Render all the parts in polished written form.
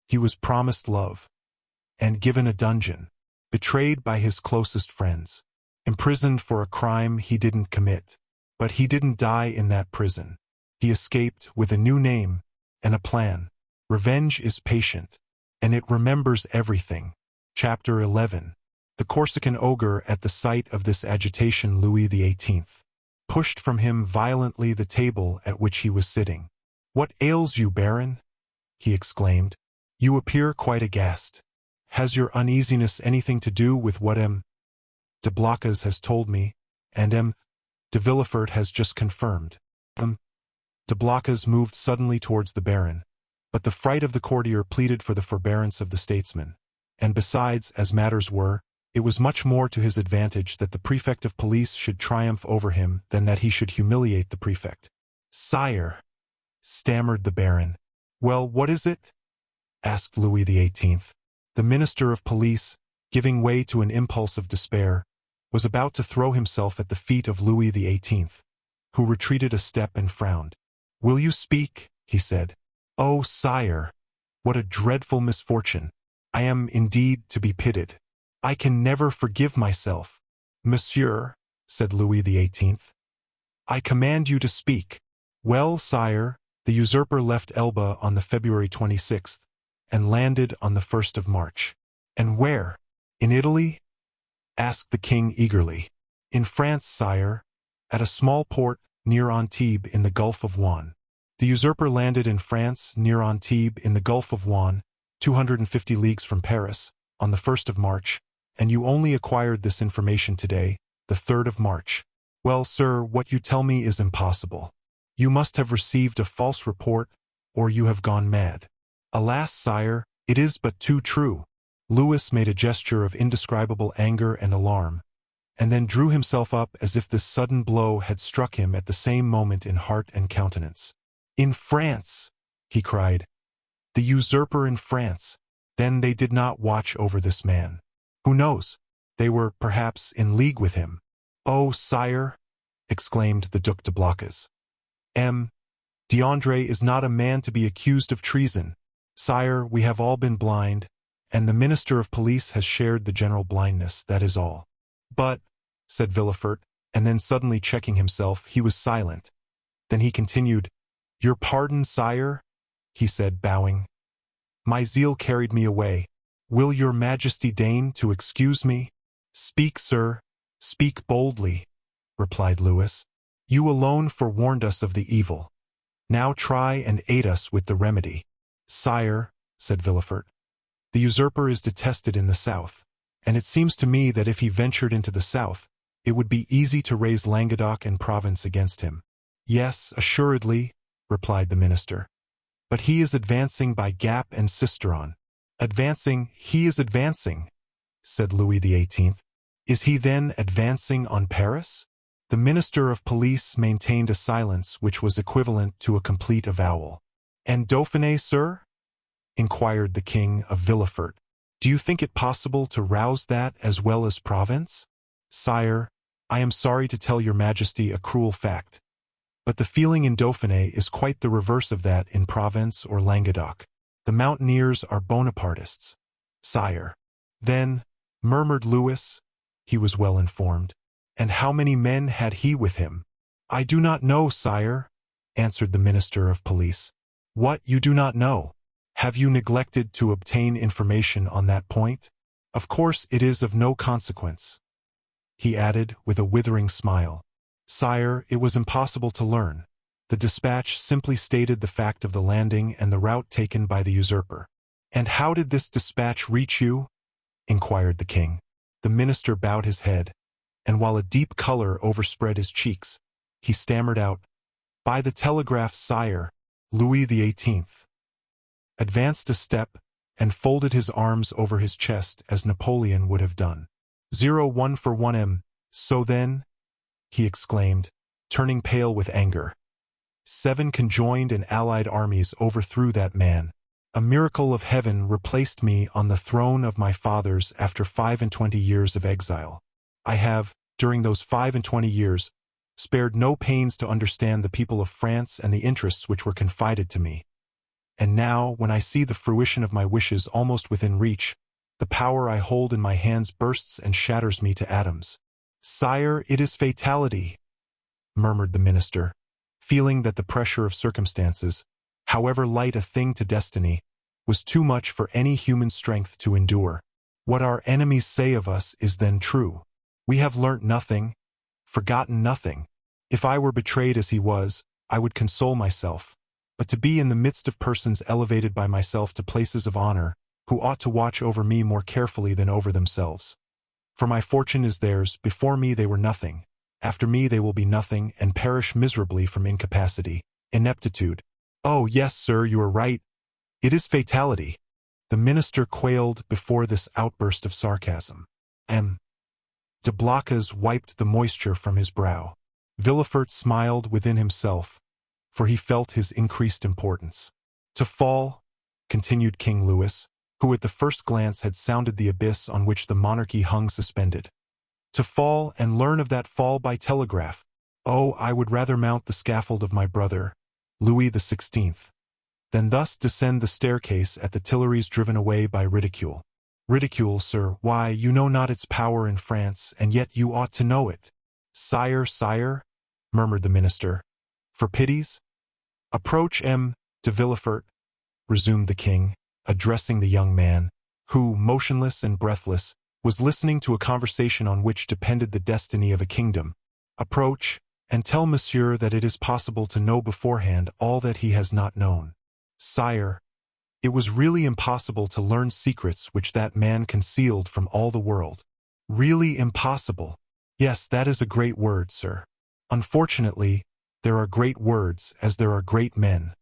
He was promised love, and given a dungeon, betrayed by his closest friends, imprisoned for a crime he didn't commit. But he didn't die in that prison. He escaped with a new name and a plan. Revenge is patient, and it remembers everything. Chapter 11. The Corsican ogre. At the sight of this agitation, Louis XVIII pushed from him violently the table at which he was sitting. "What ails you, Baron?" he exclaimed. "You appear quite aghast. Has your uneasiness anything to do with what M. de Blocas has told me, and M. de Villefort has just confirmed?" De Blocas moved suddenly towards the Baron, but the fright of the courtier pleaded for the forbearance of the statesman. And besides, as matters were, it was much more to his advantage that the prefect of police should triumph over him than that he should humiliate the prefect. "Sire," stammered the Baron. "Well, what is it?" asked Louis XVIII. The minister of police, giving way to an impulse of despair, was about to throw himself at the feet of Louis XVIII, who retreated a step and frowned. "Will you speak?" he said. "Oh, sire, what a dreadful misfortune! I am indeed to be pitied. I can never forgive myself." "Monsieur," said Louis XVIII, "I command you to speak." "Well, sire, the usurper left Elba on the February 26th, and landed on the 1st of March. "And where? In Italy?" asked the king eagerly. "In France, sire, at a small port near Antibes in the Gulf of Juan." The usurper landed in France near Antibes in the Gulf of Juan, 250 leagues from Paris, on the 1st of March, and you only acquired this information today, the 3rd of March. "Well, sir, what you tell me is impossible. You must have received a false report, or you have gone mad." "Alas, sire, it is but too true." Louis made a gesture of indescribable anger and alarm, and then drew himself up as if this sudden blow had struck him at the same moment in heart and countenance. "In France!" he cried. "The usurper in France! Then they did not watch over this man. Who knows? They were, perhaps, in league with him." "Oh, sire!" exclaimed the Duc de Blocas. "M. d'André is not a man to be accused of treason. Sire, we have all been blind, and the minister of police has shared the general blindness, that is all." "But," said Villefort, and then suddenly checking himself, he was silent. Then he continued, "Your pardon, sire," he said, bowing. "My zeal carried me away. Will your majesty deign to excuse me?" "Speak, sir, speak boldly," replied Louis. "You alone forewarned us of the evil. Now try and aid us with the remedy." "Sire," said Villefort, "the usurper is detested in the south, and it seems to me that if he ventured into the south, it would be easy to raise Languedoc and Provence against him." "Yes, assuredly," replied the minister. "But he is advancing by Gap and Sisteron." "Advancing, he is advancing," said Louis XVIII. "Is he then advancing on Paris?" The minister of police maintained a silence which was equivalent to a complete avowal. "And Dauphiné, sir?" inquired the king of Villefort. "Do you think it possible to rouse that as well as Provence?" "Sire, I am sorry to tell your majesty a cruel fact, but the feeling in Dauphiné is quite the reverse of that in Provence or Languedoc. The mountaineers are Bonapartists, sire." "Then," murmured Louis, he was well informed. "And how many men had he with him?" "I do not know, sire," answered the minister of police. "What, you do not know? Have you neglected to obtain information on that point? Of course it is of no consequence," he added with a withering smile. "Sire, it was impossible to learn. The dispatch simply stated the fact of the landing and the route taken by the usurper." "And how did this dispatch reach you?" inquired the king. The minister bowed his head, and while a deep color overspread his cheeks, he stammered out, "By the telegraph, sire." Louis XVIII advanced a step and folded his arms over his chest as Napoleon would have done. 0-1 for 1M. "So then," he exclaimed, turning pale with anger, 7 conjoined and allied armies overthrew that man. A miracle of heaven replaced me on the throne of my fathers after 25 years of exile. I have, during those 25 years, spared no pains to understand the people of France and the interests which were confided to me. And now, when I see the fruition of my wishes almost within reach, the power I hold in my hands bursts and shatters me to atoms. Sire, it is fatality, murmured the minister, feeling that the pressure of circumstances, however light a thing to destiny, was too much for any human strength to endure. What our enemies say of us is then true. We have learnt nothing, forgotten nothing. If I were betrayed as he was, I would console myself. But to be in the midst of persons elevated by myself to places of honor, who ought to watch over me more carefully than over themselves. For my fortune is theirs, before me they were nothing, after me they will be nothing, and perish miserably from incapacity, ineptitude. Oh, yes, sir, you are right. It is fatality. The minister quailed before this outburst of sarcasm. De Blocas wiped the moisture from his brow. Villefort smiled within himself, for he felt his increased importance. To fall, continued King Louis, who at the first glance had sounded the abyss on which the monarchy hung suspended. To fall and learn of that fall by telegraph. Oh, I would rather mount the scaffold of my brother, Louis XVI, than thus descend the staircase at the Tuileries driven away by ridicule. Ridicule, sir, why, you know not its power in France, and yet you ought to know it. Sire, sire, murmured the minister, for pities? Approach, de Villefort, resumed the king, addressing the young man, who, motionless and breathless, was listening to a conversation on which depended the destiny of a kingdom. Approach, and tell monsieur that it is possible to know beforehand all that he has not known. Sire, it was really impossible to learn secrets which that man concealed from all the world. Really impossible. Yes, that is a great word, sir. Unfortunately, there are great words as there are great men.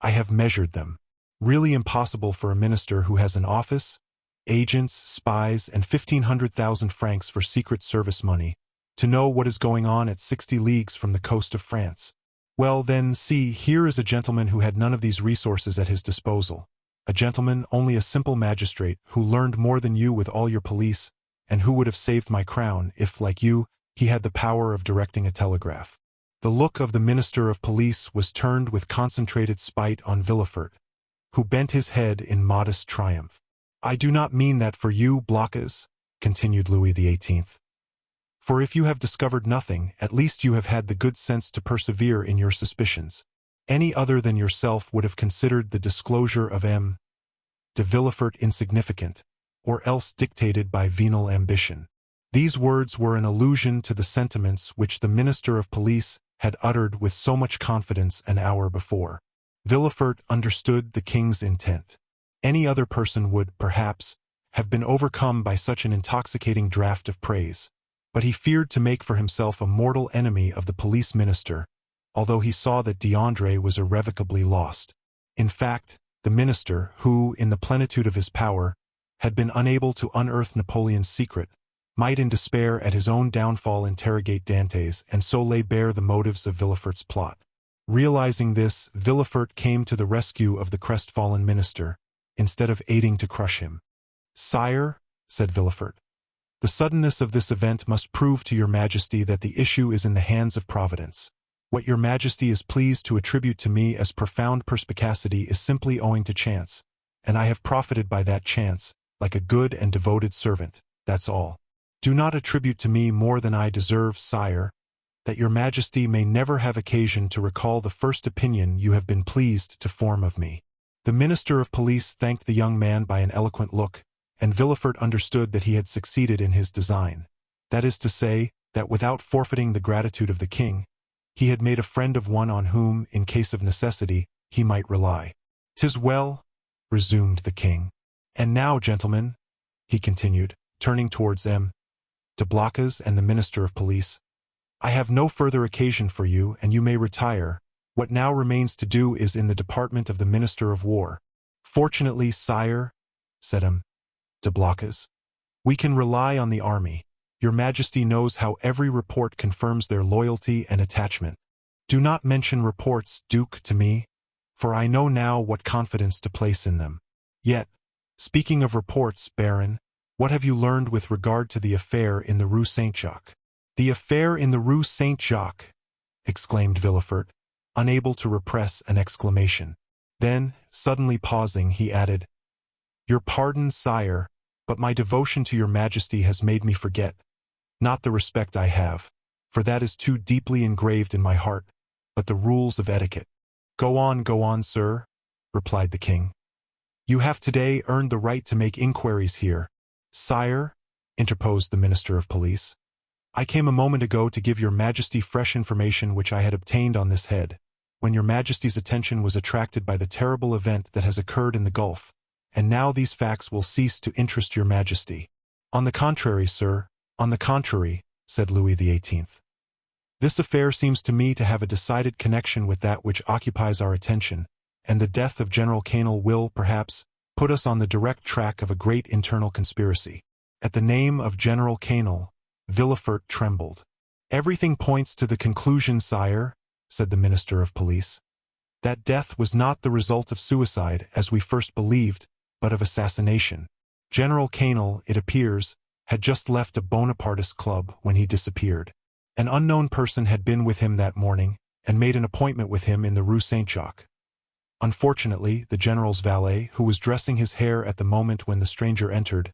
I have measured them. Really impossible for a minister who has an office, agents, spies, and 1,500,000 francs for secret service money, to know what is going on at 60 leagues from the coast of France. Well, then, see, here is a gentleman who had none of these resources at his disposal. A gentleman, only a simple magistrate, who learned more than you with all your police, and who would have saved my crown if, like you, he had the power of directing a telegraph. The look of the minister of police was turned with concentrated spite on Villefort, who bent his head in modest triumph. I do not mean that for you, Blocas, continued Louis XVIII. For if you have discovered nothing, at least you have had the good sense to persevere in your suspicions. Any other than yourself would have considered the disclosure of M. de Villefort insignificant, or else dictated by venal ambition. These words were an allusion to the sentiments which the minister of police had uttered with so much confidence an hour before. Villefort understood the king's intent. Any other person would, perhaps, have been overcome by such an intoxicating draught of praise, but he feared to make for himself a mortal enemy of the police minister, although he saw that D'Andre was irrevocably lost. In fact, the minister, who, in the plenitude of his power, had been unable to unearth Napoleon's secret, might in despair at his own downfall interrogate Dantès and so lay bare the motives of Villefort's plot. Realizing this, Villefort came to the rescue of the crestfallen minister, instead of aiding to crush him. Sire, said Villefort, the suddenness of this event must prove to your majesty that the issue is in the hands of Providence. What your majesty is pleased to attribute to me as profound perspicacity is simply owing to chance, and I have profited by that chance, like a good and devoted servant, that's all. Do not attribute to me more than I deserve, sire, that your majesty may never have occasion to recall the first opinion you have been pleased to form of me. The minister of police thanked the young man by an eloquent look, and Villefort understood that he had succeeded in his design. That is to say, that without forfeiting the gratitude of the king, he had made a friend of one on whom, in case of necessity, he might rely. "'Tis well," resumed the king. "And now, gentlemen," he continued, turning towards M. de Blocas and the minister of police, "I have no further occasion for you, and you may retire. What now remains to do is in the department of the minister of war." "Fortunately, sire," said M. de Blocas, "we can rely on the army. Your majesty knows how every report confirms their loyalty and attachment. Do not mention reports, Duke, to me, for I know now what confidence to place in them. Yet, speaking of reports, Baron, what have you learned with regard to the affair in the Rue Saint-Jacques?" "The affair in the Rue Saint-Jacques!" exclaimed Villefort, unable to repress an exclamation. Then, suddenly pausing, he added, "Your pardon, sire, but my devotion to your majesty has made me forget, not the respect I have, for that is too deeply engraved in my heart, but the rules of etiquette." Go on, sir," replied the king. "You have today earned the right to make inquiries here." "Sire," interposed the Minister of Police, "I came a moment ago to give your majesty fresh information which I had obtained on this head, when your majesty's attention was attracted by the terrible event that has occurred in the Gulf, and now these facts will cease to interest your majesty." "On the contrary, sir, on the contrary," said Louis XVIII. "This affair seems to me to have a decided connection with that which occupies our attention, and the death of General Quesnel will, perhaps, put us on the direct track of a great internal conspiracy." At the name of General Quesnel, Villefort trembled. "Everything points to the conclusion, sire," said the Minister of Police. "That death was not the result of suicide, as we first believed, but of assassination. General Quesnel, it appears, had just left a Bonapartist club when he disappeared. An unknown person had been with him that morning, and made an appointment with him in the Rue Saint-Jacques. Unfortunately, the general's valet, who was dressing his hair at the moment when the stranger entered,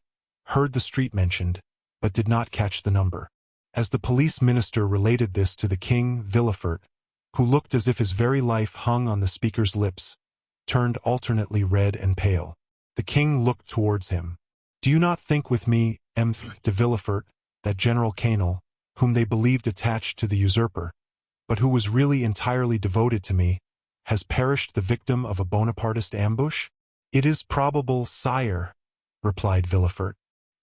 heard the street mentioned, but did not catch the number. As the police minister related this to the king, Villefort, who looked as if his very life hung on the speaker's lips, turned alternately red and pale. The king looked towards him. "Do you not think with me, M. de Villefort, that General Quesnel, whom they believed attached to the usurper, but who was really entirely devoted to me, has perished the victim of a Bonapartist ambush?" "It is probable, sire," replied Villefort.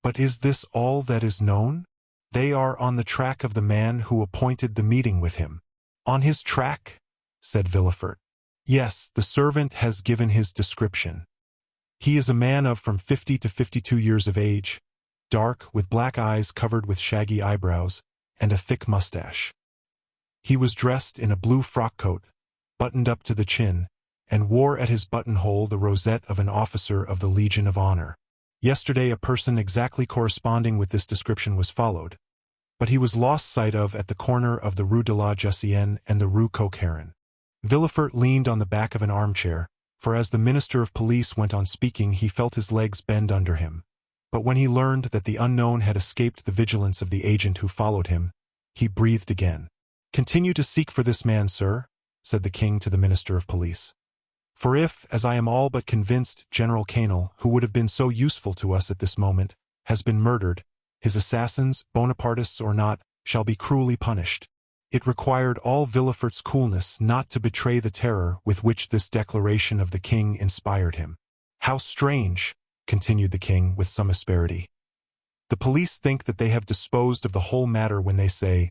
"But is this all that is known?" "They are on the track of the man who appointed the meeting with him." "On his track?" said Villefort. "Yes, the servant has given his description. He is a man of from 50 to 52 years of age, dark, with black eyes covered with shaggy eyebrows, and a thick mustache. He was dressed in a blue frock-coat, buttoned up to the chin, and wore at his buttonhole the rosette of an officer of the Legion of Honor. Yesterday a person exactly corresponding with this description was followed, but he was lost sight of at the corner of the Rue de la Jussienne and the Rue Coq-Heron." Villefort leaned on the back of an armchair, for as the Minister of Police went on speaking he felt his legs bend under him. But when he learned that the unknown had escaped the vigilance of the agent who followed him, he breathed again. "Continue to seek for this man, sir," said the king to the Minister of Police. "For if, as I am all but convinced, General Quesnel, who would have been so useful to us at this moment, has been murdered, his assassins, Bonapartists or not, shall be cruelly punished." It required all Villefort's coolness not to betray the terror with which this declaration of the king inspired him. "How strange," continued the king with some asperity. "The police think that they have disposed of the whole matter when they say,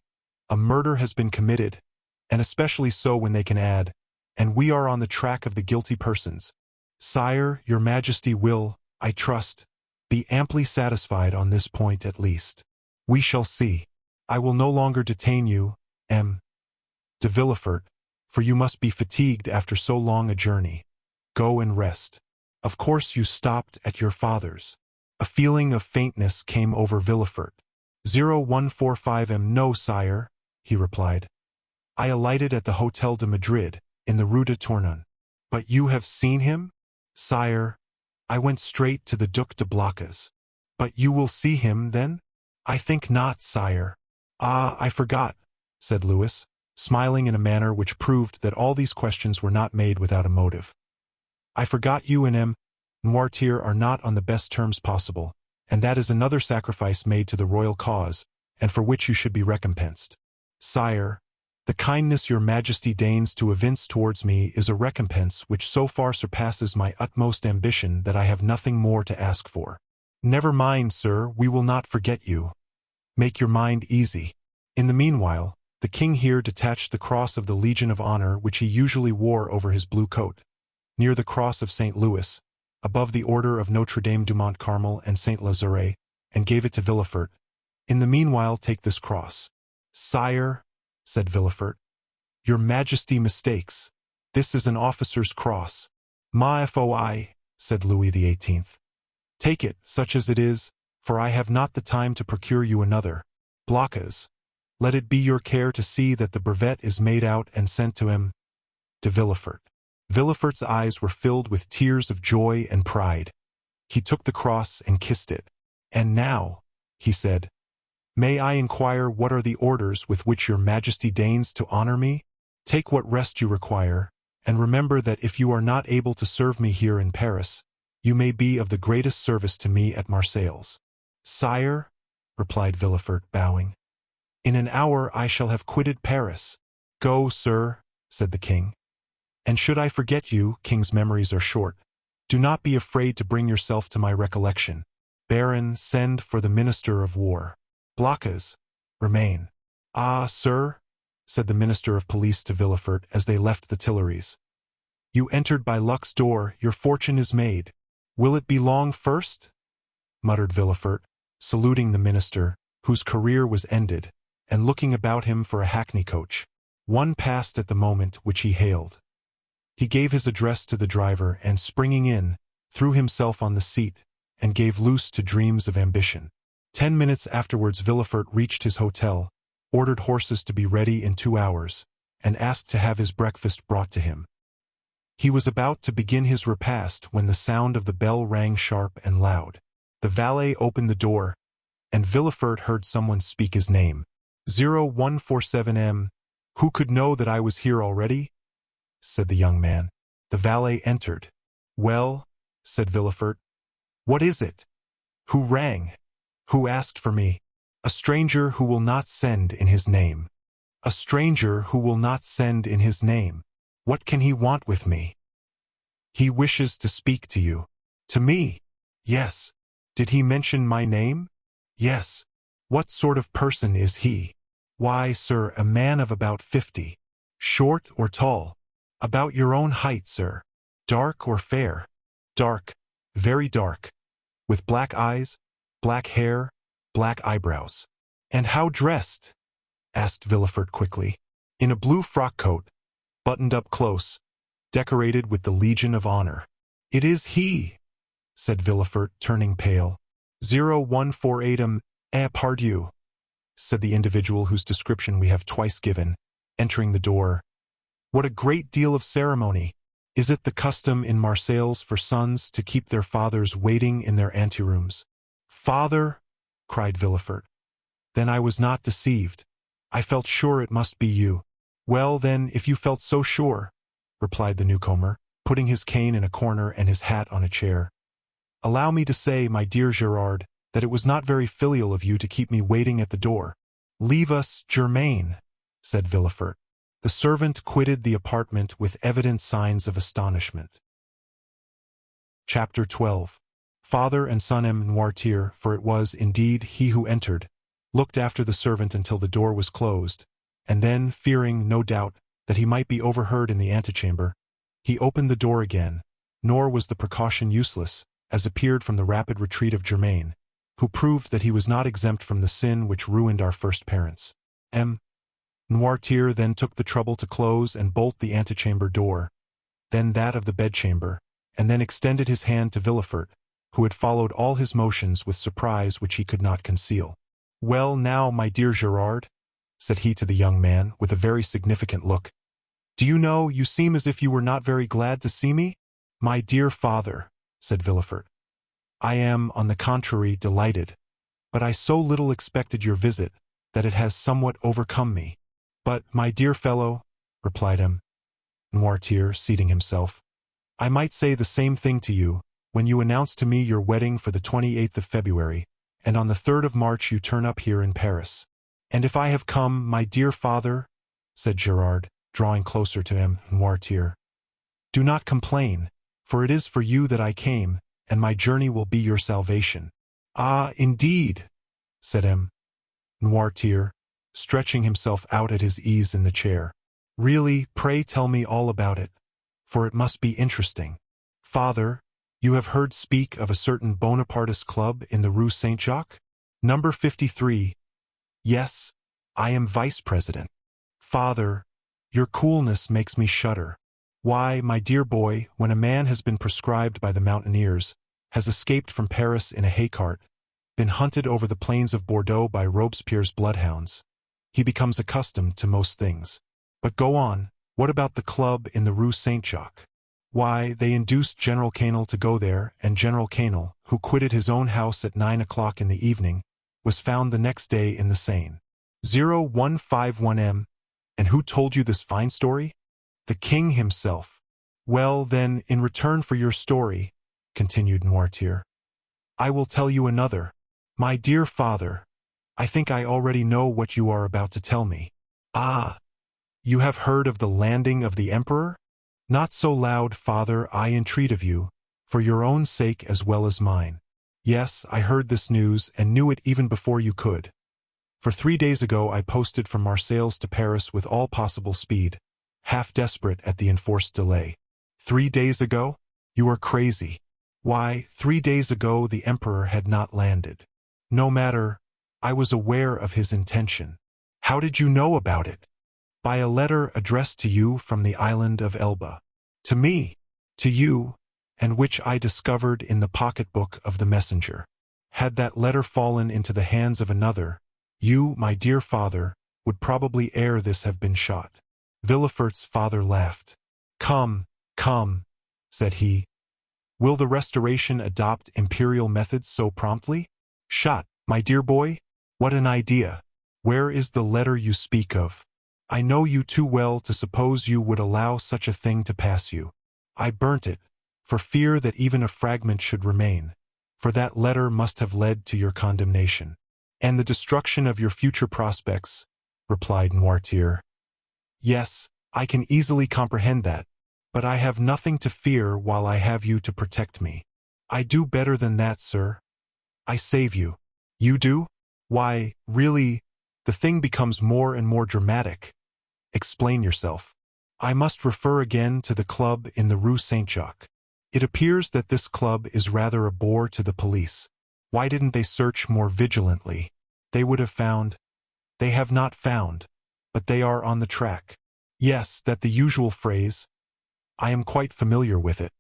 'A murder has been committed,' and especially so when they can add, 'and we are on the track of the guilty persons.' Sire, your majesty will, I trust, be amply satisfied on this point at least. We shall see. I will no longer detain you, M. de Villefort, for you must be fatigued after so long a journey. Go and rest. Of course you stopped at your father's." A feeling of faintness came over Villefort. 0145 No, sire," he replied. "I alighted at the Hôtel de Madrid, in the Rue de Tournon." "But you have seen him?" "Sire, I went straight to the Duc de Blacas." "But you will see him, then?" "I think not, sire." "Ah, I forgot," said Louis, smiling in a manner which proved that all these questions were not made without a motive. "I forgot you and M. Noirtier are not on the best terms possible, and that is another sacrifice made to the royal cause, and for which you should be recompensed." "Sire, the kindness your majesty deigns to evince towards me is a recompense which so far surpasses my utmost ambition that I have nothing more to ask for." "Never mind, sir, we will not forget you. Make your mind easy." In the meanwhile, the king here detached the cross of the Legion of Honor which he usually wore over his blue coat, near the cross of St. Louis, above the order of Notre Dame du Mont Carmel and St. Lazare, and gave it to Villefort. "In the meanwhile take this cross." "Sire," said Villefort, "your majesty mistakes. This is an officer's cross." "Ma foi," said Louis XVIII. "Take it, such as it is, for I have not the time to procure you another. Blacas, let it be your care to see that the brevet is made out and sent to him. De Villefort." Villefort's eyes were filled with tears of joy and pride. He took the cross and kissed it. "And now," he said, "may I inquire what are the orders with which your Majesty deigns to honor me? Take what rest you require, and remember that if you are not able to serve me here in Paris, you may be of the greatest service to me at Marseilles." "Sire," replied Villefort, bowing, "in an hour I shall have quitted Paris." "Go, sir," said the king. "And should I forget you, king's memories are short. Do not be afraid to bring yourself to my recollection. Baron, send for the Minister of War. Blocas, remain." "Ah, sir," said the Minister of Police to Villefort as they left the Tuileries. "You entered by luck's door, your fortune is made. Will it be long first?" muttered Villefort, saluting the minister, whose career was ended, and looking about him for a hackney coach. One passed at the moment which he hailed. He gave his address to the driver and, springing in, threw himself on the seat and gave loose to dreams of ambition. 10 minutes afterwards Villefort reached his hotel, ordered horses to be ready in 2 hours, and asked to have his breakfast brought to him. He was about to begin his repast when the sound of the bell rang sharp and loud. The valet opened the door, and Villefort heard someone speak his name. 0147M. "Who could know that I was here already?" said the young man. The valet entered. "Well," said Villefort, "what is it? Who rang? Who asked for me?" "A stranger who will not send in his name." "A stranger who will not send in his name. What can he want with me?" "He wishes to speak to you." "To me?" "Yes." "Did he mention my name?" "Yes." "What sort of person is he?" "Why, sir, a man of about 50. "Short or tall?" "About your own height, sir." "Dark or fair?" "Dark, very dark." "With black eyes, black hair, black eyebrows." "And how dressed?" asked Villefort quickly. "In a blue frock coat, buttoned up close, decorated with the Legion of Honor." "It is he," said Villefort, turning pale. 0148 pardieu, said the individual whose description we have twice given, entering the door. "What a great deal of ceremony! Is it the custom in Marseilles for sons to keep their fathers waiting in their anterooms?" "Father!" cried Villefort. "Then I was not deceived. I felt sure it must be you." "Well, then, if you felt so sure," replied the newcomer, putting his cane in a corner and his hat on a chair, "allow me to say, my dear Gerard, that it was not very filial of you to keep me waiting at the door." "Leave us, Germain," said Villefort. The servant quitted the apartment with evident signs of astonishment. Chapter 12. Father and son M. Noirtier, for it was, indeed, he who entered, looked after the servant until the door was closed, and then, fearing, no doubt, that he might be overheard in the antechamber, he opened the door again, nor was the precaution useless, as appeared from the rapid retreat of Germain, who proved that he was not exempt from the sin which ruined our first parents. M. Noirtier then took the trouble to close and bolt the antechamber door, then that of the bedchamber, and then extended his hand to Villefort, who had followed all his motions with surprise which he could not conceal. "Well, now, my dear Gerard," said he to the young man, with a very significant look, "do you know, you seem as if you were not very glad to see me?" "My dear father," said Villefort, "I am, on the contrary, delighted, but I so little expected your visit that it has somewhat overcome me." "But, my dear fellow," replied M. Noirtier, seating himself, "I might say the same thing to you, when you announce to me your wedding for the 28th of February, and on the 3rd of March you turn up here in Paris." "And if I have come, my dear father," said Gerard, drawing closer to M. Noirtier, "do not complain, for it is for you that I came, and my journey will be your salvation." "Ah, indeed," said M. Noirtier, stretching himself out at his ease in the chair. "Really, pray tell me all about it, for it must be interesting." "Father, you have heard speak of a certain Bonapartist club in the Rue Saint-Jacques? Number 53. Yes, I am vice-president." "Father, your coolness makes me shudder. Why, my dear boy, when a man has been proscribed by the mountaineers, has escaped from Paris in a hay-cart, been hunted over the plains of Bordeaux by Robespierre's bloodhounds, he becomes accustomed to most things. But go on, what about the club in the Rue Saint-Jacques?" Why, they induced General Canel to go there, and General Canel, who quitted his own house at 9 o'clock in the evening, was found the next day in the Seine. 0151M. And who told you this fine story? The king himself. Well, then, in return for your story, continued Noirtier, I will tell you another. My dear father, I think I already know what you are about to tell me. Ah, you have heard of the landing of the emperor? Not so loud, father, I entreat of you, for your own sake as well as mine. Yes, I heard this news and knew it even before you could. For 3 days ago I posted from Marseilles to Paris with all possible speed, half desperate at the enforced delay. 3 days ago? You are crazy. Why, 3 days ago the emperor had not landed. No matter, I was aware of his intention. How did you know about it? By a letter addressed to you from the island of Elba. To me, to you, and which I discovered in the pocketbook of the messenger. Had that letter fallen into the hands of another, you, my dear father, would probably ere this have been shot. Villefort's father laughed. Come, come, said he. Will the Restoration adopt imperial methods so promptly? Shot, my dear boy? What an idea! Where is the letter you speak of? I know you too well to suppose you would allow such a thing to pass you. I burnt it, for fear that even a fragment should remain, for that letter must have led to your condemnation. And the destruction of your future prospects, replied Noirtier. Yes, I can easily comprehend that, but I have nothing to fear while I have you to protect me. I do better than that, sir. I save you. You do? Why, really, the thing becomes more and more dramatic. Explain yourself. I must refer again to the club in the Rue Saint-Jacques. It appears that this club is rather a bore to the police. Why didn't they search more vigilantly? They would have found. They have not found, but they are on the track. Yes, that the usual phrase. I am quite familiar with it.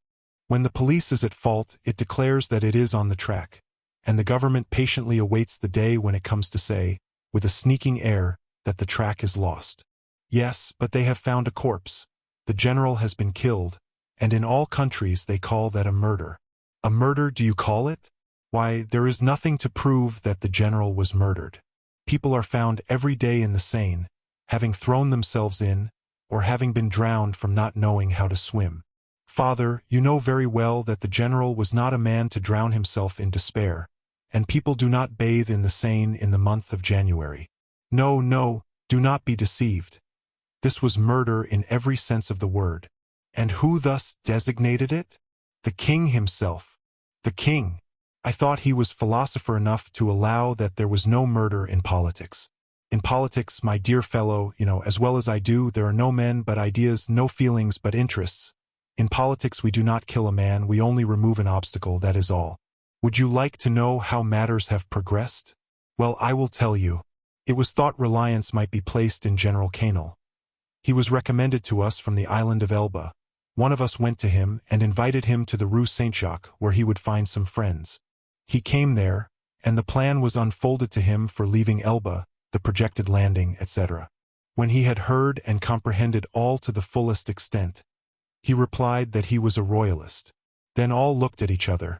When the police is at fault, it declares that it is on the track, and the government patiently awaits the day when it comes to say, with a sneaking air, that the track is lost. Yes, but they have found a corpse. The general has been killed, and in all countries they call that a murder. A murder, do you call it? Why, there is nothing to prove that the general was murdered. People are found every day in the Seine, having thrown themselves in, or having been drowned from not knowing how to swim. Father, you know very well that the general was not a man to drown himself in despair, and people do not bathe in the Seine in the month of January. No, no, do not be deceived. This was murder in every sense of the word. And who thus designated it? The king himself. The king. I thought he was philosopher enough to allow that there was no murder in politics. In politics, my dear fellow, as well as I do, there are no men but ideas, no feelings but interests. In politics we do not kill a man, we only remove an obstacle, that is all. Would you like to know how matters have progressed? Well, I will tell you. It was thought reliance might be placed in General Canel. He was recommended to us from the island of Elba. One of us went to him and invited him to the Rue Saint-Jacques, where he would find some friends. He came there, and the plan was unfolded to him for leaving Elba, the projected landing, etc. When he had heard and comprehended all to the fullest extent, he replied that he was a royalist. Then all looked at each other.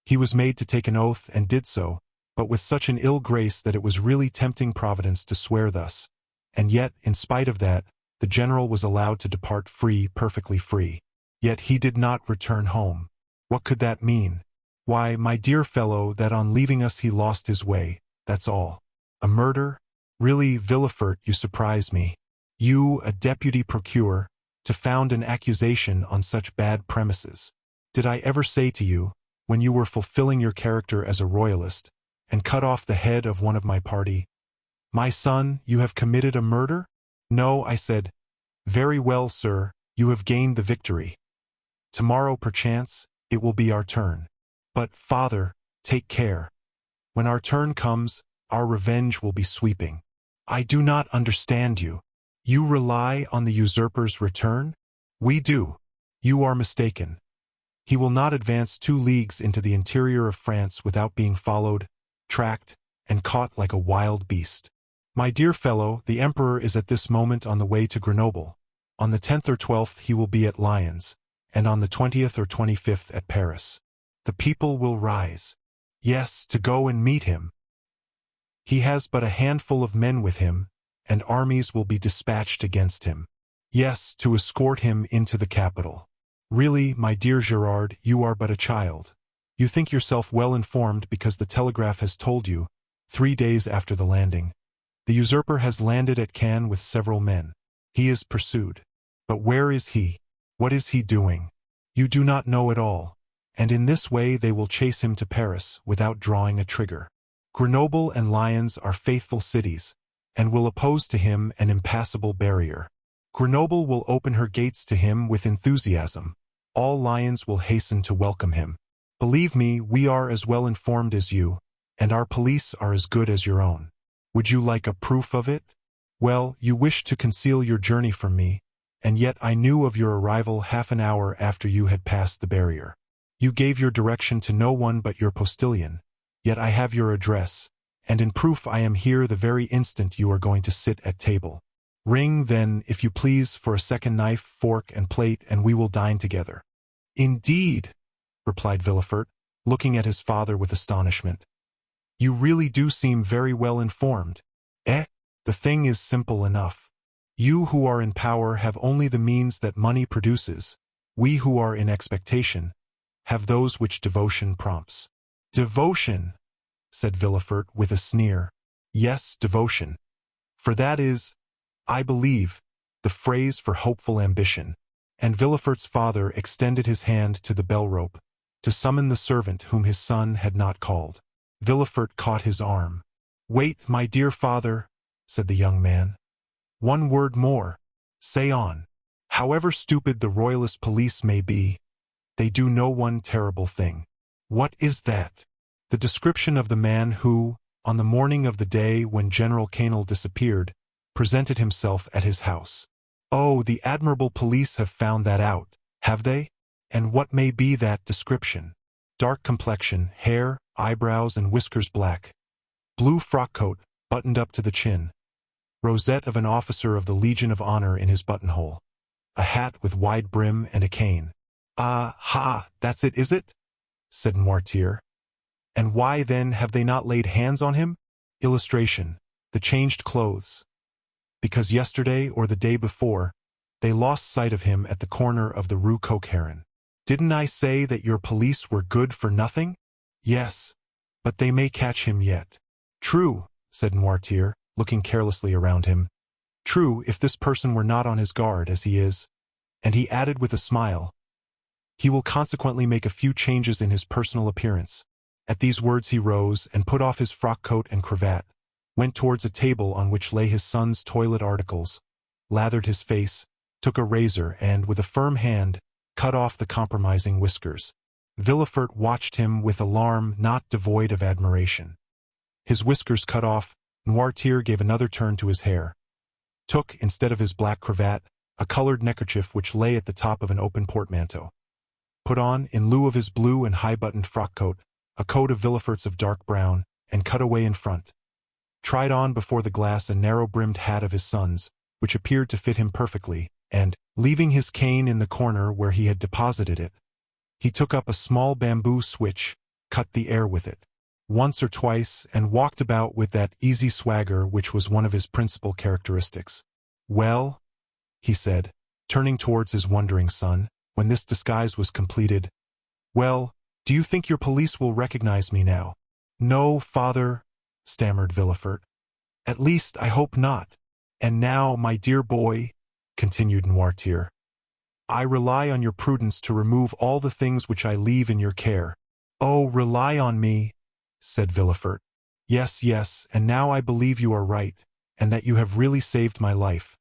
He was made to take an oath and did so, but with such an ill grace that it was really tempting Providence to swear thus. And yet, in spite of that, the general was allowed to depart free, perfectly free. Yet he did not return home. What could that mean? Why, my dear fellow, that on leaving us he lost his way, that's all. A murder? Really, Villefort, you surprise me. You, a deputy procureur, to found an accusation on such bad premises. Did I ever say to you, when you were fulfilling your character as a royalist, and cut off the head of one of my party, my son, you have committed a murder? No, I said. Very well, sir, you have gained the victory. Tomorrow, perchance, it will be our turn. But, father, take care. When our turn comes, our revenge will be sweeping. I do not understand you. You rely on the usurper's return? We do. You are mistaken. He will not advance 2 leagues into the interior of France without being followed, tracked, and caught like a wild beast. My dear fellow, the emperor is at this moment on the way to Grenoble. On the 10th or 12th he will be at Lyons, and on the 20th or 25th at Paris. The people will rise. Yes, to go and meet him. He has but a handful of men with him, and armies will be dispatched against him. Yes, to escort him into the capital. Really, my dear Gerard, you are but a child. You think yourself well informed because the telegraph has told you, 3 days after the landing. The usurper has landed at Cannes with several men. He is pursued. But where is he? What is he doing? You do not know at all, and in this way they will chase him to Paris without drawing a trigger. Grenoble and Lyons are faithful cities, and will oppose to him an impassable barrier. Grenoble will open her gates to him with enthusiasm. All Lyons will hasten to welcome him. Believe me, we are as well informed as you, and our police are as good as your own. Would you like a proof of it? Well, you wished to conceal your journey from me, and yet I knew of your arrival half an hour after you had passed the barrier. You gave your direction to no one but your postilion, yet I have your address, and in proof I am here the very instant you are going to sit at table. Ring, then, if you please, for a second knife, fork, and plate, and we will dine together. Indeed, replied Villefort, looking at his father with astonishment. You really do seem very well informed. The thing is simple enough. You who are in power have only the means that money produces. We who are in expectation have those which devotion prompts. Devotion, said Villefort with a sneer. Yes, devotion. For that is, I believe, the phrase for hopeful ambition. And Villefort's father extended his hand to the bell-rope, to summon the servant whom his son had not called. Villefort caught his arm. Wait, my dear father, said the young man. One word more. Say on. However stupid the royalist police may be, they do no one terrible thing. What is that? The description of the man who, on the morning of the day when General Quesnel disappeared, presented himself at his house. Oh, the admirable police have found that out, have they? And what may be that description? Dark complexion, hair, eyebrows and whiskers black. Blue frock-coat, buttoned up to the chin. Rosette of an officer of the Legion of Honor in his buttonhole. A hat with wide brim and a cane. Ah, that's it, is it? Said Noirtier. And why, then, have they not laid hands on him? Illustration. The changed clothes. Because yesterday or the day before, they lost sight of him at the corner of the Rue Coq-Heron. Didn't I say that your police were good for nothing? Yes, but they may catch him yet. True, said Noirtier, looking carelessly around him. True, if this person were not on his guard as he is. And he added with a smile, he will consequently make a few changes in his personal appearance. At these words he rose and put off his frock-coat and cravat, went towards a table on which lay his son's toilet articles, lathered his face, took a razor and, with a firm hand, cut off the compromising whiskers. Villefort watched him with alarm not devoid of admiration. His whiskers cut off, Noirtier gave another turn to his hair, took, instead of his black cravat, a colored neckerchief which lay at the top of an open portmanteau, put on, in lieu of his blue and high-buttoned frock-coat, a coat of Villefort's of dark brown, and cut away in front, tried on before the glass a narrow-brimmed hat of his son's, which appeared to fit him perfectly, and, leaving his cane in the corner where he had deposited it, he took up a small bamboo switch, cut the air with it, once or twice, and walked about with that easy swagger which was one of his principal characteristics. Well, he said, turning towards his wondering son, when this disguise was completed, well, do you think your police will recognize me now? No, father, stammered Villefort. At least, I hope not. And now, my dear boy, continued Noirtier, I rely on your prudence to remove all the things which I leave in your care. Oh, rely on me, said Villefort. Yes, and now I believe you are right, and that you have really saved my life.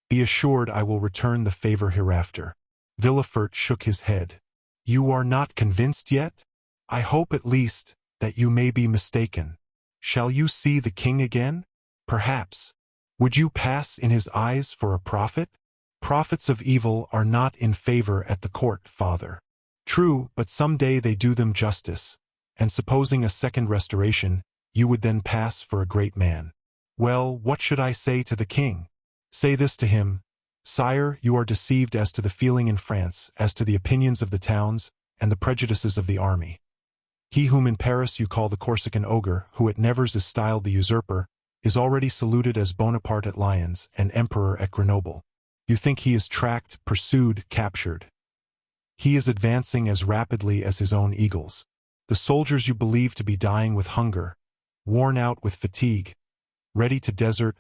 Be assured I will return the favor hereafter. Villefort shook his head. You are not convinced yet? I hope at least that you may be mistaken. Shall you see the king again? Perhaps. Would you pass in his eyes for a prophet? Prophets of evil are not in favor at the court, father. True, but some day they do them justice, and supposing a second restoration, you would then pass for a great man. Well, what should I say to the king? Say this to him, Sire, you are deceived as to the feeling in France, as to the opinions of the towns, and the prejudices of the army. He whom in Paris you call the Corsican ogre, who at Nevers is styled the usurper, is already saluted as Bonaparte at Lyons and Emperor at Grenoble. You think he is tracked, pursued, captured. He is advancing as rapidly as his own eagles. The soldiers you believe to be dying with hunger, worn out with fatigue, ready to desert,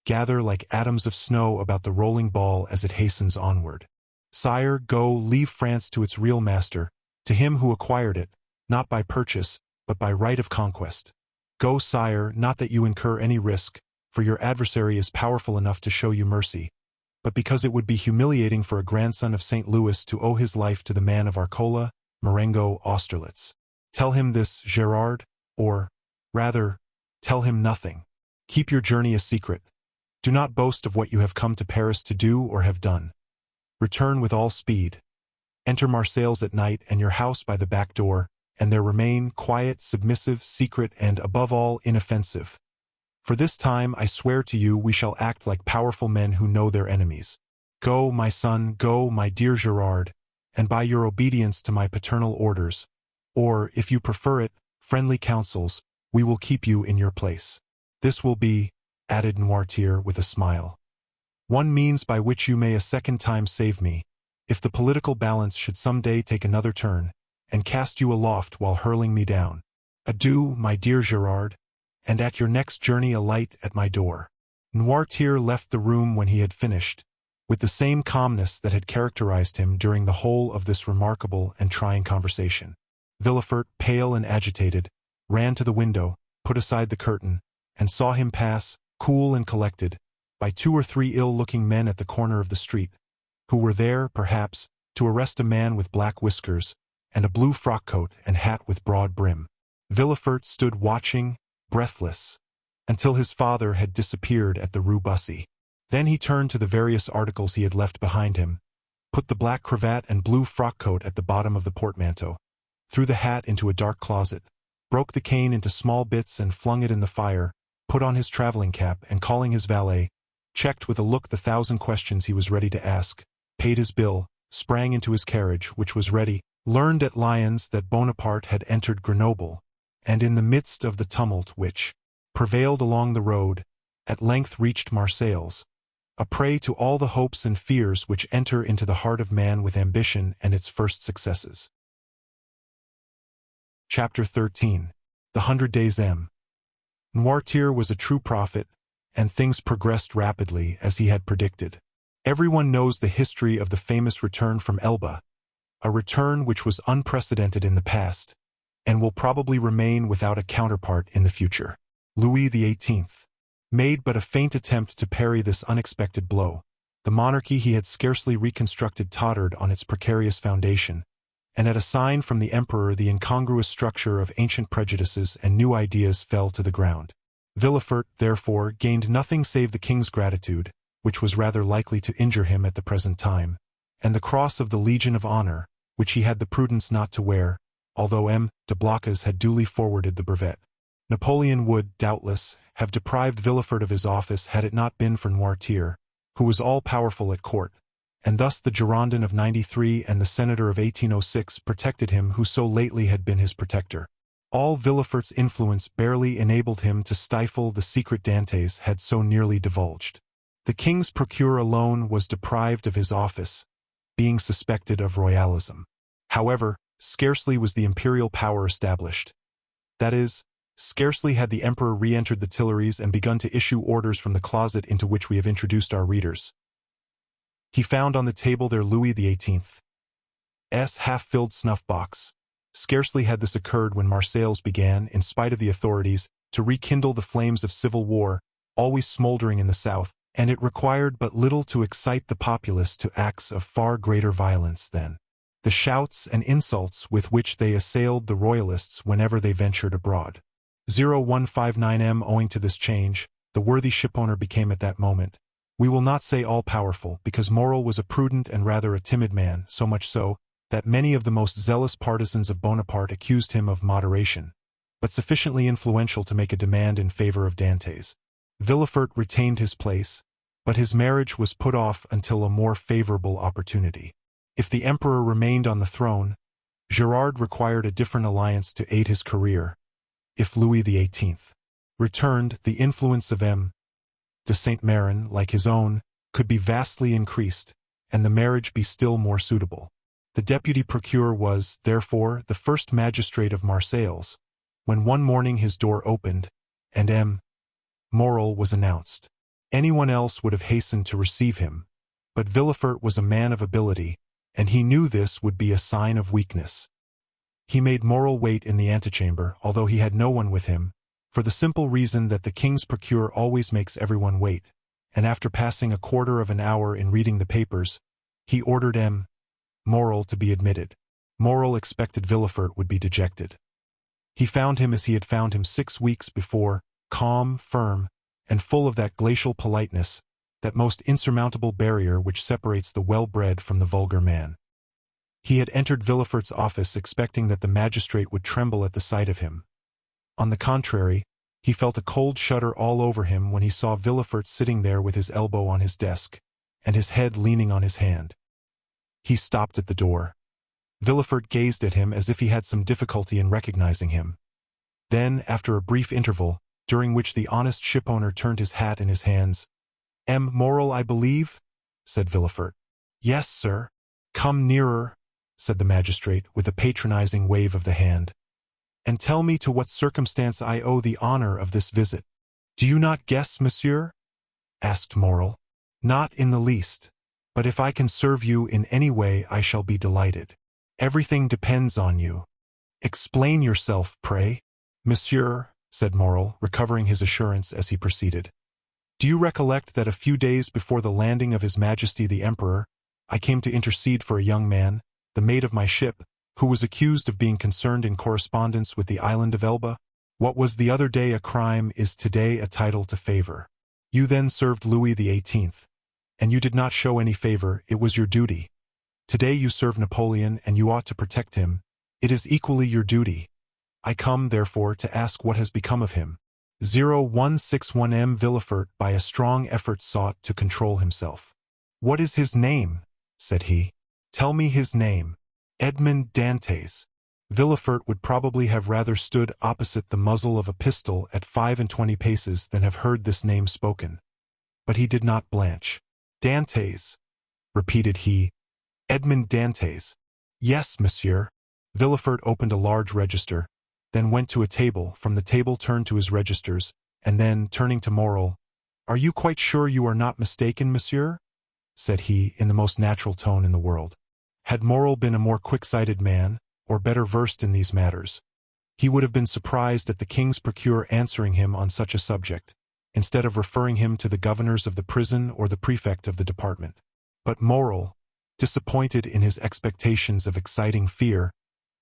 gather like atoms of snow about the rolling ball as it hastens onward. Sire, go, leave France to its real master, to him who acquired it, not by purchase, but by right of conquest. Go, sire, not that you incur any risk, for your adversary is powerful enough to show you mercy, but because it would be humiliating for a grandson of St. Louis to owe his life to the man of Arcola, Marengo, Austerlitz. Tell him this, Gerard, or, rather, tell him nothing. Keep your journey a secret. Do not boast of what you have come to Paris to do or have done. Return with all speed. Enter Marseilles at night and your house by the back door, and there remain, quiet, submissive, secret, and, above all, inoffensive. For this time, I swear to you, we shall act like powerful men who know their enemies. Go, my son, go, my dear Gerard, and by your obedience to my paternal orders, or, if you prefer it, friendly counsels, we will keep you in your place. This will be, added Noirtier with a smile, one means by which you may a second time save me, if the political balance should some day take another turn, and cast you aloft while hurling me down. Adieu, my dear Gerard, and at your next journey alight at my door. Noirtier left the room when he had finished, with the same calmness that had characterized him during the whole of this remarkable and trying conversation. Villefort, pale and agitated, ran to the window, put aside the curtain, and saw him pass, cool and collected, by 2 or 3 ill-looking men at the corner of the street, who were there, perhaps, to arrest a man with black whiskers, and a blue frock-coat and hat with broad brim. Villefort stood watching, breathless, until his father had disappeared at the Rue Bussy. Then he turned to the various articles he had left behind him, put the black cravat and blue frock-coat at the bottom of the portmanteau, threw the hat into a dark closet, broke the cane into small bits and flung it in the fire, put on his traveling cap and, calling his valet, checked with a look the 1,000 questions he was ready to ask, paid his bill, sprang into his carriage, which was ready, learned at Lyons that Bonaparte had entered Grenoble, and in the midst of the tumult which prevailed along the road, at length reached Marseilles, a prey to all the hopes and fears which enter into the heart of man with ambition and its first successes. Chapter 13. The 100 Days M. Noirtier was a true prophet, and things progressed rapidly as he had predicted. Everyone knows the history of the famous return from Elba, a return which was unprecedented in the past, and will probably remain without a counterpart in the future. Louis XVIII made but a faint attempt to parry this unexpected blow. The monarchy he had scarcely reconstructed tottered on its precarious foundation, and at a sign from the emperor the incongruous structure of ancient prejudices and new ideas fell to the ground. Villefort, therefore, gained nothing save the king's gratitude, which was rather likely to injure him at the present time, and the cross of the Legion of Honor, which he had the prudence not to wear, although M. de Blocas had duly forwarded the brevet. Napoleon would, doubtless, have deprived Villefort of his office had it not been for Noirtier, who was all-powerful at court, and thus the Girondin of '93 and the Senator of 1806 protected him who so lately had been his protector. All Villefort's influence barely enabled him to stifle the secret Dantès had so nearly divulged. The king's procureur alone was deprived of his office, being suspected of royalism. However, scarcely was the imperial power established. That is, scarcely had the emperor re-entered the Tuileries and begun to issue orders from the closet into which we have introduced our readers. He found on the table there Louis XVIII's half-filled snuff-box. Scarcely had this occurred when Marseilles began, in spite of the authorities, to rekindle the flames of civil war, always smoldering in the south, and it required but little to excite the populace to acts of far greater violence than the shouts and insults with which they assailed the royalists whenever they ventured abroad. 0159M. Owing to this change, the worthy shipowner became at that moment, we will not say all-powerful, because Morel was a prudent and rather a timid man, so much so, that many of the most zealous partisans of Bonaparte accused him of moderation, but sufficiently influential to make a demand in favor of Dantès. Villefort retained his place, But his marriage was put off until a more favorable opportunity. If the emperor remained on the throne, Gerard required a different alliance to aid his career. If Louis XVIII returned, the influence of M. de Saint-Méran, like his own, could be vastly increased, and the marriage be still more suitable. The deputy procureur was, therefore, the first magistrate of Marseilles, when one morning his door opened, and M. Morel was announced. Anyone else would have hastened to receive him, but Villefort was a man of ability, and he knew this would be a sign of weakness. He made Morel wait in the antechamber, although he had no one with him, for the simple reason that the king's procureur always makes everyone wait, and after passing a quarter of an hour in reading the papers, he ordered M. Morel to be admitted. Morel expected Villefort would be dejected. He found him as he had found him 6 weeks before, calm, firm, and full of that glacial politeness, that most insurmountable barrier which separates the well-bred from the vulgar man. He had entered Villefort's office expecting that the magistrate would tremble at the sight of him. On the contrary, he felt a cold shudder all over him when he saw Villefort sitting there with his elbow on his desk, and his head leaning on his hand. He stopped at the door. Villefort gazed at him as if he had some difficulty in recognizing him. Then, after a brief interval, during which the honest shipowner turned his hat in his hands, "M. Morel, I believe?" said Villefort. "Yes, sir." "Come nearer," said the magistrate, with a patronizing wave of the hand, "and tell me to what circumstance I owe the honor of this visit." "Do you not guess, monsieur?" asked Morel. "Not in the least. But if I can serve you in any way, I shall be delighted. Everything depends on you. Explain yourself, pray." "Monsieur," said Morel, recovering his assurance as he proceeded, "do you recollect that a few days before the landing of His Majesty the Emperor, I came to intercede for a young man, the mate of my ship, who was accused of being concerned in correspondence with the island of Elba? What was the other day a crime is today a title to favor. You then served Louis XVIII, and you did not show any favor, it was your duty. Today you serve Napoleon, and you ought to protect him. It is equally your duty. I come, therefore, to ask what has become of him." 0161 M. Villefort by a strong effort sought to control himself. "What is his name?" said he. "Tell me his name." "Edmond Dantès." Villefort would probably have rather stood opposite the muzzle of a pistol at 25 paces than have heard this name spoken. But he did not blanch. "Dantès," repeated he. "Edmond Dantès." "Yes, monsieur." Villefort opened a large register, then went to a table, from the table turned to his registers, and then, turning to Morel, "Are you quite sure you are not mistaken, monsieur?" said he, in the most natural tone in the world. Had Morel been a more quick-sighted man, or better versed in these matters, he would have been surprised at the king's procureur answering him on such a subject, instead of referring him to the governors of the prison or the prefect of the department. But Morel, disappointed in his expectations of exciting fear,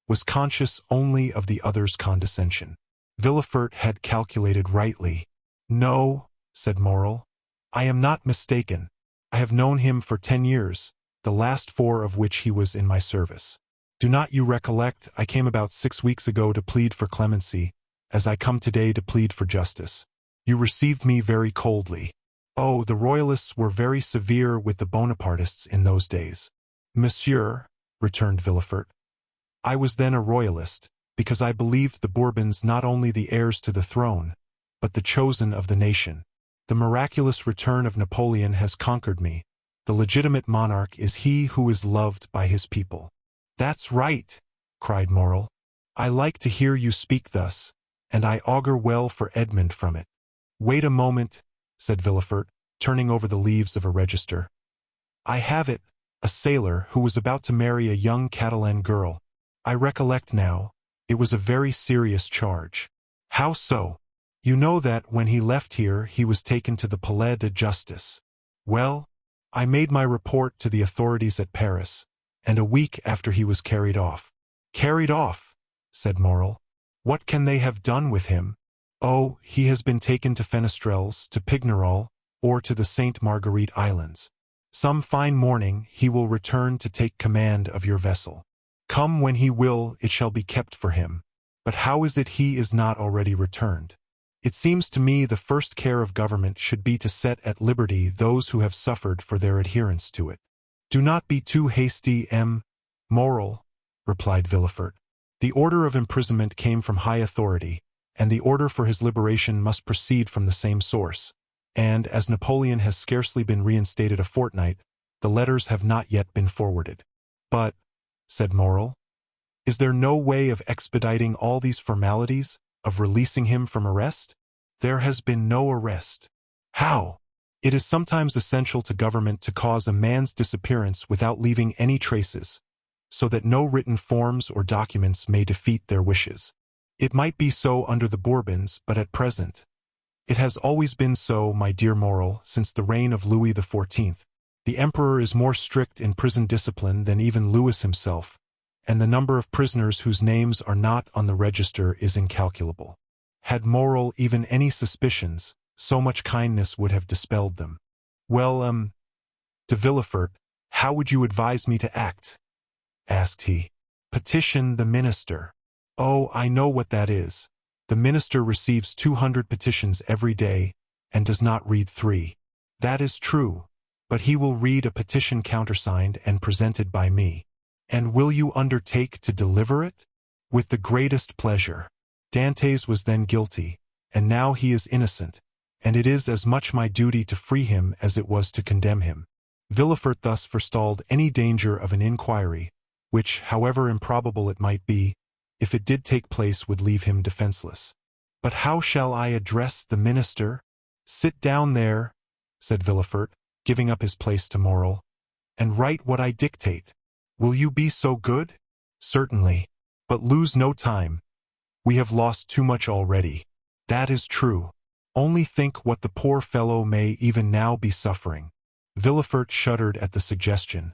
was conscious only of the other's condescension. Villefort had calculated rightly. "No," said Morel, "I am not mistaken. I have known him for 10 years, the last 4 of which he was in my service. Do not you recollect, I came about 6 weeks ago to plead for clemency, as I come today to plead for justice. You received me very coldly. Oh, the Royalists were very severe with the Bonapartists in those days." "Monsieur," returned Villefort, "I was then a Royalist, because I believed the Bourbons not only the heirs to the throne, but the chosen of the nation. The miraculous return of Napoleon has conquered me. The legitimate monarch is he who is loved by his people." "That's right," cried Morel. "I like to hear you speak thus, and I augur well for Edmond from it." "Wait a moment," said Villefort, turning over the leaves of a register. "I have it, a sailor who was about to marry a young Catalan girl. I recollect now, it was a very serious charge." "How so?" "You know that when he left here he was taken to the Palais de Justice. Well, I made my report to the authorities at Paris, and a week after he was carried off." "Carried off?" said Morel. "What can they have done with him?" "Oh, he has been taken to Fenestrelles, to Pignerol, or to the Sainte Marguerite Islands. Some fine morning he will return to take command of your vessel. Come when he will, it shall be kept for him. But how is it he is not already returned?" It seems to me the first care of government should be to set at liberty those who have suffered for their adherence to it. Do not be too hasty, Moral, replied Villefort. The order of imprisonment came from high authority, and the order for his liberation must proceed from the same source. And, as Napoleon has scarcely been reinstated a fortnight, the letters have not yet been forwarded. But, said Morel, is there no way of expediting all these formalities, of releasing him from arrest? There has been no arrest. How? It is sometimes essential to government to cause a man's disappearance without leaving any traces, so that no written forms or documents may defeat their wishes. It might be so under the Bourbons, but at present, it has always been so, my dear Morel, since the reign of Louis XIV. The emperor is more strict in prison discipline than even Louis himself, and the number of prisoners whose names are not on the register is incalculable. Had Morel even any suspicions, so much kindness would have dispelled them. Well, de Villefort, how would you advise me to act? Asked he. Petition the minister. Oh, I know what that is. The minister receives 200 petitions every day, and does not read 3. That is true, but he will read a petition countersigned and presented by me. And will you undertake to deliver it? With the greatest pleasure. Dantès was then guilty, and now he is innocent, and it is as much my duty to free him as it was to condemn him. Villefort thus forestalled any danger of an inquiry, which, however improbable it might be, if it did take place would leave him defenseless. But how shall I address the minister? Sit down there, said Villefort, giving up his place to Morel, and write what I dictate. Will you be so good? Certainly. But lose no time. We have lost too much already. That is true. Only think what the poor fellow may even now be suffering. Villefort shuddered at the suggestion,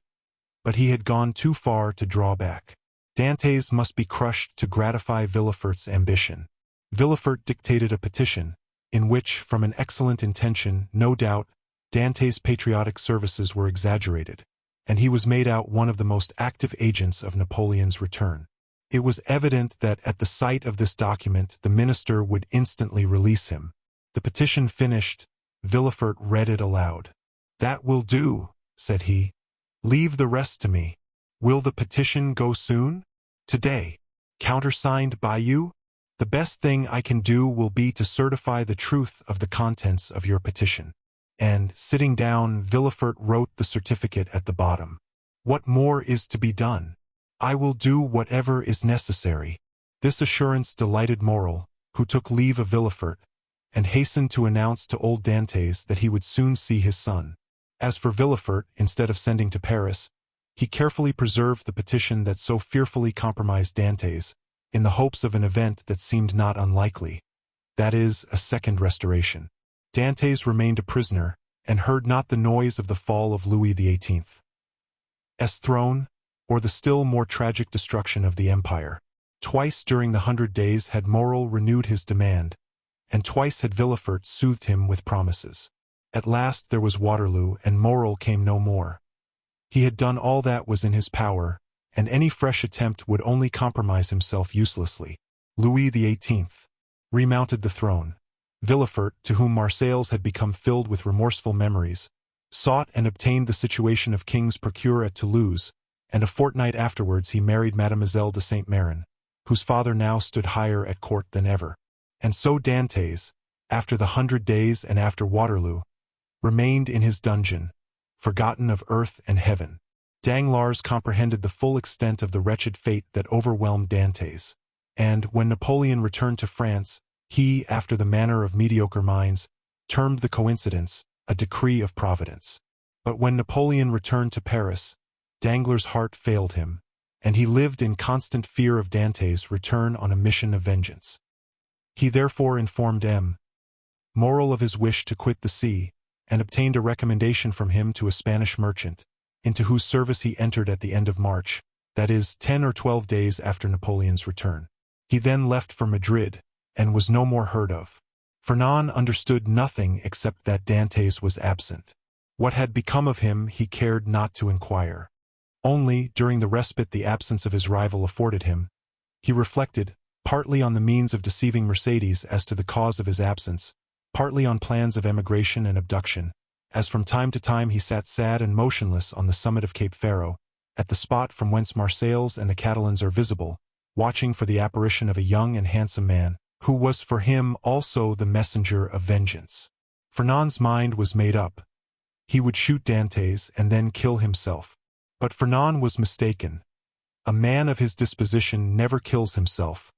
but he had gone too far to draw back. Dantès must be crushed to gratify Villefort's ambition. Villefort dictated a petition, in which, from an excellent intention, no doubt, Dantès' patriotic services were exaggerated, and he was made out one of the most active agents of Napoleon's return. It was evident that at the sight of this document the minister would instantly release him. The petition finished, Villefort read it aloud. That will do, said he. Leave the rest to me. Will the petition go soon? Today. Countersigned by you? The best thing I can do will be to certify the truth of the contents of your petition. And, sitting down, Villefort wrote the certificate at the bottom. What more is to be done? I will do whatever is necessary. This assurance delighted Morel, who took leave of Villefort, and hastened to announce to old Dantès that he would soon see his son. As for Villefort, instead of sending to Paris, he carefully preserved the petition that so fearfully compromised Dantès, in the hopes of an event that seemed not unlikely, that is, a second restoration. Dantès remained a prisoner, and heard not the noise of the fall of Louis XVIII's throne, or the still more tragic destruction of the empire. Twice during the 100 days had Morel renewed his demand, and twice had Villefort soothed him with promises. At last there was Waterloo, and Morel came no more. He had done all that was in his power, and any fresh attempt would only compromise himself uselessly. Louis XVIII remounted the throne. Villefort, to whom Marseilles had become filled with remorseful memories, sought and obtained the situation of king's procureur at Toulouse, and a fortnight afterwards he married Mademoiselle de Saint-Méran, whose father now stood higher at court than ever. And so Dantès, after the 100 days and after Waterloo, remained in his dungeon, forgotten of earth and heaven. Danglars comprehended the full extent of the wretched fate that overwhelmed Dantès, and, when Napoleon returned to France, he, after the manner of mediocre minds, termed the coincidence a decree of Providence. But when Napoleon returned to Paris, Danglars' heart failed him, and he lived in constant fear of Dantès' return on a mission of vengeance. He therefore informed Morel of his wish to quit the sea, and obtained a recommendation from him to a Spanish merchant, into whose service he entered at the end of March, that is, 10 or 12 days after Napoleon's return. He then left for Madrid, and was no more heard of. Fernand understood nothing except that Dantès was absent. What had become of him he cared not to inquire. Only, during the respite the absence of his rival afforded him, he reflected, partly on the means of deceiving Mercedes as to the cause of his absence, partly on plans of emigration and abduction, as from time to time he sat sad and motionless on the summit of Cape Pharaoh, at the spot from whence Marseilles and the Catalans are visible, watching for the apparition of a young and handsome man, who was for him also the messenger of vengeance. Fernand's mind was made up. He would shoot Dantès and then kill himself. But Fernand was mistaken. A man of his disposition never kills himself,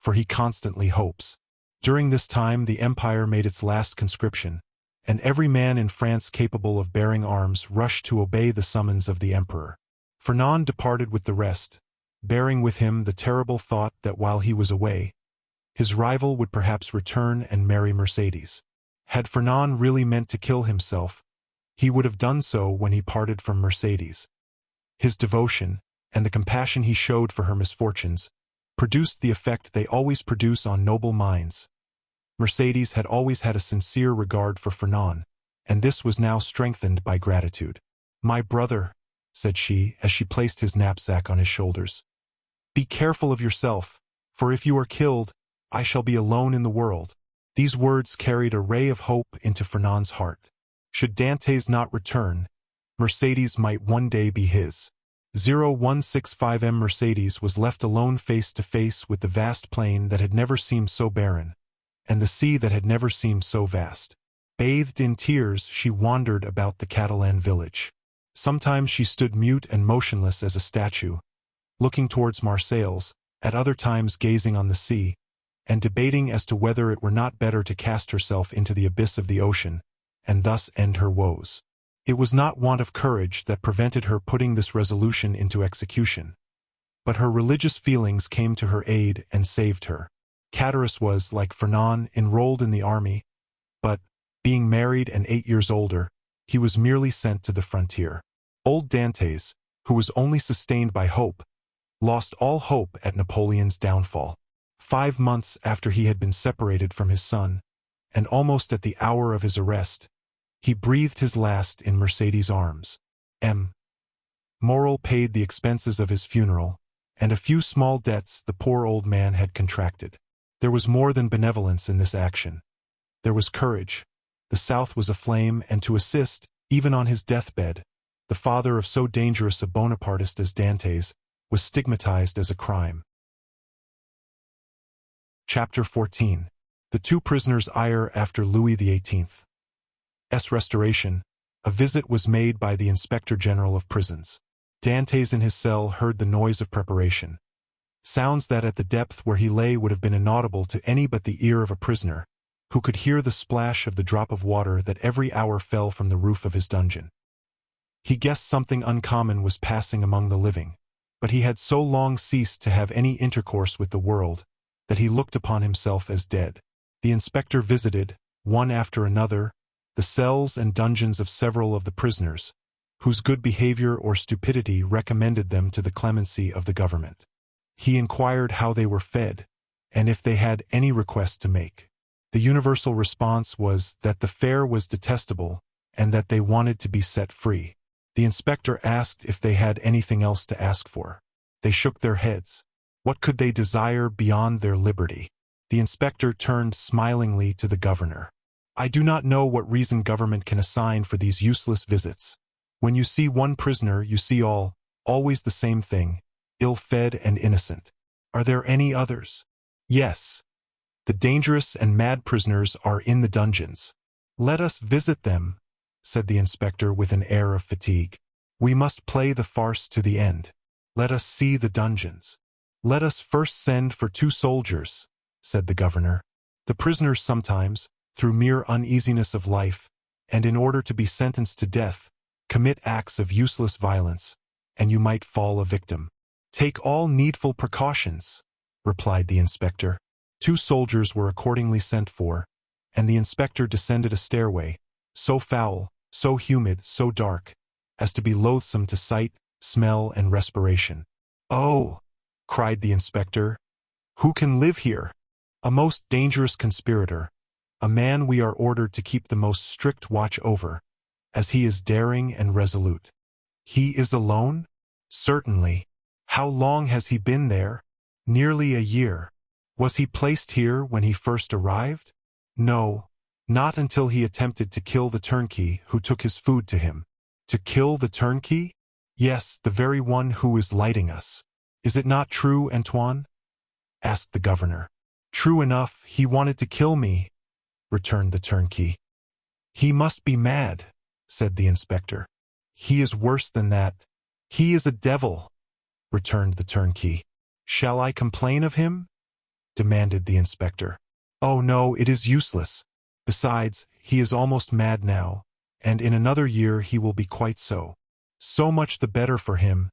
for he constantly hopes. During this time the empire made its last conscription, and every man in France capable of bearing arms rushed to obey the summons of the emperor. Fernand departed with the rest, bearing with him the terrible thought that while he was away, his rival would perhaps return and marry Mercedes. Had Fernand really meant to kill himself, he would have done so when he parted from Mercedes. His devotion, and the compassion he showed for her misfortunes, produced the effect they always produce on noble minds. Mercedes had always had a sincere regard for Fernand, and this was now strengthened by gratitude. "My brother," said she, as she placed his knapsack on his shoulders, "be careful of yourself, for if you are killed, I shall be alone in the world." These words carried a ray of hope into Fernand's heart. Should Dantès not return, Mercedes might one day be his. 0165M Mercedes was left alone face to face with the vast plain that had never seemed so barren, and the sea that had never seemed so vast. Bathed in tears, she wandered about the Catalan village. Sometimes she stood mute and motionless as a statue, looking towards Marseilles, at other times gazing on the sea, and debating as to whether it were not better to cast herself into the abyss of the ocean, and thus end her woes. It was not want of courage that prevented her putting this resolution into execution, but her religious feelings came to her aid and saved her. Catullus was, like Fernand, enrolled in the army, but, being married and 8 years older, he was merely sent to the frontier. Old Dantès, who was only sustained by hope, lost all hope at Napoleon's downfall. 5 months after he had been separated from his son, and almost at the hour of his arrest, he breathed his last in Mercedes' arms. M. Morrel paid the expenses of his funeral, and a few small debts the poor old man had contracted. There was more than benevolence in this action. There was courage. The South was aflame, and to assist, even on his deathbed, the father of so dangerous a Bonapartist as Dantès, was stigmatized as a crime. Chapter 14. The two prisoners' ire after Louis XVIII's restoration. A visit was made by the Inspector General of Prisons. Dantès in his cell heard the noise of preparation. Sounds that at the depth where he lay would have been inaudible to any but the ear of a prisoner, who could hear the splash of the drop of water that every hour fell from the roof of his dungeon. He guessed something uncommon was passing among the living, but he had so long ceased to have any intercourse with the world, that he looked upon himself as dead. The inspector visited, one after another, the cells and dungeons of several of the prisoners, whose good behavior or stupidity recommended them to the clemency of the government. He inquired how they were fed, and if they had any request to make. The universal response was that the fare was detestable, and that they wanted to be set free. The inspector asked if they had anything else to ask for. They shook their heads. What could they desire beyond their liberty? The inspector turned smilingly to the governor. "I do not know what reason government can assign for these useless visits. When you see one prisoner, you see all, always the same thing, ill-fed and innocent. Are there any others?" "Yes. The dangerous and mad prisoners are in the dungeons." "Let us visit them," said the inspector with an air of fatigue. "We must play the farce to the end. Let us see the dungeons." "Let us first send for 2 soldiers," said the governor. "The prisoners sometimes, through mere uneasiness of life, and in order to be sentenced to death, commit acts of useless violence, and you might fall a victim." "Take all needful precautions," replied the inspector. 2 soldiers were accordingly sent for, and the inspector descended a stairway, so foul, so humid, so dark, as to be loathsome to sight, smell, and respiration. "Oh!" cried the inspector, "who can live here? A most dangerous conspirator, a man we are ordered to keep the most strict watch over, as he is daring and resolute." "He is alone?" "Certainly." "How long has he been there?" "Nearly a year." Was he placed here when he first arrived? No, not until he attempted to kill the turnkey who took his food to him. To kill the turnkey? Yes, the very one who is lighting us. Is it not true, Antoine? Asked the governor. True enough, he wanted to kill me, returned the turnkey. He must be mad, said the inspector. He is worse than that. He is a devil, returned the turnkey. Shall I complain of him? Demanded the inspector. Oh no, it is useless. Besides, he is almost mad now, and in another year he will be quite so. So much the better for him.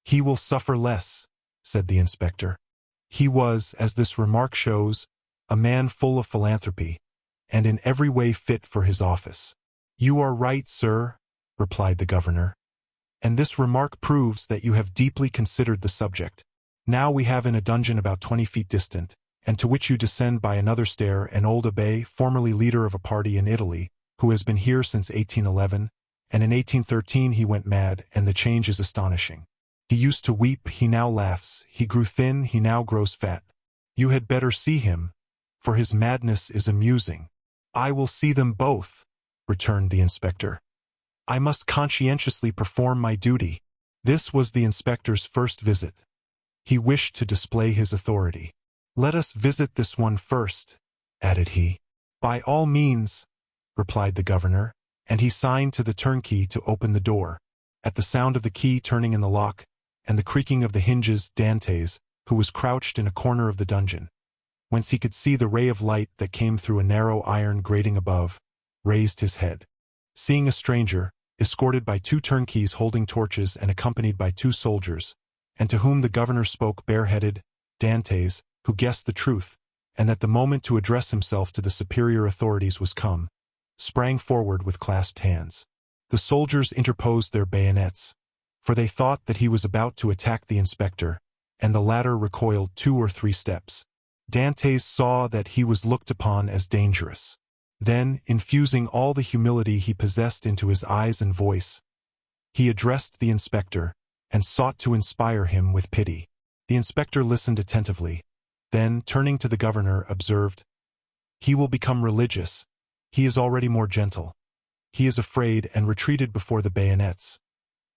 He will suffer less, said the inspector. He was, as this remark shows, a man full of philanthropy, and in every way fit for his office. You are right, sir, replied the governor, and this remark proves that you have deeply considered the subject. Now we have in a dungeon about 20 feet distant, and to which you descend by another stair, an old abbé, formerly leader of a party in Italy, who has been here since 1811, and in 1813 he went mad, and the change is astonishing. He used to weep, he now laughs, he grew thin, he now grows fat. You had better see him, for his madness is amusing. I will see them both, returned the inspector. I must conscientiously perform my duty. This was the inspector's first visit. He wished to display his authority. Let us visit this one first, added he. By all means, replied the governor, and he signed to the turnkey to open the door. At the sound of the key turning in the lock, and the creaking of the hinges, Dantès, who was crouched in a corner of the dungeon, whence he could see the ray of light that came through a narrow iron grating above, raised his head. Seeing a stranger, escorted by 2 turnkeys holding torches and accompanied by 2 soldiers, and to whom the governor spoke bareheaded, Dantès, who guessed the truth, and that the moment to address himself to the superior authorities was come, sprang forward with clasped hands. The soldiers interposed their bayonets, for they thought that he was about to attack the inspector, and the latter recoiled 2 or 3 steps. Dantès saw that he was looked upon as dangerous. Then, infusing all the humility he possessed into his eyes and voice, he addressed the inspector, and sought to inspire him with pity. The inspector listened attentively, then, turning to the governor, observed, He will become religious. He is already more gentle. He is afraid and retreated before the bayonets.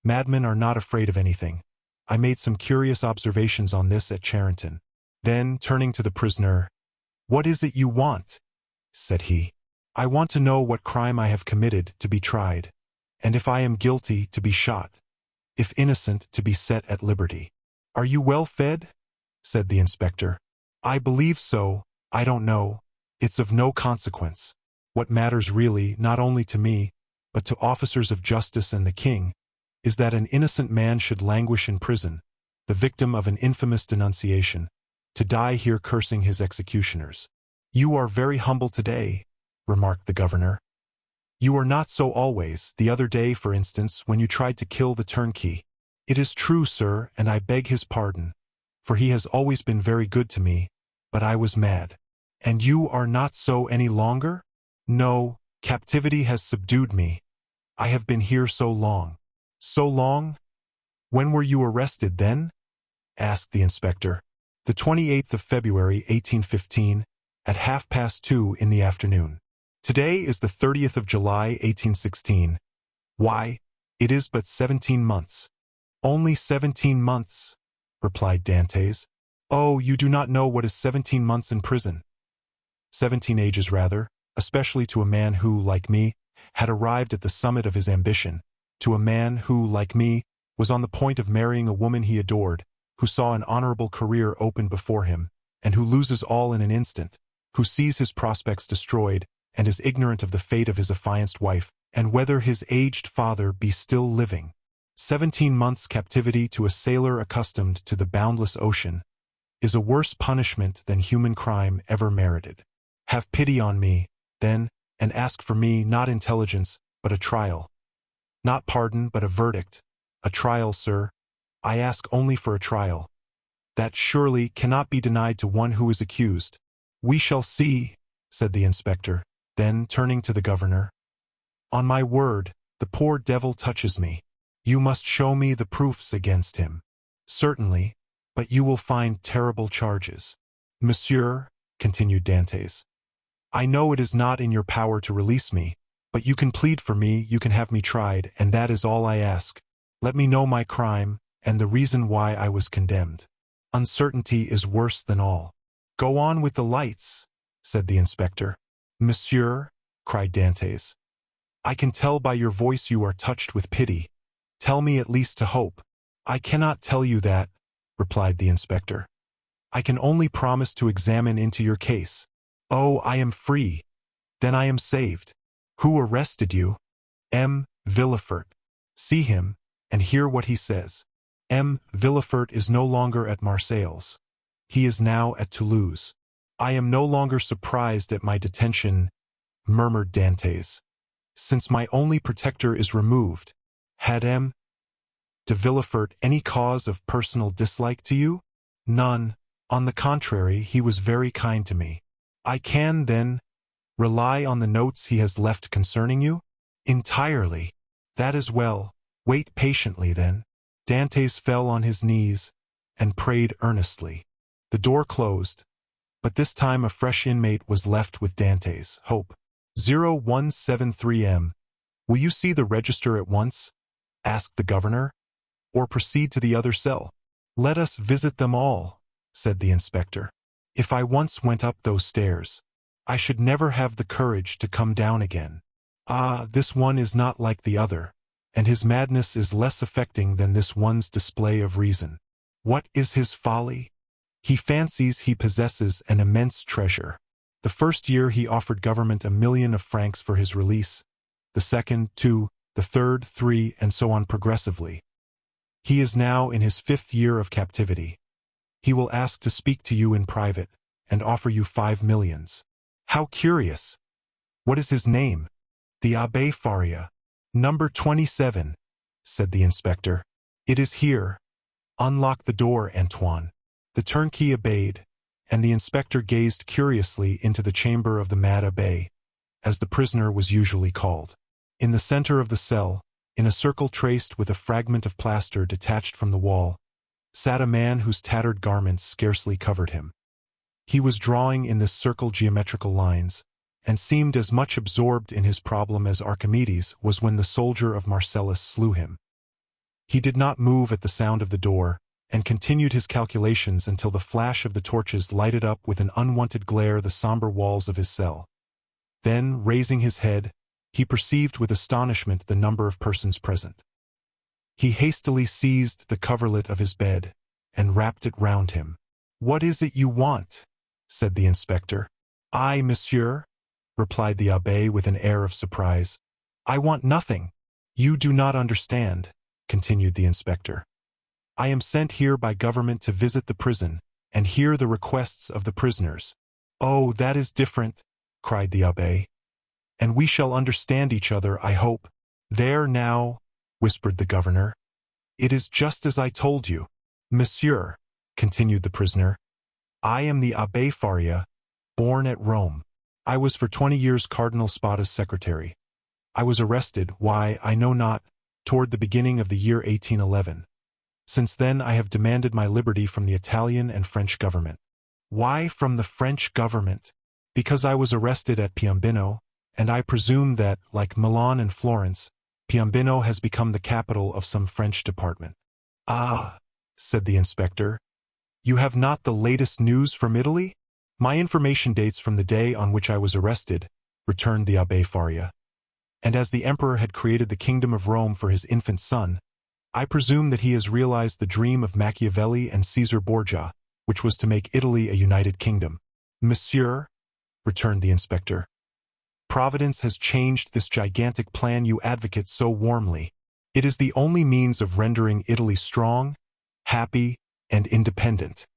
Madmen are not afraid of anything. I made some curious observations on this at Charenton. Then, turning to the prisoner, What is it you want? Said he. I want to know what crime I have committed, to be tried, and if I am guilty, to be shot, if innocent, to be set at liberty. Are you well fed? Said the inspector. I believe so. I don't know. It's of no consequence. What matters really, not only to me, but to officers of justice and the king, is that an innocent man should languish in prison, the victim of an infamous denunciation, to die here cursing his executioners. You are very humble today, remarked the governor. You are not so always, the other day, for instance, when you tried to kill the turnkey. It is true, sir, and I beg his pardon, for he has always been very good to me, but I was mad. And you are not so any longer? No, captivity has subdued me. I have been here so long. So long? When were you arrested, then? Asked the inspector. The 28th of February, 1815, at 2:30 in the afternoon. Today is the 30th of July, 1816. Why, it is but 17 months. Only 17 months, replied Dantès. Oh, you do not know what is 17 months in prison. 17 ages, rather, especially to a man who, like me, had arrived at the summit of his ambition, to a man who, like me, was on the point of marrying a woman he adored, who saw an honorable career open before him, and who loses all in an instant, who sees his prospects destroyed, and is ignorant of the fate of his affianced wife, and whether his aged father be still living. 17 months' captivity to a sailor accustomed to the boundless ocean is a worse punishment than human crime ever merited. Have pity on me, then, and ask for me not intelligence, but a trial. Not pardon, but a verdict. A trial, sir. I ask only for a trial. That surely cannot be denied to one who is accused. We shall see, said the inspector, then turning to the governor. On my word, the poor devil touches me. You must show me the proofs against him. Certainly, but you will find terrible charges. Monsieur, continued Dantès, I know it is not in your power to release me, but you can plead for me, you can have me tried, and that is all I ask. Let me know my crime, and the reason why I was condemned. Uncertainty is worse than all. Go on with the lights, said the inspector. Monsieur, cried Dantès, I can tell by your voice you are touched with pity. Tell me at least to hope. I cannot tell you that, replied the inspector. I can only promise to examine into your case. Oh, I am free. Then I am saved. Who arrested you? M. Villefort. See him, and hear what he says. M. Villefort is no longer at Marseilles. He is now at Toulouse. I am no longer surprised at my detention, murmured Dantès, since my only protector is removed. Had M. de Villefort any cause of personal dislike to you? None. On the contrary, he was very kind to me. I can, then, rely on the notes he has left concerning you? Entirely. That is well. Wait patiently, then. Dantès fell on his knees and prayed earnestly. The door closed, but this time a fresh inmate was left with Dantès. Hope. 0173M. Will you see the register at once? Asked the governor. Or proceed to the other cell? Let us visit them all, said the inspector. If I once went up those stairs, I should never have the courage to come down again. Ah, this one is not like the other, and his madness is less affecting than this one's display of reason. What is his folly? He fancies he possesses an immense treasure. The first year he offered government 1,000,000 of francs for his release, the second 2, the third 3, and so on progressively. He is now in his 5th year of captivity. He will ask to speak to you in private, and offer you 5 millions. How curious! What is his name? The Abbé Faria. Number 27, said the inspector. It is here. Unlock the door, Antoine. The turnkey obeyed, and the inspector gazed curiously into the chamber of the Mad Abbé, as the prisoner was usually called. In the center of the cell, in a circle traced with a fragment of plaster detached from the wall, sat a man whose tattered garments scarcely covered him. He was drawing in this circle geometrical lines, and seemed as much absorbed in his problem as Archimedes was when the soldier of Marcellus slew him. He did not move at the sound of the door, and continued his calculations until the flash of the torches lighted up with an unwonted glare the somber walls of his cell. Then, raising his head, he perceived with astonishment the number of persons present. He hastily seized the coverlet of his bed, and wrapped it round him. "What is it you want?" said the inspector. "I, monsieur," replied the abbé with an air of surprise. "I want nothing." "You do not understand," continued the inspector. "I am sent here by government to visit the prison, and hear the requests of the prisoners." "Oh, that is different," cried the abbé. "And we shall understand each other, I hope." "There now," whispered the governor. "It is just as I told you." "Monsieur," continued the prisoner, "I am the Abbé Faria, born at Rome. I was for 20 years Cardinal Spada's secretary. I was arrested, why, I know not, toward the beginning of the year 1811. Since then I have demanded my liberty from the Italian and French government." "Why from the French government?" "Because I was arrested at Piombino, and I presume that, like Milan and Florence, Piombino has become the capital of some French department." "Ah," said the inspector, "you have not the latest news from Italy?" "My information dates from the day on which I was arrested," returned the Abbé Faria. "And as the emperor had created the kingdom of Rome for his infant son, I presume that he has realized the dream of Machiavelli and Caesar Borgia, which was to make Italy a united kingdom." "Monsieur," returned the inspector, "Providence has changed this gigantic plan you advocate so warmly. It is the only means of rendering Italy strong, happy, and independent."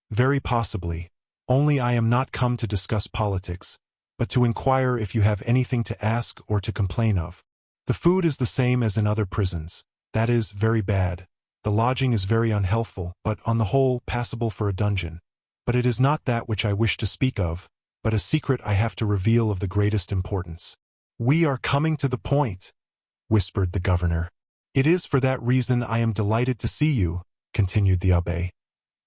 "Very possibly, only I am not come to discuss politics, but to inquire if you have anything to ask or to complain of. The food is the same as in other prisons, that is, very bad. The lodging is very unhealthful, but on the whole passable for a dungeon. But it is not that which I wish to speak of, but a secret I have to reveal of the greatest importance." "We are coming to the point," whispered the governor. "It is for that reason I am delighted to see you," continued the abbé.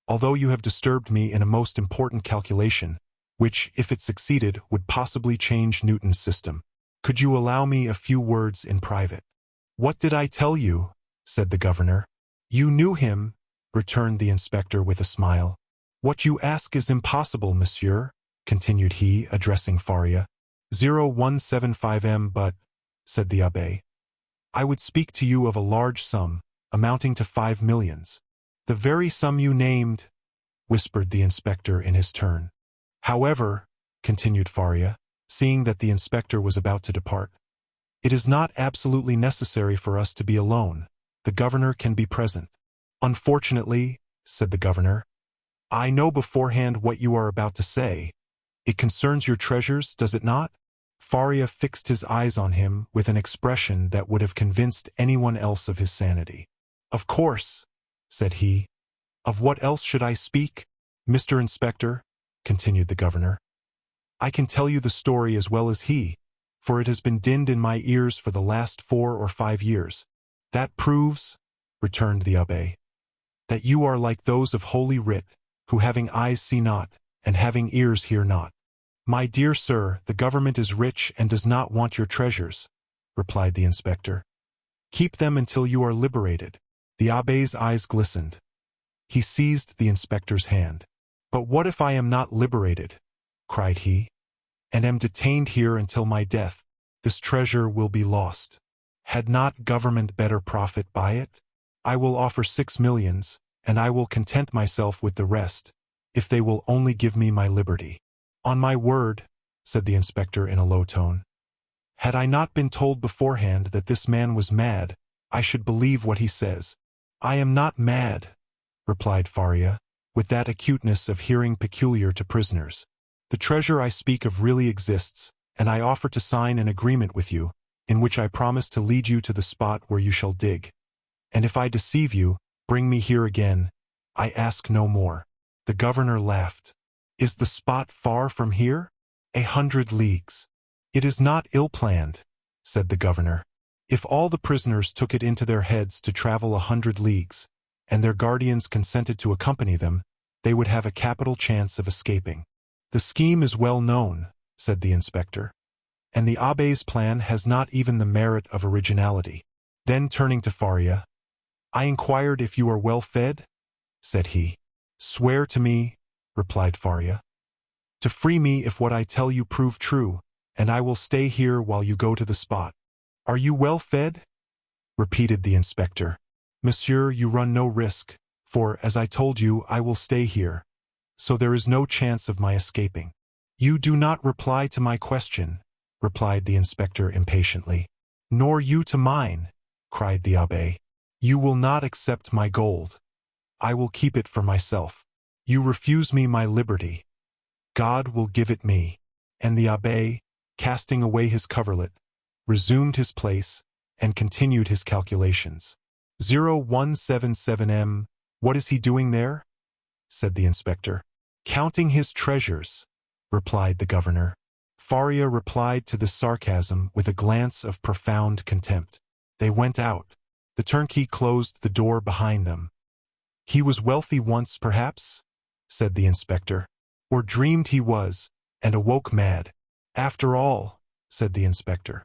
although you have disturbed me in a most important calculation, which, if it succeeded, would possibly change Newton's system. Could you allow me a few words in private?" "What did I tell you?" said the governor. "You knew him," returned the inspector with a smile. "What you ask is impossible, monsieur," continued he, addressing Faria. 0175M but, said the abbé, "I would speak to you of a large sum, amounting to 5 millions. "The very sum you named," whispered the inspector in his turn. "However," continued Faria, seeing that the inspector was about to depart, "it is not absolutely necessary for us to be alone. The governor can be present." "Unfortunately," said the governor, "I know beforehand what you are about to say. It concerns your treasures, does it not?" Faria fixed his eyes on him with an expression that would have convinced anyone else of his sanity. "Of course," said he. "Of what else should I speak?" "Mr. Inspector," continued the governor, "I can tell you the story as well as he, for it has been dinned in my ears for the last 4 or 5 years. "That proves," returned the abbé, "that you are like those of Holy Writ, who having eyes see not, and having ears hear not." "My dear sir, the government is rich and does not want your treasures," replied the inspector. "Keep them until you are liberated." The abbé's eyes glistened. He seized the inspector's hand. "But what if I am not liberated?" cried he, "and am detained here until my death? This treasure will be lost. Had not government better profit by it? I will offer 6 millions, and I will content myself with the rest, if they will only give me my liberty." "On my word," said the inspector in a low tone, "had I not been told beforehand that this man was mad, I should believe what he says." "I am not mad," replied Faria, with that acuteness of hearing peculiar to prisoners. "The treasure I speak of really exists, and I offer to sign an agreement with you, in which I promise to lead you to the spot where you shall dig. And if I deceive you, bring me here again. I ask no more." The governor laughed. "Is the spot far from here?" 100 leagues. "It is not ill-planned," said the governor. "If all the prisoners took it into their heads to travel 100 leagues, and their guardians consented to accompany them, they would have a capital chance of escaping." "The scheme is well known," said the inspector, "and the abbé's plan has not even the merit of originality." Then turning to Faria, "I inquired if you are well fed?" said he. "Swear to me," replied Faria, "to free me if what I tell you prove true, and I will stay here while you go to the spot." "Are you well fed?" repeated the inspector. "Monsieur, you run no risk, for, as I told you, I will stay here, so there is no chance of my escaping." "You do not reply to my question," replied the inspector impatiently. "Nor you to mine," cried the abbé. "You will not accept my gold. I will keep it for myself. You refuse me my liberty. God will give it me." And the abbé, casting away his coverlet, resumed his place and continued his calculations. 0177M, "What is he doing there?" said the inspector. "Counting his treasures," replied the governor. Faria replied to this sarcasm with a glance of profound contempt. They went out. The turnkey closed the door behind them. "He was wealthy once, perhaps?" said the inspector. "Or dreamed he was, and awoke mad." "After all," said the inspector,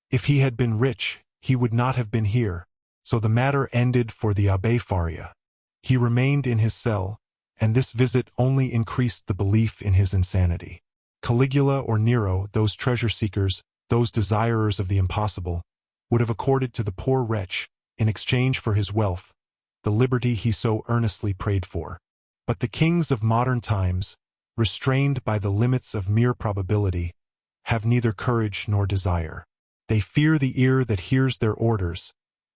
"if he had been rich, he would not have been here." So the matter ended for the Abbé Faria. He remained in his cell, and this visit only increased the belief in his insanity. Caligula or Nero, those treasure-seekers, those desirers of the impossible, would have accorded to the poor wretch, in exchange for his wealth, the liberty he so earnestly prayed for. But the kings of modern times, restrained by the limits of mere probability, have neither courage nor desire. They fear the ear that hears their orders,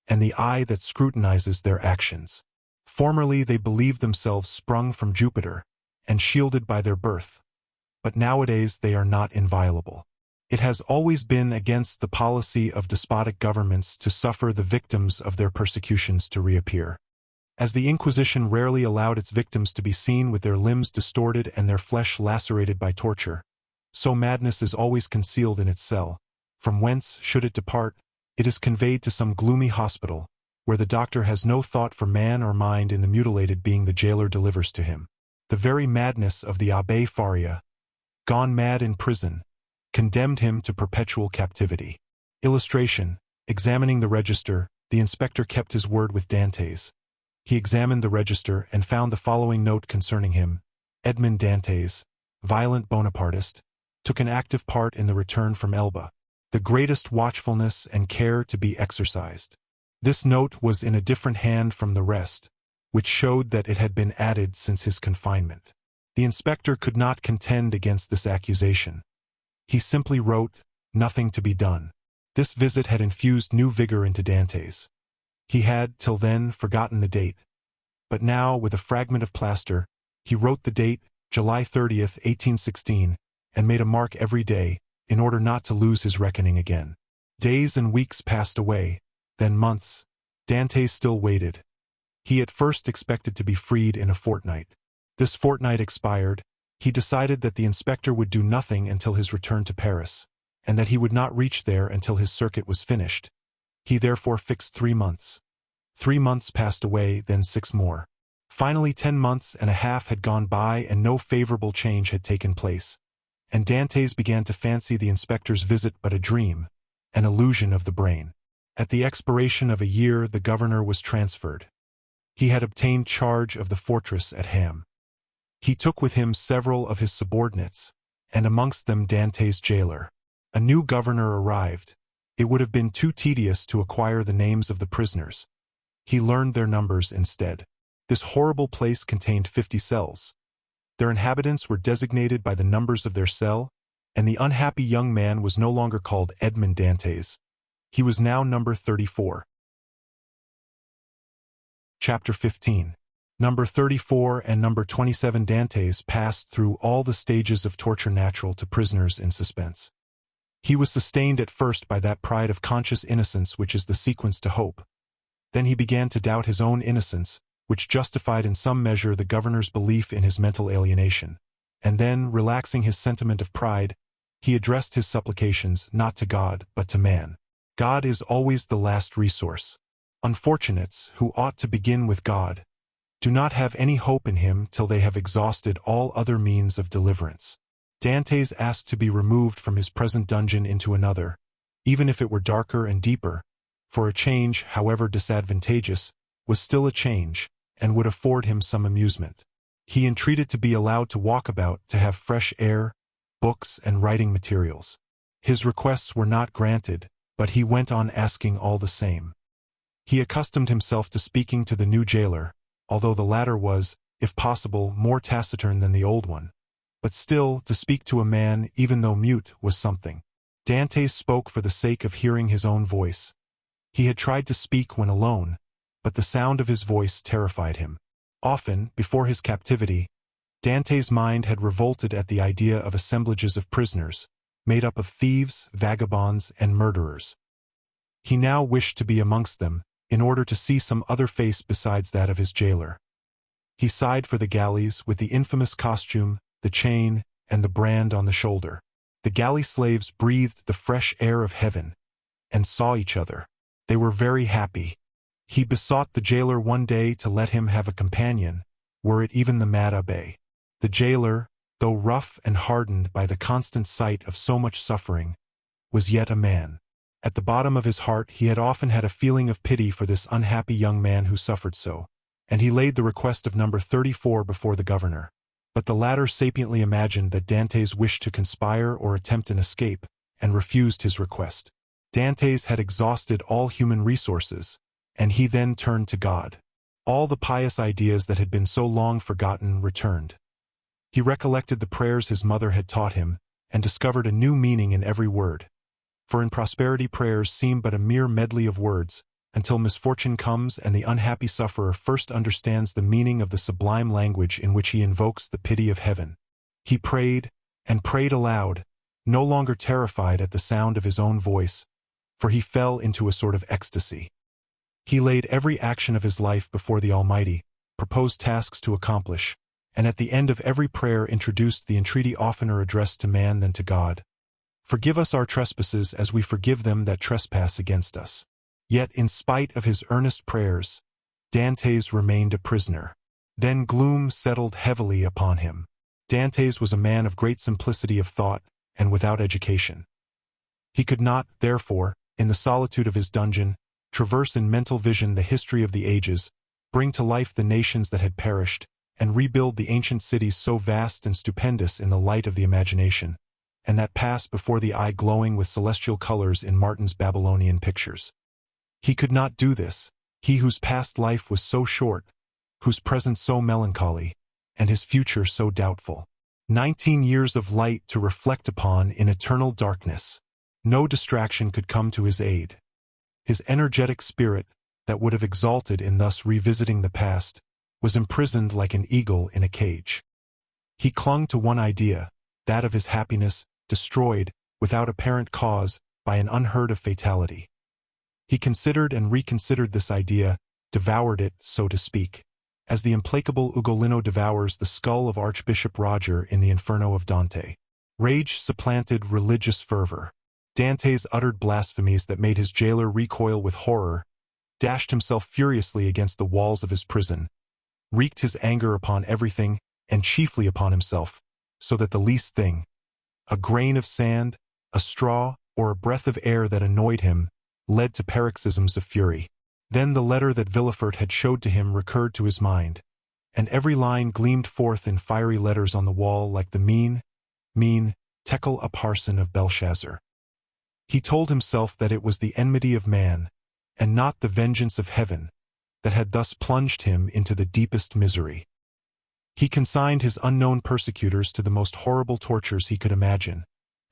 and the eye that scrutinizes their actions. Formerly they believed themselves sprung from Jupiter, and shielded by their birth, but nowadays they are not inviolable. It has always been against the policy of despotic governments to suffer the victims of their persecutions to reappear. As the Inquisition rarely allowed its victims to be seen with their limbs distorted and their flesh lacerated by torture, so madness is always concealed in its cell, from whence, should it depart, it is conveyed to some gloomy hospital, where the doctor has no thought for man or mind in the mutilated being the jailer delivers to him. The very madness of the Abbé Faria, gone mad in prison, condemned him to perpetual captivity. Illustration: examining the register, the inspector kept his word with Dantès. He examined the register and found the following note concerning him: Edmond Dantès, violent Bonapartist, took an active part in the return from Elba. The greatest watchfulness and care to be exercised. This note was in a different hand from the rest, which showed that it had been added since his confinement. The inspector could not contend against this accusation. He simply wrote, "Nothing to be done." This visit had infused new vigor into Dantès. He had, till then, forgotten the date. But now, with a fragment of plaster, he wrote the date, July 30th, 1816, and made a mark every day, in order not to lose his reckoning again. Days and weeks passed away, then months. Dantès still waited. He at first expected to be freed in a fortnight. This fortnight expired. He decided that the inspector would do nothing until his return to Paris, and that he would not reach there until his circuit was finished. He therefore fixed 3 months. 3 months passed away, then 6 more. Finally 10 months and a half had gone by and no favorable change had taken place, and Dantès began to fancy the inspector's visit but a dream, an illusion of the brain. At the expiration of a year the governor was transferred. He had obtained charge of the fortress at Ham. He took with him several of his subordinates, and amongst them Dantès' jailer. A new governor arrived. It would have been too tedious to acquire the names of the prisoners. He learned their numbers instead. This horrible place contained 50 cells. Their inhabitants were designated by the numbers of their cell, and the unhappy young man was no longer called Edmond Dantès. He was now number 34. Chapter 15. Number 34 and number 27. Dantès passed through all the stages of torture natural to prisoners in suspense. He was sustained at first by that pride of conscious innocence which is the sequence to hope. Then he began to doubt his own innocence, which justified in some measure the governor's belief in his mental alienation. And then, relaxing his sentiment of pride, he addressed his supplications not to God but to man. God is always the last resource. Unfortunates, who ought to begin with God, do not have any hope in him till they have exhausted all other means of deliverance. Dantès asked to be removed from his present dungeon into another, even if it were darker and deeper, for a change, however disadvantageous, was still a change, and would afford him some amusement. He entreated to be allowed to walk about, to have fresh air, books, and writing materials. His requests were not granted, but he went on asking all the same. He accustomed himself to speaking to the new jailer, although the latter was, if possible, more taciturn than the old one. But still, to speak to a man, even though mute, was something. Dantès spoke for the sake of hearing his own voice. He had tried to speak when alone, but the sound of his voice terrified him. Often, before his captivity, Dantès' mind had revolted at the idea of assemblages of prisoners, made up of thieves, vagabonds, and murderers. He now wished to be amongst them, in order to see some other face besides that of his jailer. He sighed for the galleys, with the infamous costume, the chain, and the brand on the shoulder. The galley slaves breathed the fresh air of heaven, and saw each other. They were very happy. He besought the jailer one day to let him have a companion, were it even the mad abbé. The jailer, though rough and hardened by the constant sight of so much suffering, was yet a man. At the bottom of his heart he had often had a feeling of pity for this unhappy young man who suffered so, and he laid the request of number 34 before the governor. But the latter sapiently imagined that Dantès wished to conspire or attempt an escape, and refused his request. Dantès had exhausted all human resources, and he then turned to God. All the pious ideas that had been so long forgotten returned. He recollected the prayers his mother had taught him, and discovered a new meaning in every word. For in prosperity prayers seem but a mere medley of words, until misfortune comes and the unhappy sufferer first understands the meaning of the sublime language in which he invokes the pity of heaven. He prayed, and prayed aloud, no longer terrified at the sound of his own voice, for he fell into a sort of ecstasy. He laid every action of his life before the Almighty, proposed tasks to accomplish, and at the end of every prayer introduced the entreaty oftener addressed to man than to God. Forgive us our trespasses as we forgive them that trespass against us. Yet in spite of his earnest prayers, Dantès remained a prisoner. Then gloom settled heavily upon him. Dantès was a man of great simplicity of thought and without education. He could not, therefore, in the solitude of his dungeon, traverse in mental vision the history of the ages, bring to life the nations that had perished, and rebuild the ancient cities so vast and stupendous in the light of the imagination, and that passed before the eye glowing with celestial colors in Martin's Babylonian pictures. He could not do this, he whose past life was so short, whose present so melancholy, and his future so doubtful. 19 years of light to reflect upon in eternal darkness. No distraction could come to his aid. His energetic spirit, that would have exalted in thus revisiting the past, was imprisoned like an eagle in a cage. He clung to one idea, that of his happiness, destroyed, without apparent cause, by an unheard-of fatality. He considered and reconsidered this idea, devoured it, so to speak, as the implacable Ugolino devours the skull of Archbishop Roger in the Inferno of Dante. Rage supplanted religious fervor. Dantès uttered blasphemies that made his jailer recoil with horror, dashed himself furiously against the walls of his prison, wreaked his anger upon everything, and chiefly upon himself, so that the least thing, a grain of sand, a straw, or a breath of air that annoyed him, led to paroxysms of fury. Then the letter that Villefort had showed to him recurred to his mind, and every line gleamed forth in fiery letters on the wall like the mean, Tekel a parson of Belshazzar. He told himself that it was the enmity of man, and not the vengeance of heaven, that had thus plunged him into the deepest misery. He consigned his unknown persecutors to the most horrible tortures he could imagine,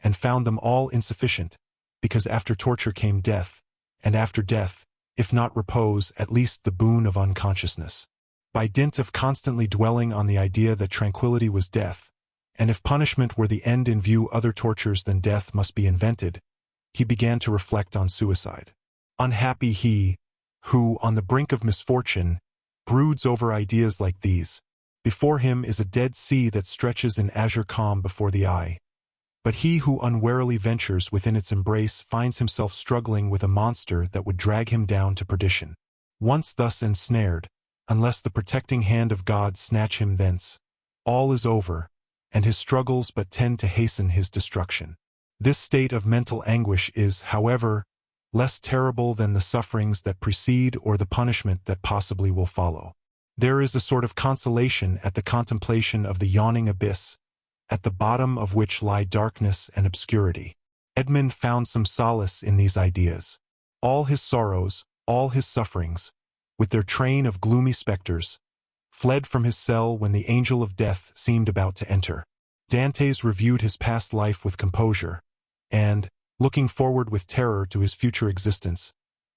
and found them all insufficient, because after torture came death, and after death, if not repose, at least the boon of unconsciousness. By dint of constantly dwelling on the idea that tranquility was death, and if punishment were the end in view, other tortures than death must be invented, he began to reflect on suicide. Unhappy he, who, on the brink of misfortune, broods over ideas like these. Before him is a dead sea that stretches in azure calm before the eye. But he who unwarily ventures within its embrace finds himself struggling with a monster that would drag him down to perdition. Once thus ensnared, unless the protecting hand of God snatch him thence, all is over, and his struggles but tend to hasten his destruction. This state of mental anguish is, however, less terrible than the sufferings that precede or the punishment that possibly will follow. There is a sort of consolation at the contemplation of the yawning abyss, at the bottom of which lie darkness and obscurity. Edmond found some solace in these ideas. All his sorrows, all his sufferings, with their train of gloomy specters, fled from his cell when the angel of death seemed about to enter. Dantès reviewed his past life with composure, and, looking forward with terror to his future existence,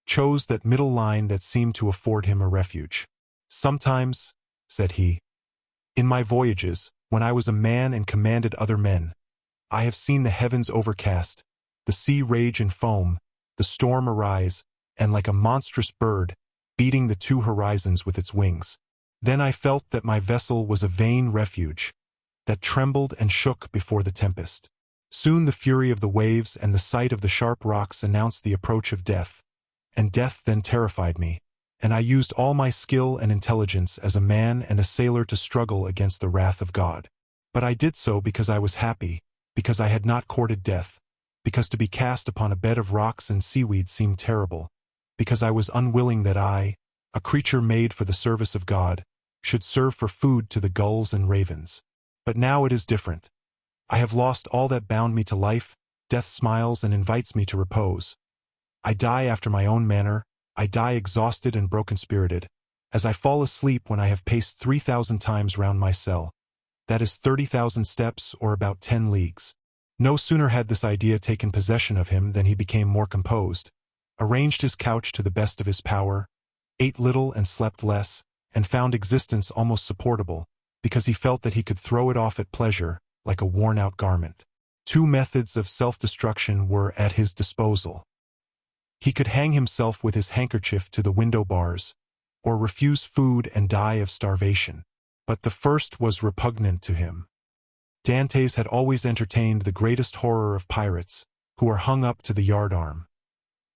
chose that middle line that seemed to afford him a refuge. Sometimes, said he, in my voyages, when I was a man and commanded other men, I have seen the heavens overcast, the sea rage and foam, the storm arise, and like a monstrous bird, beating the two horizons with its wings. Then I felt that my vessel was a vain refuge, that trembled and shook before the tempest. Soon the fury of the waves and the sight of the sharp rocks announced the approach of death, and death then terrified me, and I used all my skill and intelligence as a man and a sailor to struggle against the wrath of God. But I did so because I was happy, because I had not courted death, because to be cast upon a bed of rocks and seaweed seemed terrible, because I was unwilling that I, a creature made for the service of God, should serve for food to the gulls and ravens. But now it is different. I have lost all that bound me to life, death smiles and invites me to repose. I die after my own manner, I die exhausted and broken-spirited, as I fall asleep when I have paced 3,000 times round my cell. That is 30,000 steps, or about 10 leagues. No sooner had this idea taken possession of him than he became more composed, arranged his couch to the best of his power, ate little and slept less, and found existence almost supportable, because he felt that he could throw it off at pleasure, like a worn-out garment. Two methods of self-destruction were at his disposal. He could hang himself with his handkerchief to the window bars, or refuse food and die of starvation. But the first was repugnant to him. Dantès had always entertained the greatest horror of pirates, who are hung up to the yardarm.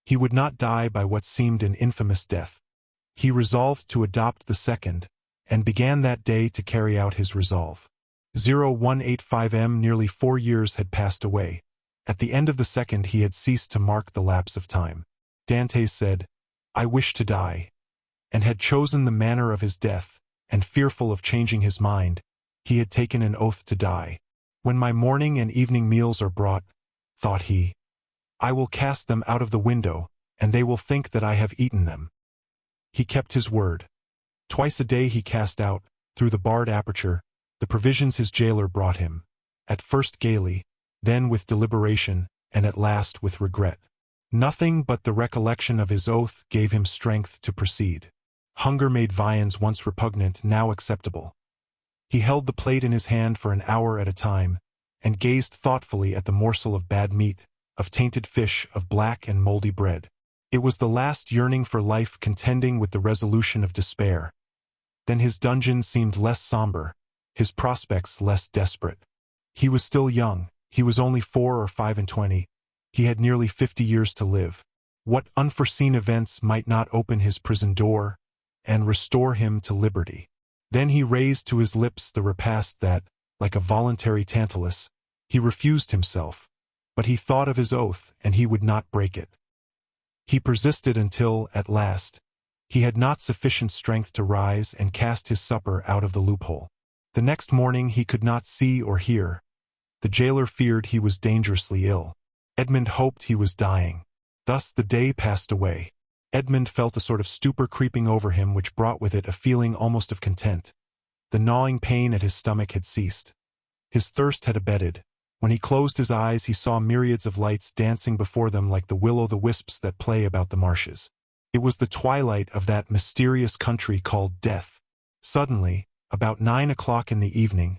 He would not die by what seemed an infamous death. He resolved to adopt the second, and began that day to carry out his resolve. 0185 nearly 4 years had passed away. At the end of the second he had ceased to mark the lapse of time. Dantès said, "I wish to die," and had chosen the manner of his death, and fearful of changing his mind, he had taken an oath to die. "When my morning and evening meals are brought," thought he, "I will cast them out of the window, and they will think that I have eaten them." He kept his word. Twice a day he cast out, through the barred aperture, the provisions his jailer brought him, at first gaily, then with deliberation, and at last with regret. Nothing but the recollection of his oath gave him strength to proceed. Hunger made viands once repugnant, now acceptable. He held the plate in his hand for an hour at a time, and gazed thoughtfully at the morsel of bad meat, of tainted fish, of black and moldy bread. It was the last yearning for life contending with the resolution of despair. Then his dungeon seemed less somber, his prospects less desperate. He was still young, he was only 4 or 25, he had nearly 50 years to live. What unforeseen events might not open his prison door, and restore him to liberty? Then he raised to his lips the repast that, like a voluntary Tantalus, he refused himself, but he thought of his oath, and he would not break it. He persisted until, at last, he had not sufficient strength to rise and cast his supper out of the loophole. The next morning he could not see or hear. The jailer feared he was dangerously ill. Edmond hoped he was dying. Thus the day passed away. Edmond felt a sort of stupor creeping over him which brought with it a feeling almost of content. The gnawing pain at his stomach had ceased. His thirst had abated. When he closed his eyes he saw myriads of lights dancing before them like the will-o'-the-wisps that play about the marshes. It was the twilight of that mysterious country called death. Suddenly, about 9 o'clock in the evening,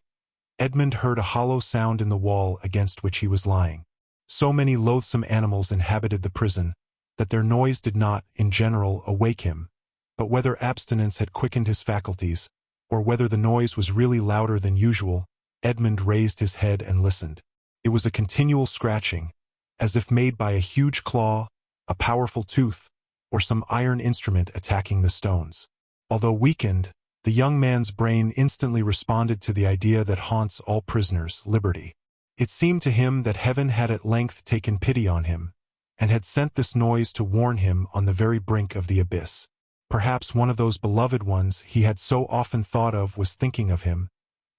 Edmond heard a hollow sound in the wall against which he was lying. So many loathsome animals inhabited the prison, that their noise did not, in general, awake him, but whether abstinence had quickened his faculties, or whether the noise was really louder than usual, Edmond raised his head and listened. It was a continual scratching, as if made by a huge claw, a powerful tooth, or some iron instrument attacking the stones. Although weakened, the young man's brain instantly responded to the idea that haunts all prisoners, liberty. It seemed to him that heaven had at length taken pity on him, and had sent this noise to warn him on the very brink of the abyss. Perhaps one of those beloved ones he had so often thought of was thinking of him,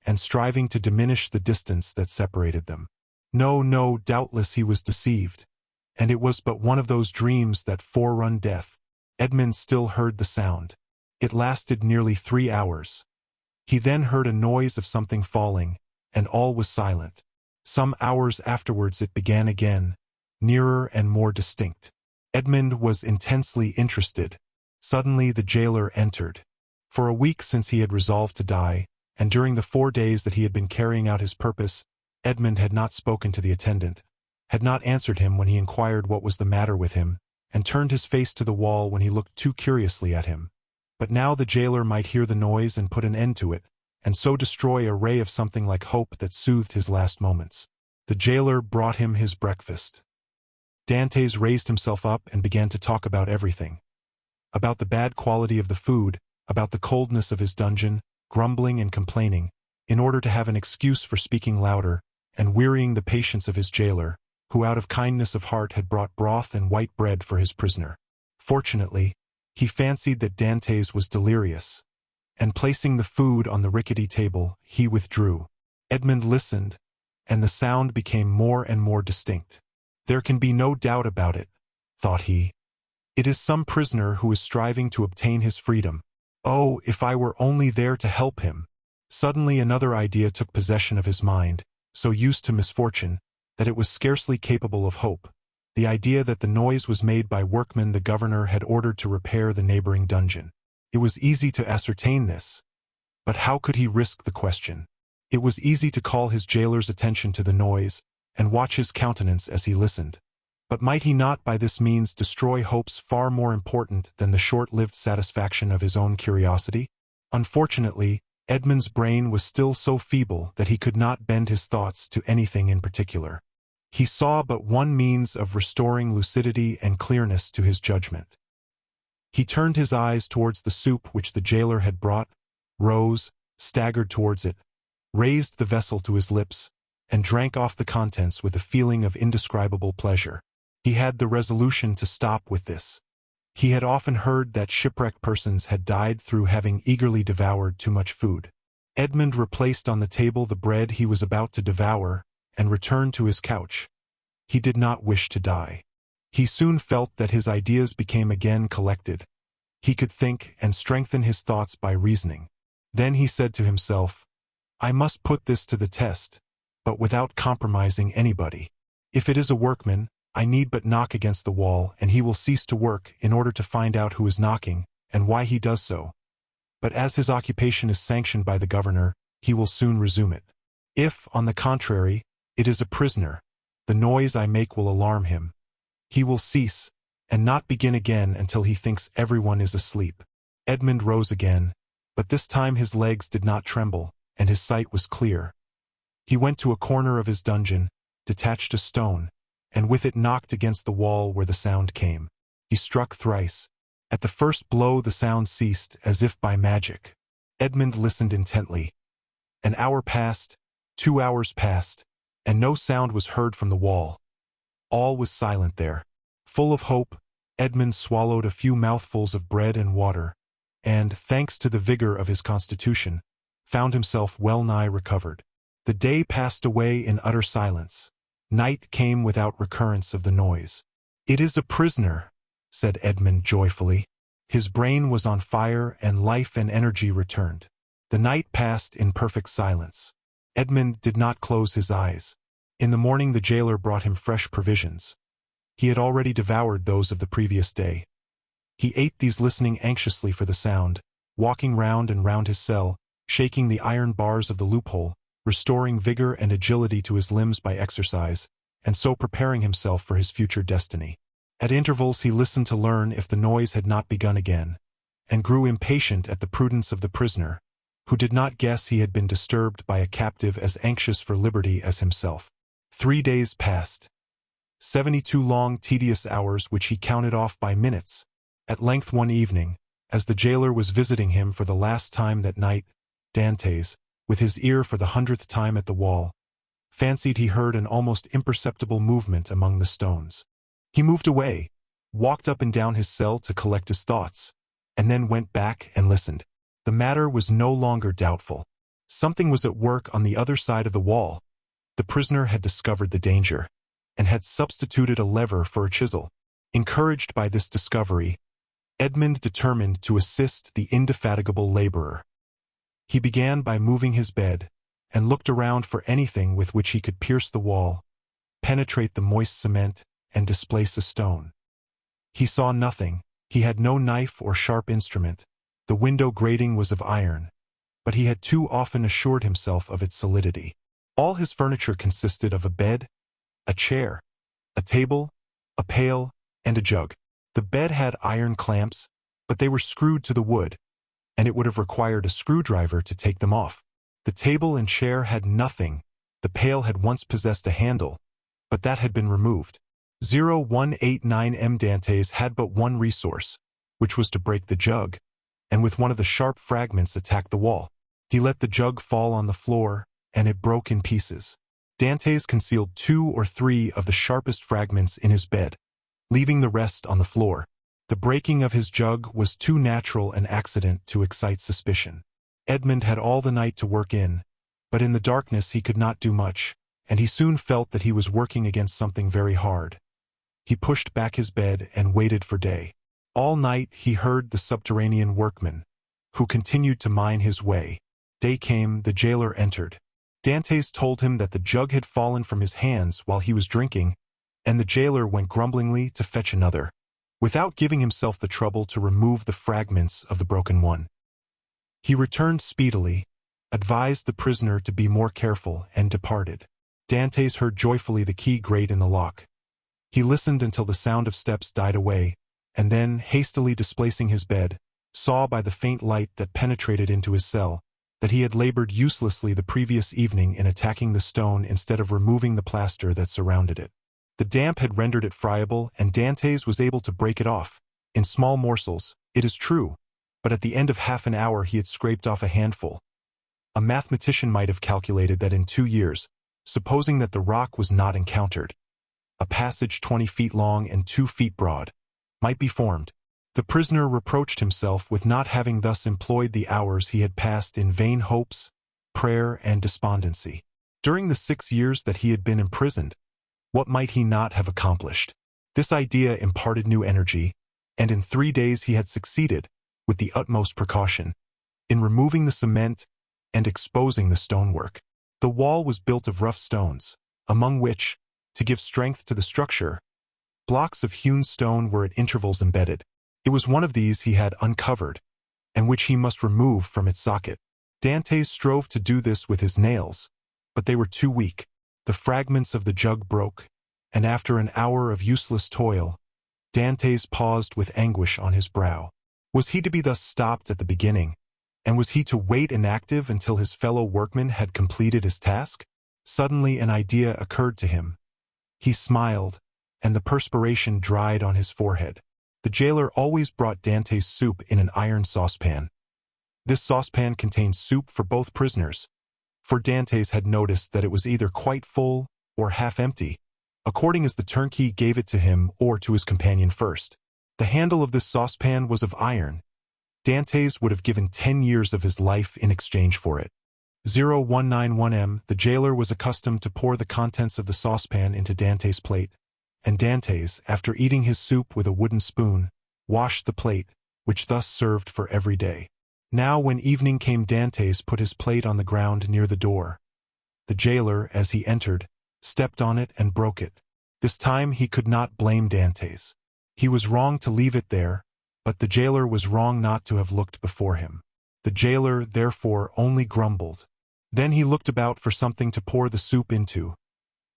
and striving to diminish the distance that separated them. No, doubtless he was deceived, and it was but one of those dreams that forerun death. Edmond still heard the sound. It lasted nearly 3 hours. He then heard a noise of something falling, and all was silent. Some hours afterwards it began again, nearer and more distinct. Edmond was intensely interested. Suddenly the jailer entered. For a week since he had resolved to die, and during the 4 days that he had been carrying out his purpose, Edmond had not spoken to the attendant, had not answered him when he inquired what was the matter with him, and turned his face to the wall when he looked too curiously at him. But now the jailer might hear the noise and put an end to it, and so destroy a ray of something like hope that soothed his last moments. The jailer brought him his breakfast. Dantès raised himself up and began to talk about everything. About the bad quality of the food, about the coldness of his dungeon, grumbling and complaining, in order to have an excuse for speaking louder, and wearying the patience of his jailer, who out of kindness of heart had brought broth and white bread for his prisoner. Fortunately, he fancied that Dantès was delirious, and placing the food on the rickety table, he withdrew. Edmond listened, and the sound became more and more distinct. There can be no doubt about it, thought he. It is some prisoner who is striving to obtain his freedom. Oh, if I were only there to help him! Suddenly another idea took possession of his mind, so used to misfortune, that it was scarcely capable of hope. The idea that the noise was made by workmen the governor had ordered to repair the neighboring dungeon. It was easy to ascertain this. But how could he risk the question? It was easy to call his jailer's attention to the noise, and watch his countenance as he listened. But might he not by this means destroy hopes far more important than the short-lived satisfaction of his own curiosity? Unfortunately, Edmond's brain was still so feeble that he could not bend his thoughts to anything in particular. He saw but one means of restoring lucidity and clearness to his judgment. He turned his eyes towards the soup which the jailer had brought, rose, staggered towards it, raised the vessel to his lips, and drank off the contents with a feeling of indescribable pleasure. He had the resolution to stop with this. He had often heard that shipwrecked persons had died through having eagerly devoured too much food. Edmond replaced on the table the bread he was about to devour, and returned to his couch. He did not wish to die. He soon felt that his ideas became again collected. He could think and strengthen his thoughts by reasoning. Then he said to himself, "I must put this to the test, but without compromising anybody. If it is a workman, I need but knock against the wall and he will cease to work in order to find out who is knocking and why he does so. But as his occupation is sanctioned by the governor, he will soon resume it. If, on the contrary, it is a prisoner, the noise I make will alarm him. He will cease, and not begin again until he thinks everyone is asleep." Edmond rose again, but this time his legs did not tremble, and his sight was clear. He went to a corner of his dungeon, detached a stone, and with it knocked against the wall where the sound came. He struck thrice. At the first blow the sound ceased as if by magic. Edmond listened intently. An hour passed, 2 hours passed, and no sound was heard from the wall. All was silent there. Full of hope, Edmond swallowed a few mouthfuls of bread and water, and, thanks to the vigor of his constitution, found himself well nigh recovered. The day passed away in utter silence. Night came without recurrence of the noise. "It is a prisoner," said Edmond joyfully. His brain was on fire and life and energy returned. The night passed in perfect silence. Edmond did not close his eyes. In the morning the jailer brought him fresh provisions. He had already devoured those of the previous day. He ate these listening anxiously for the sound, walking round and round his cell, shaking the iron bars of the loophole, restoring vigor and agility to his limbs by exercise, and so preparing himself for his future destiny. At intervals he listened to learn if the noise had not begun again, and grew impatient at the prudence of the prisoner, who did not guess he had been disturbed by a captive as anxious for liberty as himself. 3 days passed. 72 long, tedious hours which he counted off by minutes. At length one evening, as the jailer was visiting him for the last time that night, Dantès, with his ear for the 100th time at the wall, fancied he heard an almost imperceptible movement among the stones. He moved away, walked up and down his cell to collect his thoughts, and then went back and listened. The matter was no longer doubtful. Something was at work on the other side of the wall. The prisoner had discovered the danger, and had substituted a lever for a chisel. Encouraged by this discovery, Edmond determined to assist the indefatigable laborer. He began by moving his bed, and looked around for anything with which he could pierce the wall, penetrate the moist cement, and displace a stone. He saw nothing. He had no knife or sharp instrument. The window grating was of iron, but he had too often assured himself of its solidity. All his furniture consisted of a bed, a chair, a table, a pail, and a jug. The bed had iron clamps, but they were screwed to the wood, and it would have required a screwdriver to take them off. The table and chair had nothing. The pail had once possessed a handle, but that had been removed. 0189 M. Dantès had but one resource, which was to break the jug, and with one of the sharp fragments attack the wall. He let the jug fall on the floor, and it broke in pieces. Dantès concealed 2 or 3 of the sharpest fragments in his bed, leaving the rest on the floor. The breaking of his jug was too natural an accident to excite suspicion. Edmond had all the night to work in, but in the darkness he could not do much, and he soon felt that he was working against something very hard. He pushed back his bed and waited for day. All night he heard the subterranean workman, who continued to mine his way. Day came, the jailer entered. Dantès told him that the jug had fallen from his hands while he was drinking, and the jailer went grumblingly to fetch another, without giving himself the trouble to remove the fragments of the broken one. He returned speedily, advised the prisoner to be more careful, and departed. Dantès heard joyfully the key grate in the lock. He listened until the sound of steps died away, and then, hastily displacing his bed, saw by the faint light that penetrated into his cell that he had labored uselessly the previous evening in attacking the stone instead of removing the plaster that surrounded it. The damp had rendered it friable, and Dantès was able to break it off, in small morsels, it is true, but at the end of half an hour he had scraped off a handful. A mathematician might have calculated that in 2 years, supposing that the rock was not encountered, a passage 20 feet long and 2 feet broad might be formed. The prisoner reproached himself with not having thus employed the hours he had passed in vain hopes, prayer, and despondency. During the 6 years that he had been imprisoned, what might he not have accomplished? This idea imparted new energy, and in 3 days he had succeeded, with the utmost precaution, in removing the cement and exposing the stonework. The wall was built of rough stones, among which, to give strength to the structure, blocks of hewn stone were at intervals embedded. It was one of these he had uncovered, and which he must remove from its socket. Dantès strove to do this with his nails, but they were too weak. The fragments of the jug broke, and after an hour of useless toil, Dantès paused with anguish on his brow. Was he to be thus stopped at the beginning, and was he to wait inactive until his fellow workman had completed his task? Suddenly an idea occurred to him. He smiled, and the perspiration dried on his forehead. The jailer always brought Dantès soup in an iron saucepan. This saucepan contained soup for both prisoners, for Dantès had noticed that it was either quite full or half empty, according as the turnkey gave it to him or to his companion first. The handle of this saucepan was of iron. Dantès would have given 10 years of his life in exchange for it. 0191M, the jailer was accustomed to pour the contents of the saucepan into Dantès' plate, and Dantès, after eating his soup with a wooden spoon, washed the plate, which thus served for every day. Now when evening came, Dantès put his plate on the ground near the door. The jailer, as he entered, stepped on it and broke it. This time he could not blame Dantès. He was wrong to leave it there, but the jailer was wrong not to have looked before him. The jailer, therefore, only grumbled. Then he looked about for something to pour the soup into.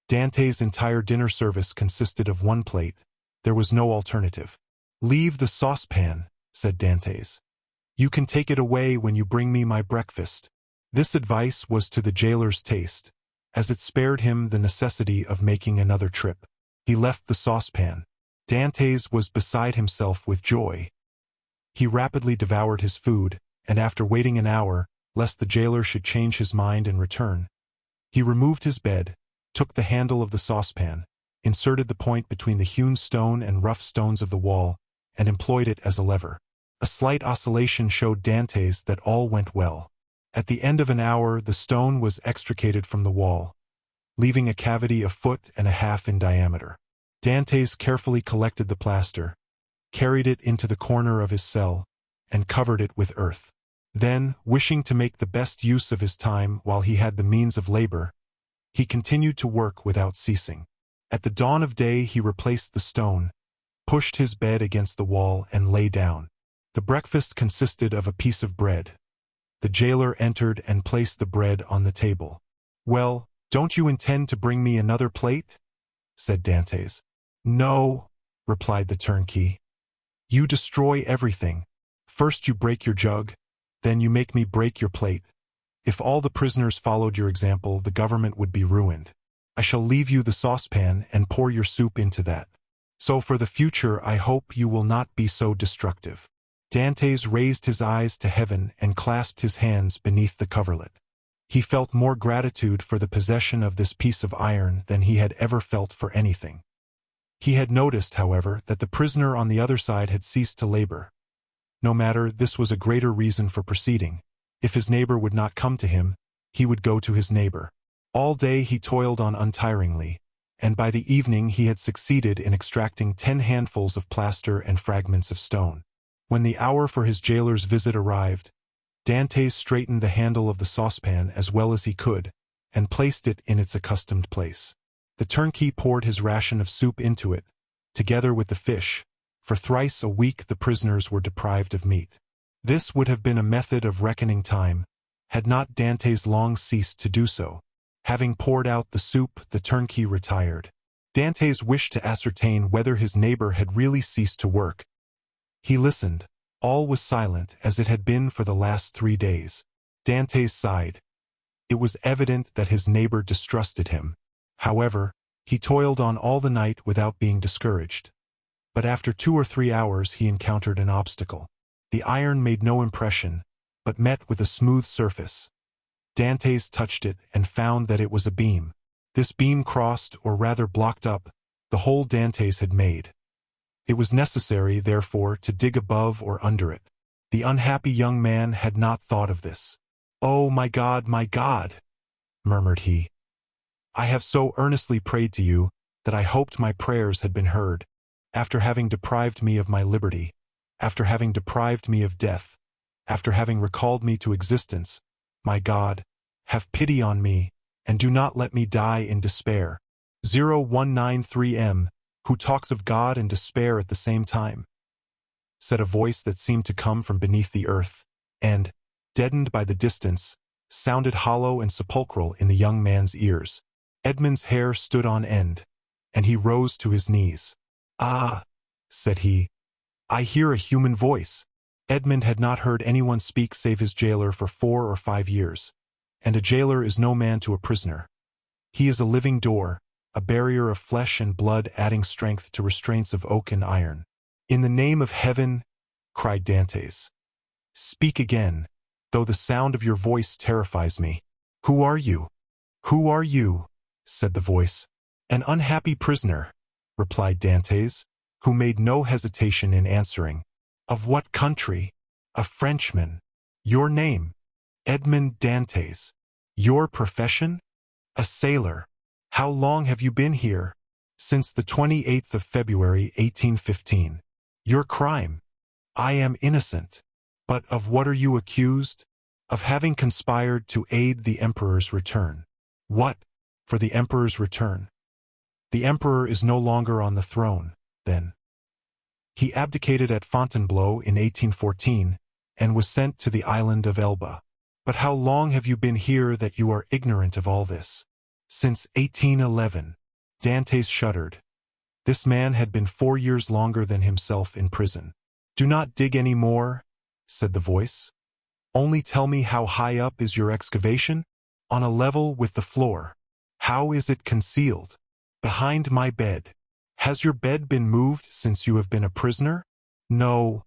Dantès' entire dinner service consisted of 1 plate. There was no alternative. "Leave the saucepan," said Dantès. "You can take it away when you bring me my breakfast." This advice was to the jailer's taste, as it spared him the necessity of making another trip. He left the saucepan. Dantès was beside himself with joy. He rapidly devoured his food, and after waiting an hour, lest the jailer should change his mind and return, he removed his bed, took the handle of the saucepan, inserted the point between the hewn stone and rough stones of the wall, and employed it as a lever. A slight oscillation showed Dantès that all went well. At the end of an hour, the stone was extricated from the wall, leaving a cavity 1.5 feet in diameter. Dantès carefully collected the plaster, carried it into the corner of his cell, and covered it with earth. Then, wishing to make the best use of his time while he had the means of labor, he continued to work without ceasing. At the dawn of day he replaced the stone, pushed his bed against the wall, and lay down. The breakfast consisted of a piece of bread. The jailer entered and placed the bread on the table. "Well, don't you intend to bring me another plate?" said Dantès. "No," replied the turnkey. "You destroy everything. First you break your jug, then you make me break your plate. If all the prisoners followed your example, the government would be ruined. I shall leave you the saucepan and pour your soup into that. So for the future I hope you will not be so destructive." Dantès raised his eyes to heaven and clasped his hands beneath the coverlet. He felt more gratitude for the possession of this piece of iron than he had ever felt for anything. He had noticed, however, that the prisoner on the other side had ceased to labor. No matter, this was a greater reason for proceeding. If his neighbor would not come to him, he would go to his neighbor. All day he toiled on untiringly, and by the evening he had succeeded in extracting 10 handfuls of plaster and fragments of stone. When the hour for his jailer's visit arrived, Dantès straightened the handle of the saucepan as well as he could, and placed it in its accustomed place. The turnkey poured his ration of soup into it, together with the fish. For thrice a week the prisoners were deprived of meat. This would have been a method of reckoning time, had not Dantès long ceased to do so. Having poured out the soup, the turnkey retired. Dantès wished to ascertain whether his neighbor had really ceased to work. He listened. All was silent, as it had been for the last 3 days. Dantès sighed. It was evident that his neighbor distrusted him. However, he toiled on all the night without being discouraged. But after 2 or 3 hours he encountered an obstacle. The iron made no impression, but met with a smooth surface. Dantès touched it and found that it was a beam. This beam crossed, or rather blocked up, the hole Dantès had made. It was necessary, therefore, to dig above or under it. The unhappy young man had not thought of this. "Oh, my God, murmured he. "I have so earnestly prayed to you that I hoped my prayers had been heard. After having deprived me of my liberty, after having deprived me of death, after having recalled me to existence, my God, have pity on me, and do not let me die in despair." 0193M, who talks of God and despair at the same time, said a voice that seemed to come from beneath the earth, and, deadened by the distance, sounded hollow and sepulchral in the young man's ears. Edmond's hair stood on end, and he rose to his knees. "Ah," said he, "I hear a human voice." Edmond had not heard anyone speak save his jailer for 4 or 5 years, and a jailer is no man to a prisoner. He is a living door, a barrier of flesh and blood adding strength to restraints of oak and iron. "In the name of heaven," cried Dantès, "speak again, though the sound of your voice terrifies me." "Who are you? Who are you?" said the voice. "An unhappy prisoner," replied Dantès, who made no hesitation in answering. "Of what country?" "A Frenchman." "Your name?" "Edmond Dantès." "Your profession?" "A sailor." "How long have you been here?" "Since the 28th of February, 1815. "Your crime?" "I am innocent." "But of what are you accused?" "Of having conspired to aid the Emperor's return." "What, for the Emperor's return?" "The Emperor is no longer on the throne, then. He abdicated at Fontainebleau in 1814, and was sent to the island of Elba." "But how long have you been here that you are ignorant of all this?" "Since 1811. Dantès shuddered. This man had been 4 years longer than himself in prison. "Do not dig any more," said the voice. "Only tell me how high up is your excavation?" "On a level with the floor." "How is it concealed?" "Behind my bed." "Has your bed been moved since you have been a prisoner?" "No."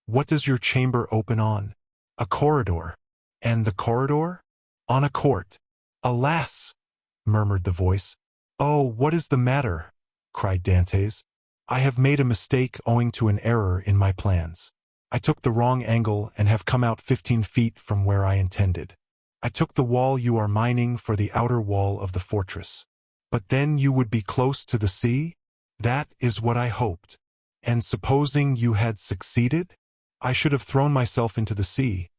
"What does your chamber open on?" "A corridor." "And the corridor?" "On a court." "Alas!" murmured the voice. "Oh, what is the matter?" cried Dantès. "I have made a mistake owing to an error in my plans. I took the wrong angle and have come out 15 feet from where I intended. I took the wall you are mining for the outer wall of the fortress. But then you would be close to the sea? That is what I hoped. And supposing you had succeeded? I should have thrown myself into the sea,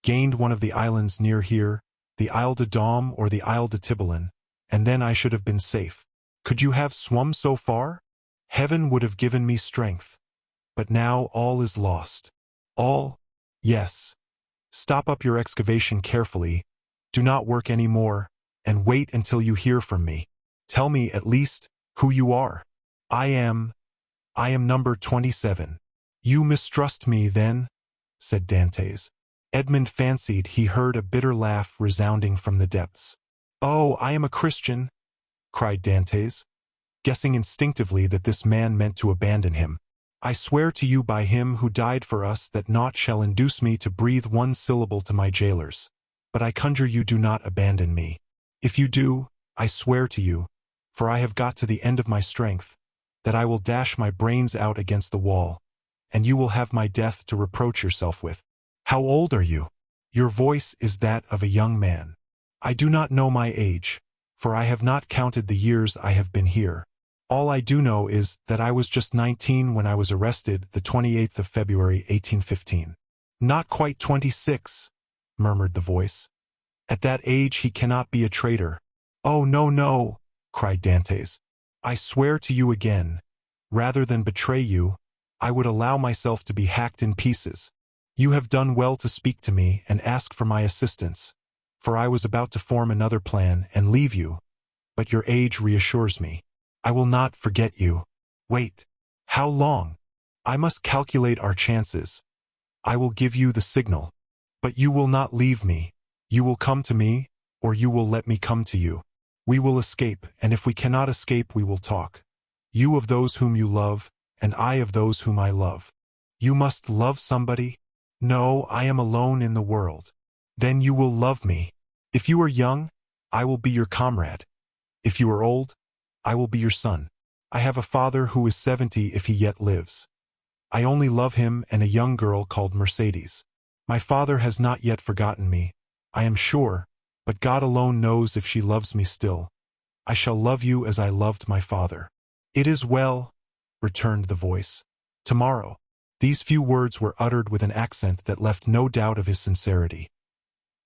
gained one of the islands near here, the Isle de Daume or the Isle de Tiburon, and then I should have been safe. Could you have swum so far? Heaven would have given me strength. But now all is lost." "All?" "Yes. Stop up your excavation carefully, do not work any more, and wait until you hear from me. Tell me, at least, who you are." I am number 27. "You mistrust me, then?" said Dantès. Edmond fancied he heard a bitter laugh resounding from the depths. "Oh, I am a Christian," cried Dantès, guessing instinctively that this man meant to abandon him. "I swear to you by him who died for us that naught shall induce me to breathe one syllable to my jailers. But I conjure you, do not abandon me. If you do, I swear to you, for I have got to the end of my strength, that I will dash my brains out against the wall, and you will have my death to reproach yourself with. How old are you?" "Your voice is that of a young man." "I do not know my age, for I have not counted the years I have been here. All I do know is that I was just 19 when I was arrested the 28th of February, 1815. "Not quite 26, murmured the voice. "At that age he cannot be a traitor." "Oh, no, no," cried Dantès. "I swear to you again, rather than betray you, I would allow myself to be hacked in pieces. You have done well to speak to me and ask for my assistance, for I was about to form another plan and leave you, but your age reassures me. I will not forget you. Wait. How long? I must calculate our chances. I will give you the signal. But you will not leave me. You will come to me, or you will let me come to you. We will escape, and if we cannot escape we will talk. You of those whom you love, and I of those whom I love. You must love somebody? No, I am alone in the world. Then you will love me. If you are young, I will be your comrade. If you are old, I will be your son. I have a father who is 70 if he yet lives. I only love him and a young girl called Mercedes. My father has not yet forgotten me, I am sure, but God alone knows if she loves me still. I shall love you as I loved my father. It is well, returned the voice. Tomorrow. These few words were uttered with an accent that left no doubt of his sincerity.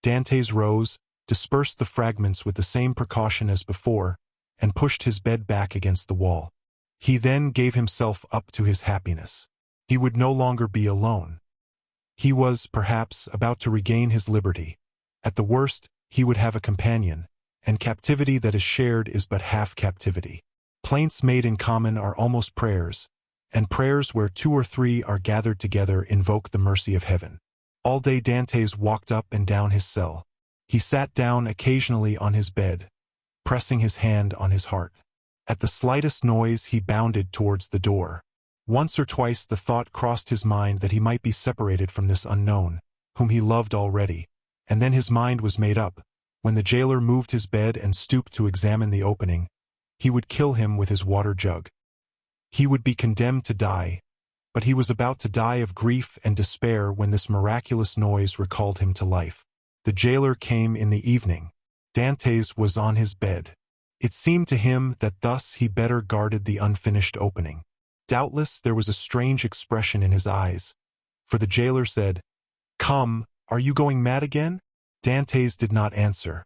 Dantès rose, dispersed the fragments with the same precaution as before, and pushed his bed back against the wall. He then gave himself up to his happiness. He would no longer be alone. He was, perhaps, about to regain his liberty. At the worst, he would have a companion, and captivity that is shared is but half captivity. Plaints made in common are almost prayers, and prayers where 2 or 3 are gathered together invoke the mercy of heaven. All day Dantès walked up and down his cell. He sat down occasionally on his bed, pressing his hand on his heart. At the slightest noise he bounded towards the door. Once or twice the thought crossed his mind that he might be separated from this unknown, whom he loved already, and then his mind was made up. When the jailer moved his bed and stooped to examine the opening, he would kill him with his water jug. He would be condemned to die, but he was about to die of grief and despair when this miraculous noise recalled him to life. The jailer came in the evening. Dantès was on his bed. It seemed to him that thus he better guarded the unfinished opening. Doubtless there was a strange expression in his eyes, for the jailer said, "Come, are you going mad again?" Dantès did not answer.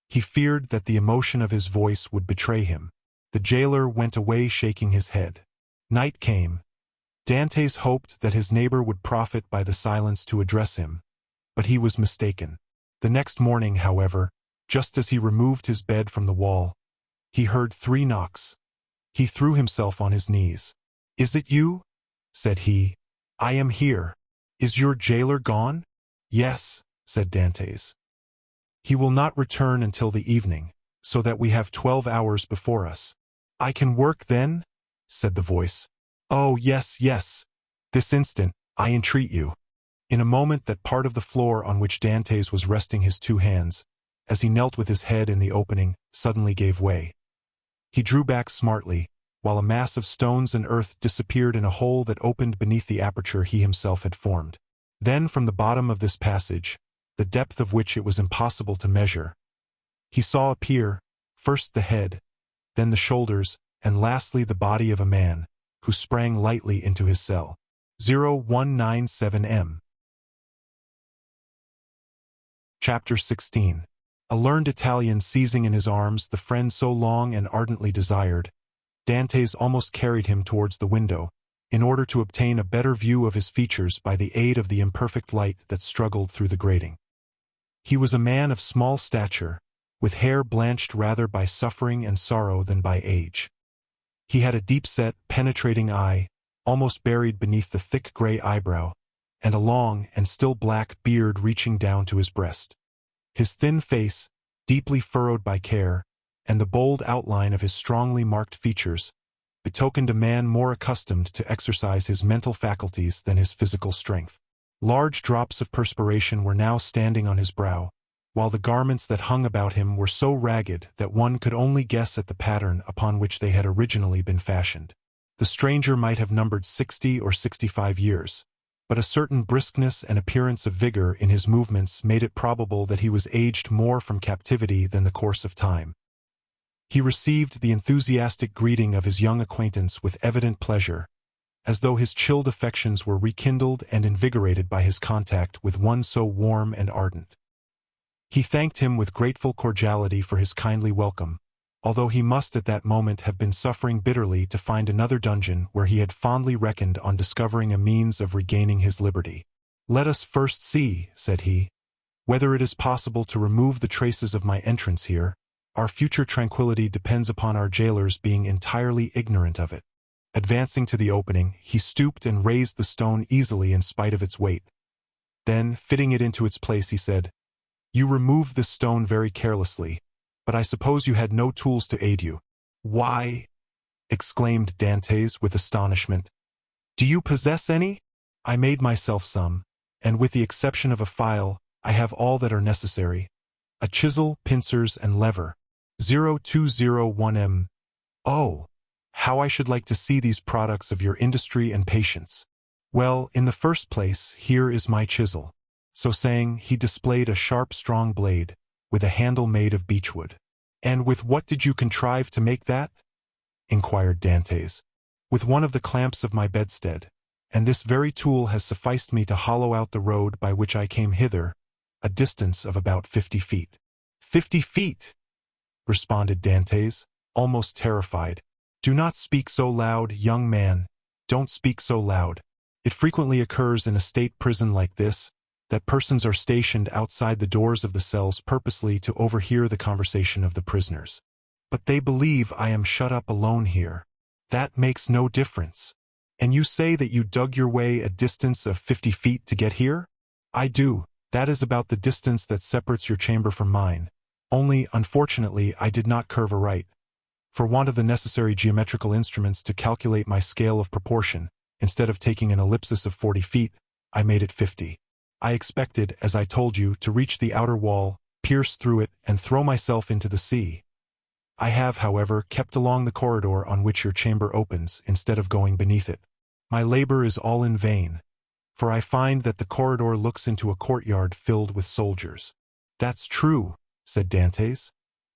He feared that the emotion of his voice would betray him. The jailer went away shaking his head. Night came. Dantès hoped that his neighbor would profit by the silence to address him, but he was mistaken. The next morning, however, just as he removed his bed from the wall, he heard 3 knocks. He threw himself on his knees. "Is it you?" said he. "I am here. Is your jailer gone?" "Yes," said Dantès. "He will not return until the evening, so that we have 12 hours before us." "I can work then?" said the voice. "Oh, yes, yes. This instant, I entreat you." In a moment that part of the floor on which Dantès was resting his 2 hands, as he knelt with his head in the opening, suddenly gave way. He drew back smartly, while a mass of stones and earth disappeared in a hole that opened beneath the aperture he himself had formed. Then from the bottom of this passage, the depth of which it was impossible to measure, he saw appear, first the head, then the shoulders, and lastly the body of a man, who sprang lightly into his cell. 0197M. Chapter 16. A learned Italian seizing in his arms the friend so long and ardently desired, Dantès almost carried him towards the window, in order to obtain a better view of his features by the aid of the imperfect light that struggled through the grating. He was a man of small stature, with hair blanched rather by suffering and sorrow than by age. He had a deep-set, penetrating eye, almost buried beneath the thick gray eyebrow, and a long and still black beard reaching down to his breast. His thin face, deeply furrowed by care, and the bold outline of his strongly marked features, betokened a man more accustomed to exercise his mental faculties than his physical strength. Large drops of perspiration were now standing on his brow, while the garments that hung about him were so ragged that one could only guess at the pattern upon which they had originally been fashioned. The stranger might have numbered 60 or 65 years, but a certain briskness and appearance of vigor in his movements made it probable that he was aged more from captivity than the course of time. He received the enthusiastic greeting of his young acquaintance with evident pleasure, as though his chilled affections were rekindled and invigorated by his contact with one so warm and ardent. He thanked him with grateful cordiality for his kindly welcome, although he must at that moment have been suffering bitterly to find another dungeon where he had fondly reckoned on discovering a means of regaining his liberty. "Let us first see," said he, "whether it is possible to remove the traces of my entrance here. Our future tranquility depends upon our jailers being entirely ignorant of it." Advancing to the opening, he stooped and raised the stone easily in spite of its weight. Then, fitting it into its place, he said, You removed this stone very carelessly, but I suppose you had no tools to aid you. Why? Exclaimed Dantès with astonishment. Do you possess any? I made myself some, and with the exception of a file, I have all that are necessary. A chisel, pincers, and lever. 0201M. Oh, how I should like to see these products of your industry and patience. Well, in the first place, here is my chisel. So saying, he displayed a sharp, strong blade, with a handle made of beechwood. And with what did you contrive to make that? Inquired Dantès. With one of the clamps of my bedstead, and this very tool has sufficed me to hollow out the road by which I came hither, a distance of about 50 feet. 50 feet! Responded Dantès, almost terrified. Do not speak so loud, young man. Don't speak so loud. It frequently occurs in a state prison like this, that persons are stationed outside the doors of the cells purposely to overhear the conversation of the prisoners. But they believe I am shut up alone here. That makes no difference. And you say that you dug your way a distance of 50 feet to get here? I do. That is about the distance that separates your chamber from mine. Only, unfortunately, I did not curve aright. For want of the necessary geometrical instruments to calculate my scale of proportion, instead of taking an ellipsis of 40 feet, I made it 50. I expected, as I told you, to reach the outer wall, pierce through it, and throw myself into the sea. I have, however, kept along the corridor on which your chamber opens, instead of going beneath it. My labor is all in vain, for I find that the corridor looks into a courtyard filled with soldiers. That's true, said Dantès.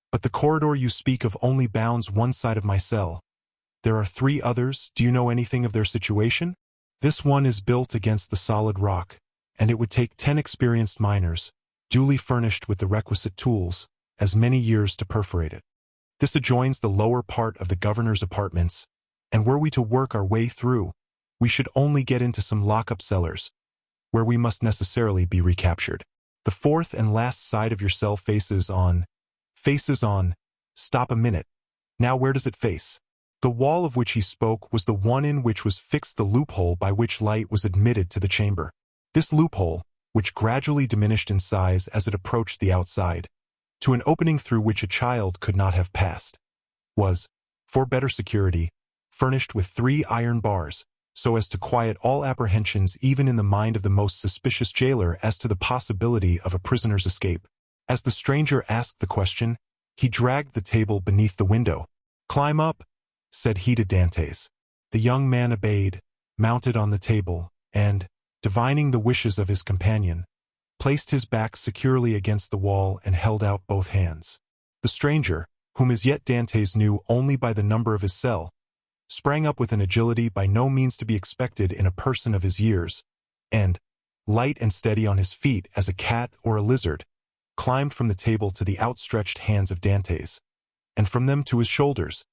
But the corridor you speak of only bounds one side of my cell. There are 3 others. Do you know anything of their situation? This one is built against the solid rock, and it would take 10 experienced miners, duly furnished with the requisite tools, as many years to perforate it. This adjoins the lower part of the governor's apartments, and were we to work our way through, we should only get into some lock-up cellars, where we must necessarily be recaptured. The 4th and last side of your cell faces on. Stop a minute. Now where does it face? The wall of which he spoke was the one in which was fixed the loophole by which light was admitted to the chamber. This loophole, which gradually diminished in size as it approached the outside, to an opening through which a child could not have passed, was, for better security, furnished with 3 iron bars, so as to quiet all apprehensions even in the mind of the most suspicious jailer as to the possibility of a prisoner's escape. As the stranger asked the question, he dragged the table beneath the window. "Climb up," said he to Dantès. The young man obeyed, mounted on the table, and, divining the wishes of his companion, placed his back securely against the wall and held out both hands. The stranger, whom as yet Dantès knew only by the number of his cell, sprang up with an agility by no means to be expected in a person of his years, and, light and steady on his feet as a cat or a lizard, climbed from the table to the outstretched hands of Dantès, and from them to his shoulders.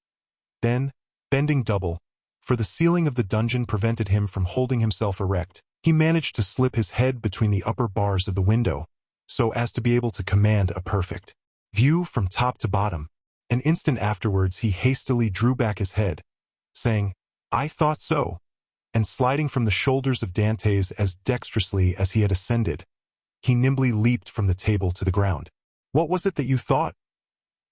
Then, bending double, for the ceiling of the dungeon prevented him from holding himself erect, he managed to slip his head between the upper bars of the window, so as to be able to command a perfect view from top to bottom. An instant afterwards he hastily drew back his head, saying, "I thought so," and sliding from the shoulders of Dantès as dexterously as he had ascended, he nimbly leaped from the table to the ground. "What was it that you thought?"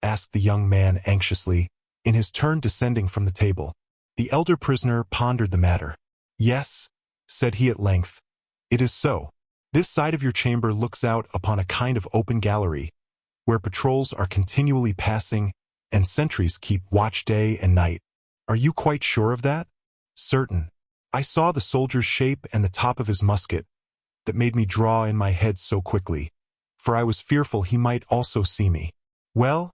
asked the young man anxiously, in his turn descending from the table. The elder prisoner pondered the matter. "Yes," said he at length, "it is so. This side of your chamber looks out upon a kind of open gallery, where patrols are continually passing, and sentries keep watch day and night. Are you quite sure of that?" "Certain. I saw the soldier's shape and the top of his musket, that made me draw in my head so quickly, for I was fearful he might also see me." "Well?"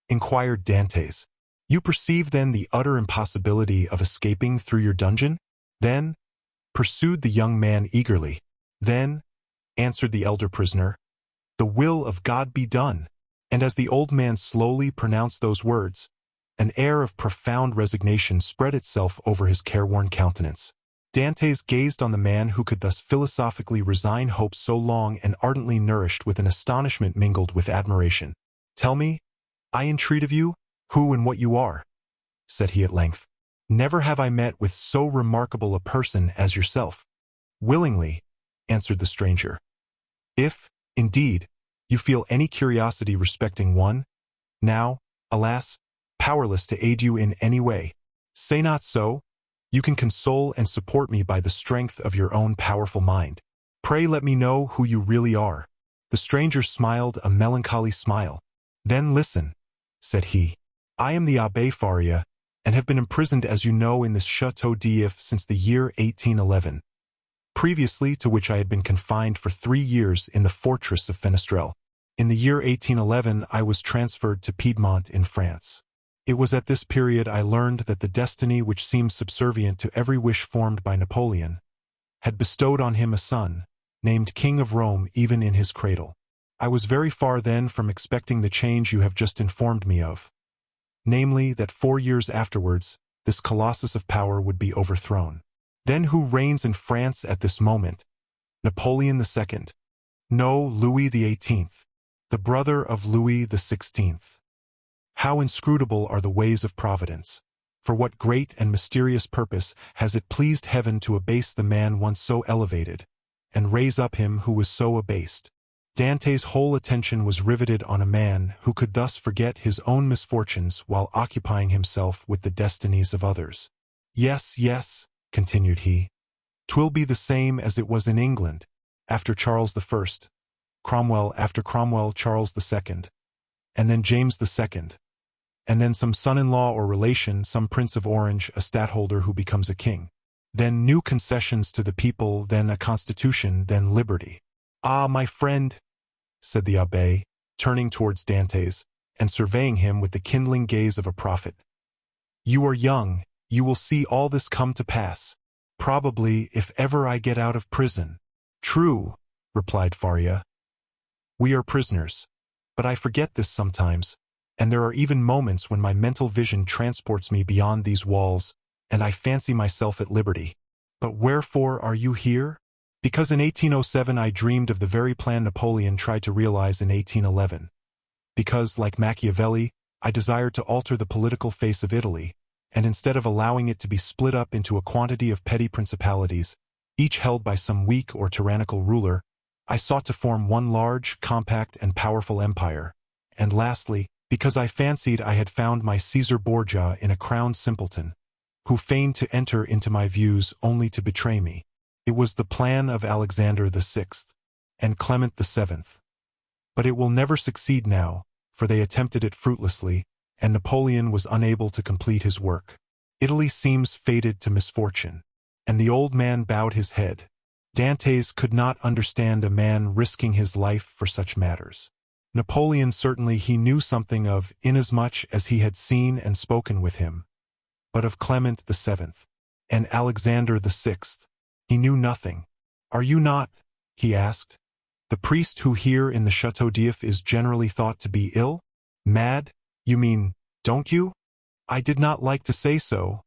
inquired Dantès. "You perceive then the utter impossibility of escaping through your dungeon? Then," pursued the young man eagerly, "then," answered the elder prisoner, "the will of God be done." And as the old man slowly pronounced those words, an air of profound resignation spread itself over his careworn countenance. Dantès gazed on the man who could thus philosophically resign hope so long and ardently nourished with an astonishment mingled with admiration. "Tell me, I entreat of you, who and what you are," said he at length. "Never have I met with so remarkable a person as yourself." "Willingly," answered the stranger. "If, indeed, You feel any curiosity respecting one? Now, alas, powerless to aid you in any way. Say not so. You can console and support me by the strength of your own powerful mind. Pray let me know who you really are. The stranger smiled a melancholy smile. Then listen, said he. I am the Abbé Faria, and have been imprisoned as you know in this Château d'If since the year 1811, previously to which I had been confined for 3 years in the fortress of Fenestrelle. In the year 1811 I was transferred to Piedmont in France. It was at this period I learned that the destiny which seemed subservient to every wish formed by Napoleon had bestowed on him a son, named King of Rome even in his cradle. I was very far then from expecting the change you have just informed me of, namely that 4 years afterwards this colossus of power would be overthrown. Then who reigns in France at this moment? Napoleon II? No, Louis XVIII, the brother of Louis XVI. How inscrutable are the ways of Providence! For what great and mysterious purpose has it pleased heaven to abase the man once so elevated, and raise up him who was so abased? Dante's whole attention was riveted on a man who could thus forget his own misfortunes while occupying himself with the destinies of others. Yes, yes, continued he, 'twill be the same as it was in England, after Charles I, Cromwell after Cromwell, Charles II, and then James II, and then some son-in-law or relation, some Prince of Orange, a stadtholder who becomes a king. Then new concessions to the people, then a constitution, then liberty. Ah, my friend, said the abbé, turning towards Dantès, and surveying him with the kindling gaze of a prophet. You are young, you will see all this come to pass. Probably, if ever I get out of prison. True, replied Faria. We are prisoners. But I forget this sometimes, and there are even moments when my mental vision transports me beyond these walls, and I fancy myself at liberty. But wherefore are you here? Because in 1807 I dreamed of the very plan Napoleon tried to realize in 1811. Because, like Machiavelli, I desired to alter the political face of Italy, and instead of allowing it to be split up into a quantity of petty principalities, each held by some weak or tyrannical ruler, I sought to form one large, compact, and powerful empire. And lastly, because I fancied I had found my Caesar Borgia in a crowned simpleton, who feigned to enter into my views only to betray me. It was the plan of Alexander VI and Clement VII. But it will never succeed now, for they attempted it fruitlessly, and Napoleon was unable to complete his work. Italy seems fated to misfortune. And the old man bowed his head. Dantès could not understand a man risking his life for such matters. Napoleon certainly he knew something of, inasmuch as he had seen and spoken with him. But of Clement VII and Alexander VI, he knew nothing. Are you not, he asked, the priest who here in the Château d'If is generally thought to be ill? Mad, you mean, don't you? I did not like to say so,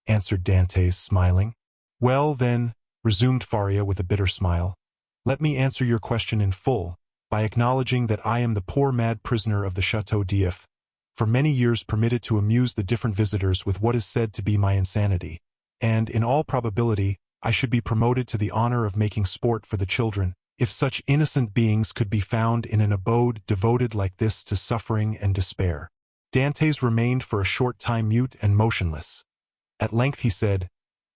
answered Dantès, smiling. Well, then, resumed Faria with a bitter smile, let me answer your question in full, by acknowledging that I am the poor mad prisoner of the Château d'If, for many years permitted to amuse the different visitors with what is said to be my insanity, and, in all probability, I should be promoted to the honor of making sport for the children, if such innocent beings could be found in an abode devoted like this to suffering and despair. Dantès remained for a short time mute and motionless. At length he said,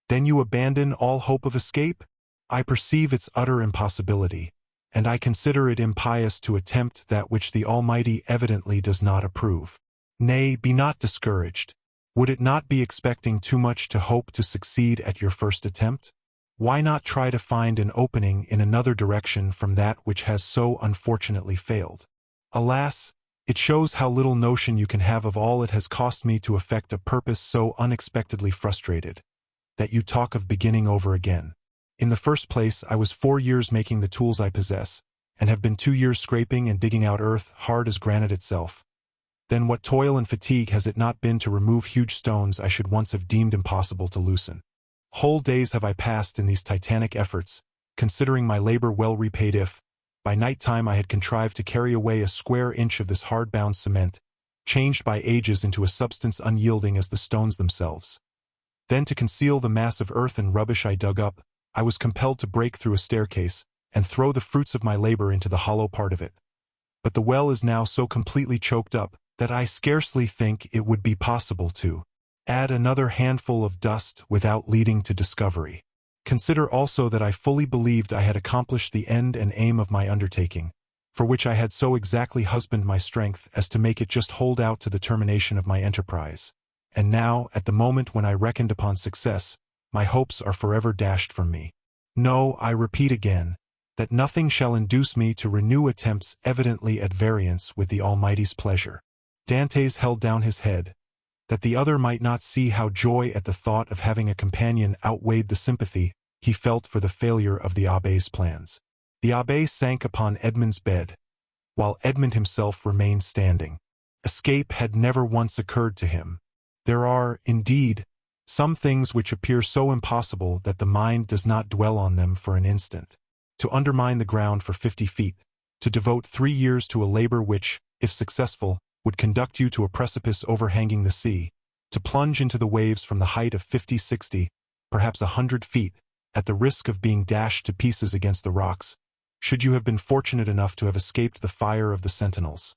Then you abandon all hope of escape? I perceive its utter impossibility, and I consider it impious to attempt that which the Almighty evidently does not approve. Nay, be not discouraged. Would it not be expecting too much to hope to succeed at your first attempt? Why not try to find an opening in another direction from that which has so unfortunately failed? Alas, it shows how little notion you can have of all it has cost me to effect a purpose so unexpectedly frustrated, that you talk of beginning over again. In the first place, I was 4 years making the tools I possess, and have been 2 years scraping and digging out earth hard as granite itself. Then what toil and fatigue has it not been to remove huge stones I should once have deemed impossible to loosen? Whole days have I passed in these titanic efforts, considering my labor well repaid if, by night time I had contrived to carry away a square inch of this hard-bound cement, changed by ages into a substance unyielding as the stones themselves. Then to conceal the mass of earth and rubbish I dug up, I was compelled to break through a staircase, and throw the fruits of my labor into the hollow part of it. but the well is now so completely choked up that I scarcely think it would be possible to add another handful of dust without leading to discovery. Consider also that I fully believed I had accomplished the end and aim of my undertaking, for which I had so exactly husbanded my strength as to make it just hold out to the termination of my enterprise. And now, at the moment when I reckoned upon success, my hopes are forever dashed from me. No, I repeat again, that nothing shall induce me to renew attempts evidently at variance with the Almighty's pleasure. Dantès held down his head, that the other might not see how joy at the thought of having a companion outweighed the sympathy he felt for the failure of the abbé's plans. The abbé sank upon Edmond's bed, while Edmond himself remained standing. Escape had never once occurred to him. There are, indeed, some things which appear so impossible that the mind does not dwell on them for an instant. To undermine the ground for 50 feet, to devote 3 years to a labor which, if successful, would conduct you to a precipice overhanging the sea, to plunge into the waves from the height of 50, 60, perhaps 100 feet, at the risk of being dashed to pieces against the rocks, should you have been fortunate enough to have escaped the fire of the sentinels.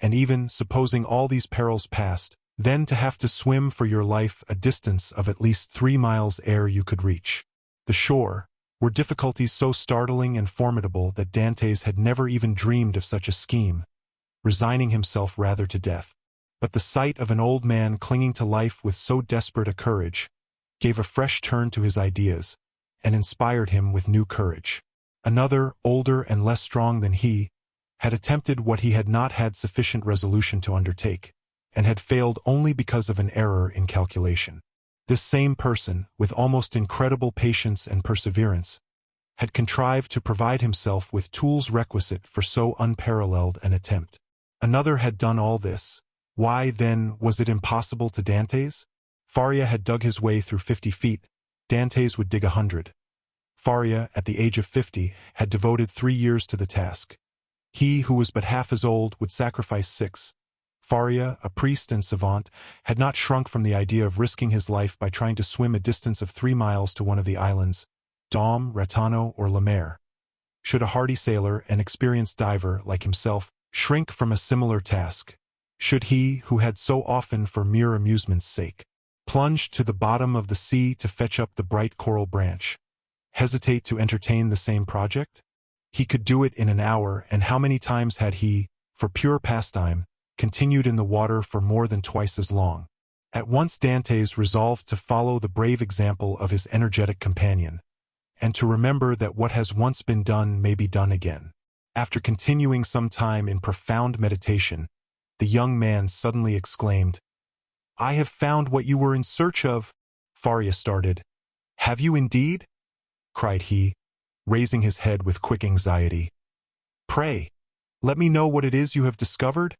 And even, supposing all these perils passed, then to have to swim for your life a distance of at least 3 miles ere you could reach the shore, were difficulties so startling and formidable that Dantès had never even dreamed of such a scheme, resigning himself rather to death. But the sight of an old man clinging to life with so desperate a courage gave a fresh turn to his ideas, and inspired him with new courage. Another, older and less strong than he, had attempted what he had not had sufficient resolution to undertake, and had failed only because of an error in calculation. This same person, with almost incredible patience and perseverance, had contrived to provide himself with tools requisite for so unparalleled an attempt. Another had done all this. Why, then, was it impossible to Dantès? Faria had dug his way through 50 feet. Dantès would dig 100. Faria, at the age of 50, had devoted 3 years to the task. He, who was but half as old, would sacrifice 6. Faria, a priest and savant, had not shrunk from the idea of risking his life by trying to swim a distance of 3 miles to one of the islands, Dom, Ratano, or Lemaire. Should a hardy sailor, an experienced diver, like himself, shrink from a similar task? Should he, who had so often for mere amusement's sake plunged to the bottom of the sea to fetch up the bright coral branch, hesitate to entertain the same project? He could do it in an hour, and how many times had he, for pure pastime, continued in the water for more than twice as long? At once Dantès resolved to follow the brave example of his energetic companion, and to remember that what has once been done may be done again. After continuing some time in profound meditation, the young man suddenly exclaimed, "I have found what you were in search of." Faria started. "Have you indeed?" cried he, raising his head with quick anxiety. "Pray, let me know what it is you have discovered."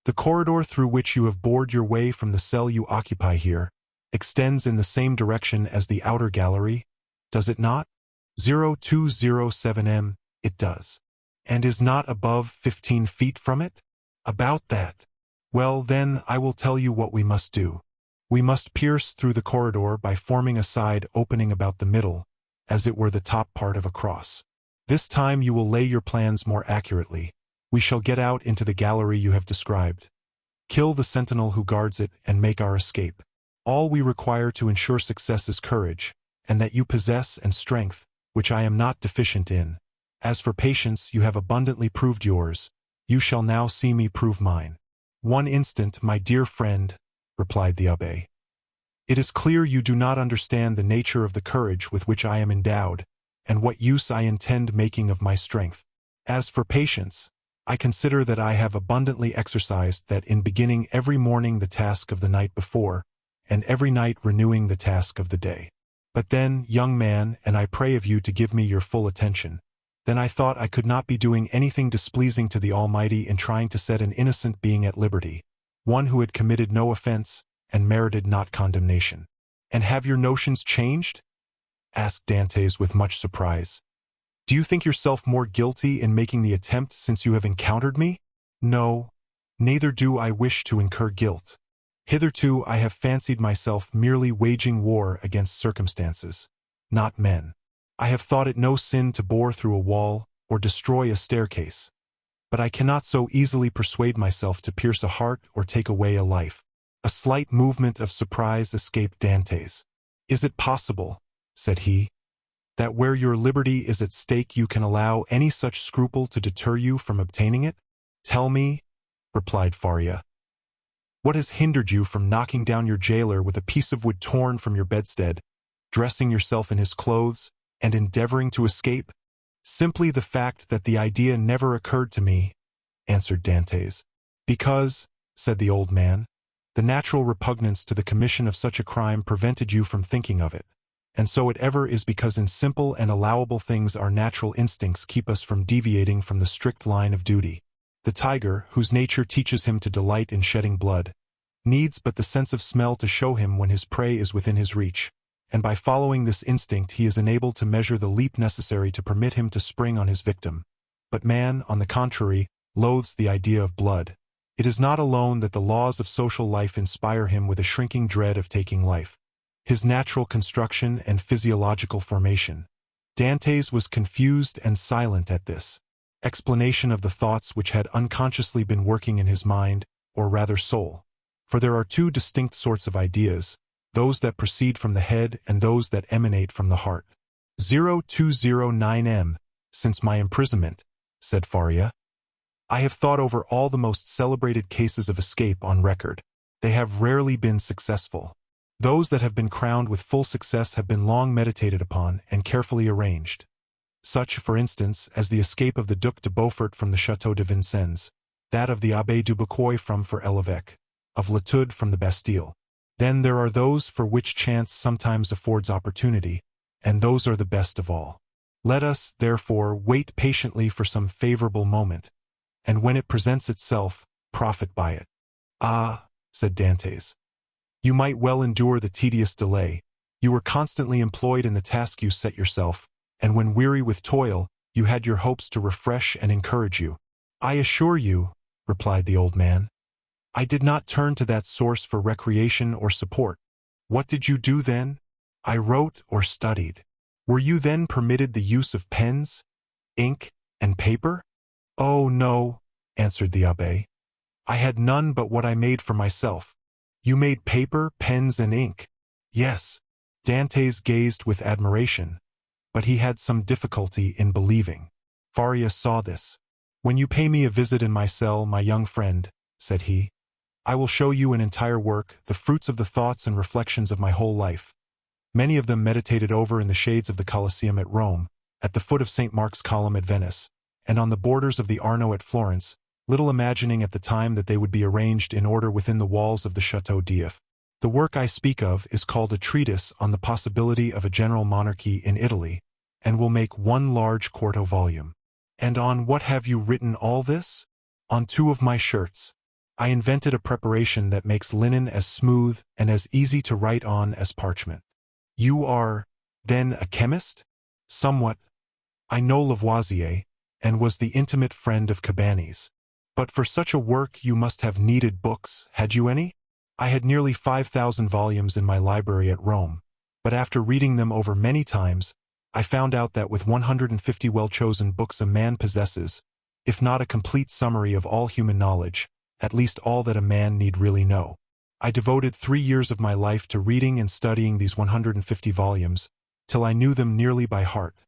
"The corridor through which you have bored your way from the cell you occupy here extends in the same direction as the outer gallery, does it not? 0207 it does. And is not above 15 feet from it? About that. Well, then, I will tell you what we must do. We must pierce through the corridor by forming a side opening about the middle, as it were the top part of a cross. This time you will lay your plans more accurately. We shall get out into the gallery you have described, kill the sentinel who guards it, and make our escape. All we require to ensure success is courage, and that you possess, and strength, which I am not deficient in. As for patience, you have abundantly proved yours. You shall now see me prove mine." "One instant, my dear friend," replied the abbé. "It is clear you do not understand the nature of the courage with which I am endowed, and what use I intend making of my strength. As for patience, I consider that I have abundantly exercised that in beginning every morning the task of the night before, and every night renewing the task of the day. But then, young man, and I pray of you to give me your full attention, then I thought I could not be doing anything displeasing to the Almighty in trying to set an innocent being at liberty, one who had committed no offense and merited not condemnation." "And have your notions changed?" asked Dantès with much surprise. "Do you think yourself more guilty in making the attempt since you have encountered me?" "No, neither do I wish to incur guilt. Hitherto I have fancied myself merely waging war against circumstances, not men. I have thought it no sin to bore through a wall or destroy a staircase. but I cannot so easily persuade myself to pierce a heart or take away a life. A slight movement of surprise escaped Dantès. "Is it possible," said he, "that where your liberty is at stake you can allow any such scruple to deter you from obtaining it?" "Tell me," replied Faria, "what has hindered you from knocking down your jailer with a piece of wood torn from your bedstead, dressing yourself in his clothes, and endeavoring to escape?" "Simply the fact that the idea never occurred to me," answered Dantès. "Because," said the old man, "the natural repugnance to the commission of such a crime prevented you from thinking of it. And so it ever is, because in simple and allowable things our natural instincts keep us from deviating from the strict line of duty. The tiger, whose nature teaches him to delight in shedding blood, needs but the sense of smell to show him when his prey is within his reach, and by following this instinct he is enabled to measure the leap necessary to permit him to spring on his victim. But man, on the contrary, loathes the idea of blood. It is not alone that the laws of social life inspire him with a shrinking dread of taking life. His natural construction and physiological formation." Dantès was confused and silent at this explanation of the thoughts which had unconsciously been working in his mind, or rather soul. For there are two distinct sorts of ideas, those that proceed from the head and those that emanate from the heart. 0209 Since my imprisonment," said Faria, "I have thought over all the most celebrated cases of escape on record. They have rarely been successful. Those that have been crowned with full success have been long meditated upon and carefully arranged. Such, for instance, as the escape of the Duc de Beaufort from the Château de Vincennes, that of the Abbé du Bucquoy from for l'Évêque, of Latude from the Bastille. Then there are those for which chance sometimes affords opportunity, and those are the best of all. Let us, therefore, wait patiently for some favorable moment, and when it presents itself, profit by it." "Ah," said Dantès, "you might well endure the tedious delay. You were constantly employed in the task you set yourself, and when weary with toil, you had your hopes to refresh and encourage you." "I assure you," replied the old man, "I did not turn to that source for recreation or support." "What did you do then?" "I wrote or studied." "Were you then permitted the use of pens, ink, and paper?" "Oh, no," answered the abbé. "I had none but what I made for myself." "You made paper, pens, and ink?" "Yes." Dantès gazed with admiration, but he had some difficulty in believing. Faria saw this. "When you pay me a visit in my cell, my young friend," said he, "I will show you an entire work, the fruits of the thoughts and reflections of my whole life, many of them meditated over in the shades of the Colosseum at Rome, at the foot of St. Mark's Column at Venice, and on the borders of the Arno at Florence, little imagining at the time that they would be arranged in order within the walls of the Château d'If. The work I speak of is called A Treatise on the Possibility of a General Monarchy in Italy, and will make one large quarto volume." "And on what have you written all this?" "On 2 of my shirts. I invented a preparation that makes linen as smooth and as easy to write on as parchment." "You are, then, a chemist?" "Somewhat. I know Lavoisier, and was the intimate friend of Cabanis." "But for such a work you must have needed books. Had you any?" "I had nearly 5,000 volumes in my library at Rome, but after reading them over many times, I found out that with 150 well-chosen books a man possesses, if not a complete summary of all human knowledge, at least all that a man need really know. I devoted 3 years of my life to reading and studying these 150 volumes, till I knew them nearly by heart,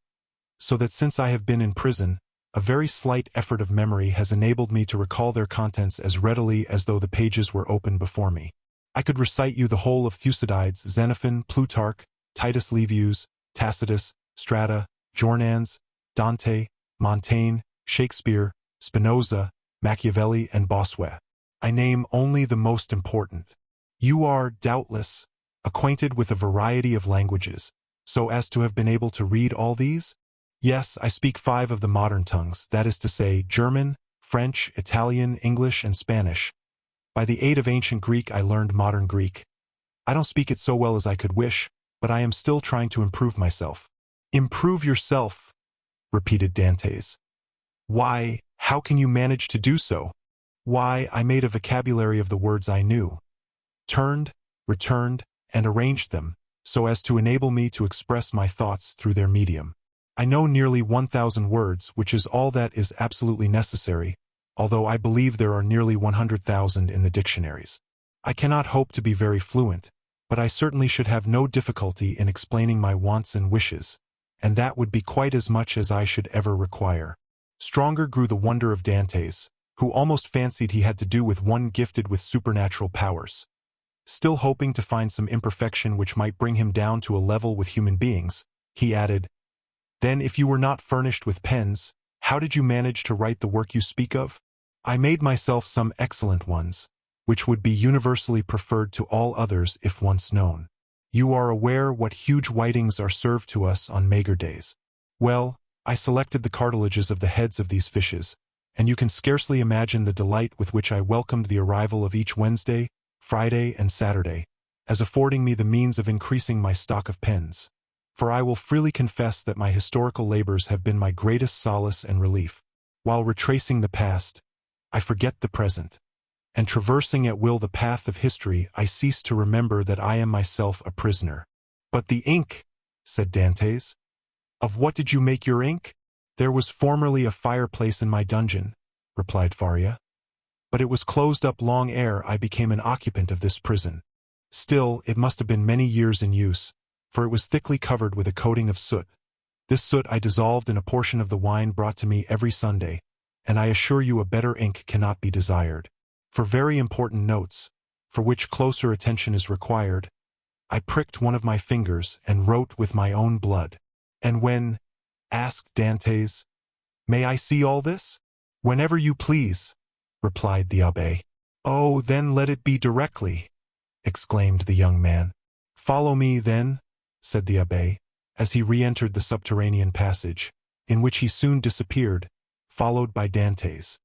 so that since I have been in prison, a very slight effort of memory has enabled me to recall their contents as readily as though the pages were open before me. I could recite you the whole of Thucydides, Xenophon, Plutarch, Titus Livius, Tacitus, Strata, Jornans, Dante, Montaigne, Shakespeare, Spinoza, Machiavelli, and Bossuet. I name only the most important. You are, doubtless, acquainted with a variety of languages, so as to have been able to read all these? Yes, I speak 5 of the modern tongues, that is to say, German, French, Italian, English, and Spanish. By the aid of ancient Greek I learned modern Greek. I don't speak it so well as I could wish, but I am still trying to improve myself." "Improve yourself," repeated Dantès. "Why, how can you manage to do so?" "Why, I made a vocabulary of the words I knew, turned, returned, and arranged them, so as to enable me to express my thoughts through their medium. I know nearly 1,000 words, which is all that is absolutely necessary, although I believe there are nearly 100,000 in the dictionaries. I cannot hope to be very fluent, but I certainly should have no difficulty in explaining my wants and wishes, and that would be quite as much as I should ever require. Stronger grew the wonder of Dantès, who almost fancied he had to do with one gifted with supernatural powers. Still hoping to find some imperfection which might bring him down to a level with human beings, he added, "Then if you were not furnished with pens, how did you manage to write the work you speak of?" "I made myself some excellent ones, which would be universally preferred to all others if once known. You are aware what huge whitings are served to us on mager days. Well, I selected the cartilages of the heads of these fishes, and you can scarcely imagine the delight with which I welcomed the arrival of each Wednesday, Friday, and Saturday, as affording me the means of increasing my stock of pens. For I will freely confess that my historical labors have been my greatest solace and relief. While retracing the past, I forget the present, and traversing at will the path of history, I cease to remember that I am myself a prisoner." "But the ink," said Dantès. "Of what did you make your ink?" "There was formerly a fireplace in my dungeon," replied Faria, "but it was closed up long ere I became an occupant of this prison. Still, it must have been many years in use, for it was thickly covered with a coating of soot. This soot I dissolved in a portion of the wine brought to me every Sunday, and I assure you a better ink cannot be desired. For very important notes, for which closer attention is required, I pricked one of my fingers and wrote with my own blood." "And when?" asked Dantès. "May I see all this?" "Whenever you please," replied the abbé. "Oh, then let it be directly," exclaimed the young man. "Follow me, then," said the abbé, as he re-entered the subterranean passage, in which he soon disappeared, followed by Dantès.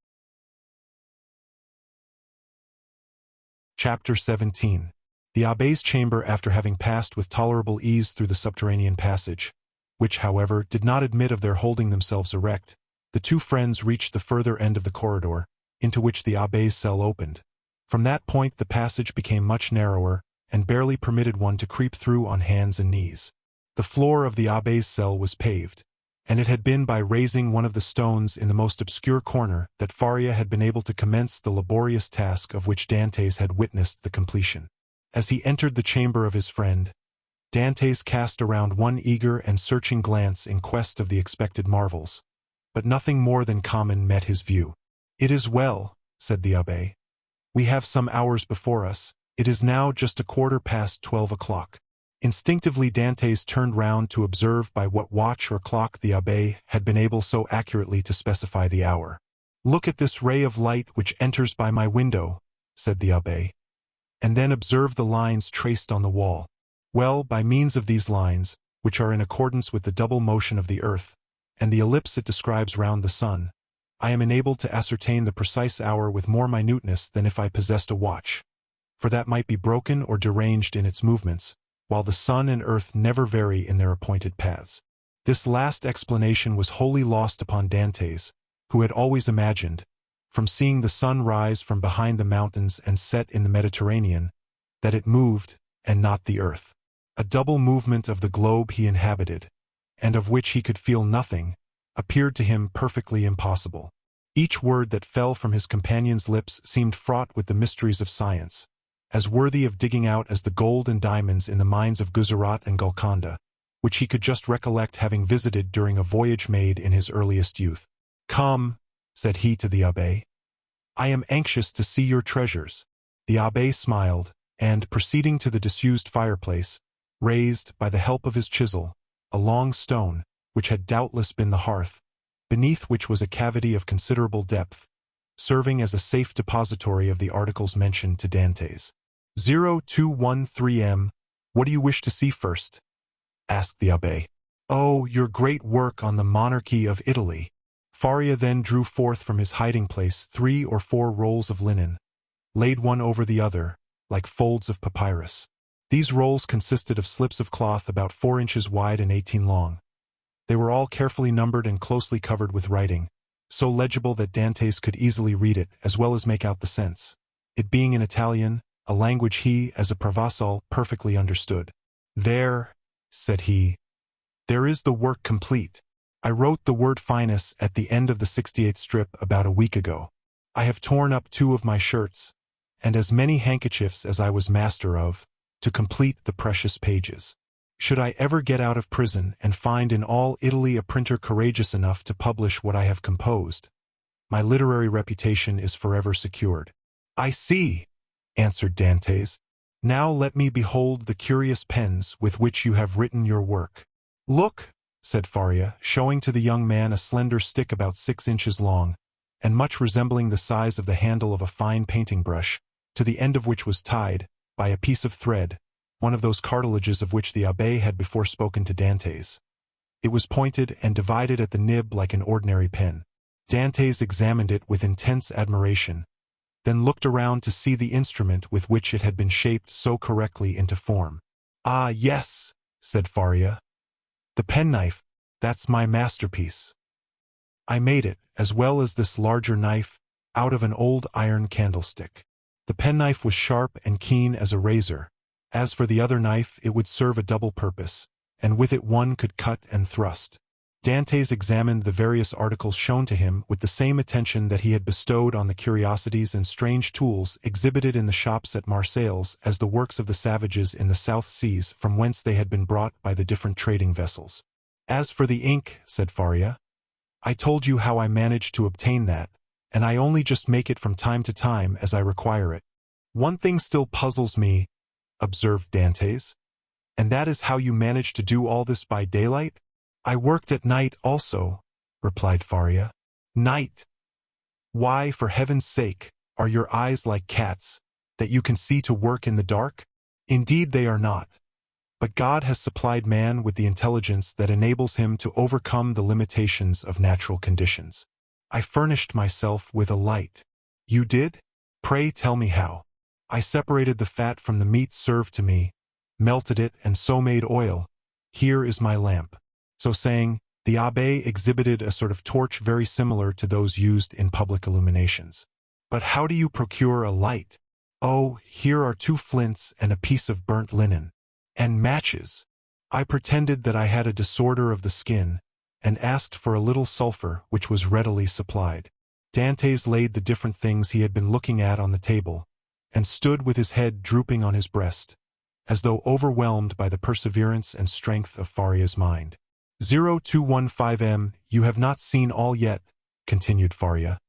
Chapter 17. The abbé's chamber, after having passed with tolerable ease through the subterranean passage, which, however, did not admit of their holding themselves erect, the two friends reached the further end of the corridor, into which the abbé's cell opened. From that point the passage became much narrower, and barely permitted one to creep through on hands and knees. The floor of the abbé's cell was paved, and it had been by raising one of the stones in the most obscure corner that Faria had been able to commence the laborious task of which Dantès had witnessed the completion. As he entered the chamber of his friend, Dantès cast around one eager and searching glance in quest of the expected marvels, but nothing more than common met his view. "It is well," said the abbé. "We have some hours before us. It is now just 12:15 o'clock. Instinctively Dantès turned round to observe by what watch or clock the abbé had been able so accurately to specify the hour. "Look at this ray of light which enters by my window," said the abbé, "and then observe the lines traced on the wall. Well, by means of these lines, which are in accordance with the double motion of the earth, and the ellipse it describes round the sun, I am enabled to ascertain the precise hour with more minuteness than if I possessed a watch, for that might be broken or deranged in its movements, while the sun and earth never vary in their appointed paths." This last explanation was wholly lost upon Dantès, who had always imagined, from seeing the sun rise from behind the mountains and set in the Mediterranean, that it moved, and not the earth. A double movement of the globe he inhabited, and of which he could feel nothing, appeared to him perfectly impossible. Each word that fell from his companion's lips seemed fraught with the mysteries of science, as worthy of digging out as the gold and diamonds in the mines of Guzerat and Golconda, which he could just recollect having visited during a voyage made in his earliest youth. "Come," said he to the abbé, "I am anxious to see your treasures." The abbé smiled, and, proceeding to the disused fireplace, raised, by the help of his chisel, a long stone, which had doubtless been the hearth, beneath which was a cavity of considerable depth, serving as a safe depository of the articles mentioned to Dantès. 0213M, what do you wish to see first?" asked the abbé. "Oh, your great work on the monarchy of Italy." Faria then drew forth from his hiding-place 3 or 4 rolls of linen, laid one over the other, like folds of papyrus. These rolls consisted of slips of cloth about 4 inches wide and 18 long. They were all carefully numbered and closely covered with writing, so legible that Dantès could easily read it as well as make out the sense, it being in Italian, a language he, as a Provençal, perfectly understood. "There," said he, "there is the work complete. I wrote the word finus at the end of the 68th strip about a week ago. I have torn up 2 of my shirts, and as many handkerchiefs as I was master of, to complete the precious pages. Should I ever get out of prison and find in all Italy a printer courageous enough to publish what I have composed, my literary reputation is forever secured." "I see," answered Dantès. "Now let me behold the curious pens with which you have written your work." "Look," said Faria, showing to the young man a slender stick about 6 inches long, and much resembling the size of the handle of a fine painting brush, to the end of which was tied, by a piece of thread, one of those cartilages of which the abbé had before spoken to Dantès. It was pointed and divided at the nib like an ordinary pen. Dantès examined it with intense admiration, then looked around to see the instrument with which it had been shaped so correctly into form. "Ah, yes," said Faria. "The penknife, that's my masterpiece. I made it, as well as this larger knife, out of an old iron candlestick. The penknife was sharp and keen as a razor. As for the other knife, it would serve a double purpose, and with it one could cut and thrust." Dantès examined the various articles shown to him with the same attention that he had bestowed on the curiosities and strange tools exhibited in the shops at Marseilles as the works of the savages in the South Seas from whence they had been brought by the different trading vessels. "As for the ink," said Faria, "I told you how I managed to obtain that, and I only just make it from time to time as I require it." "One thing still puzzles me," observed Dantès, "and that is how you managed to do all this by daylight." "I worked at night also," replied Faria. "Night? Why, for heaven's sake, are your eyes like cats, that you can see to work in the dark? Indeed they are not. But God has supplied man with the intelligence that enables him to overcome the limitations of natural conditions. I furnished myself with a light." "You did? Pray tell me how." "I separated the fat from the meat served to me, melted it, and so made oil. Here is my lamp." So saying, the abbé exhibited a sort of torch very similar to those used in public illuminations. "But how do you procure a light?" "Oh, here are 2 flints and a piece of burnt linen. And matches. I pretended that I had a disorder of the skin, and asked for a little sulphur, which was readily supplied." Dantès laid the different things he had been looking at on the table, and stood with his head drooping on his breast, as though overwhelmed by the perseverance and strength of Faria's mind. 0215M, "You have not seen all yet," continued Faria,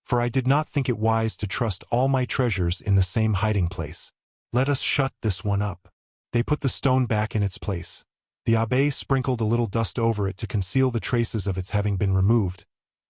"for I did not think it wise to trust all my treasures in the same hiding place. Let us shut this one up." They put the stone back in its place. The abbé sprinkled a little dust over it to conceal the traces of its having been removed,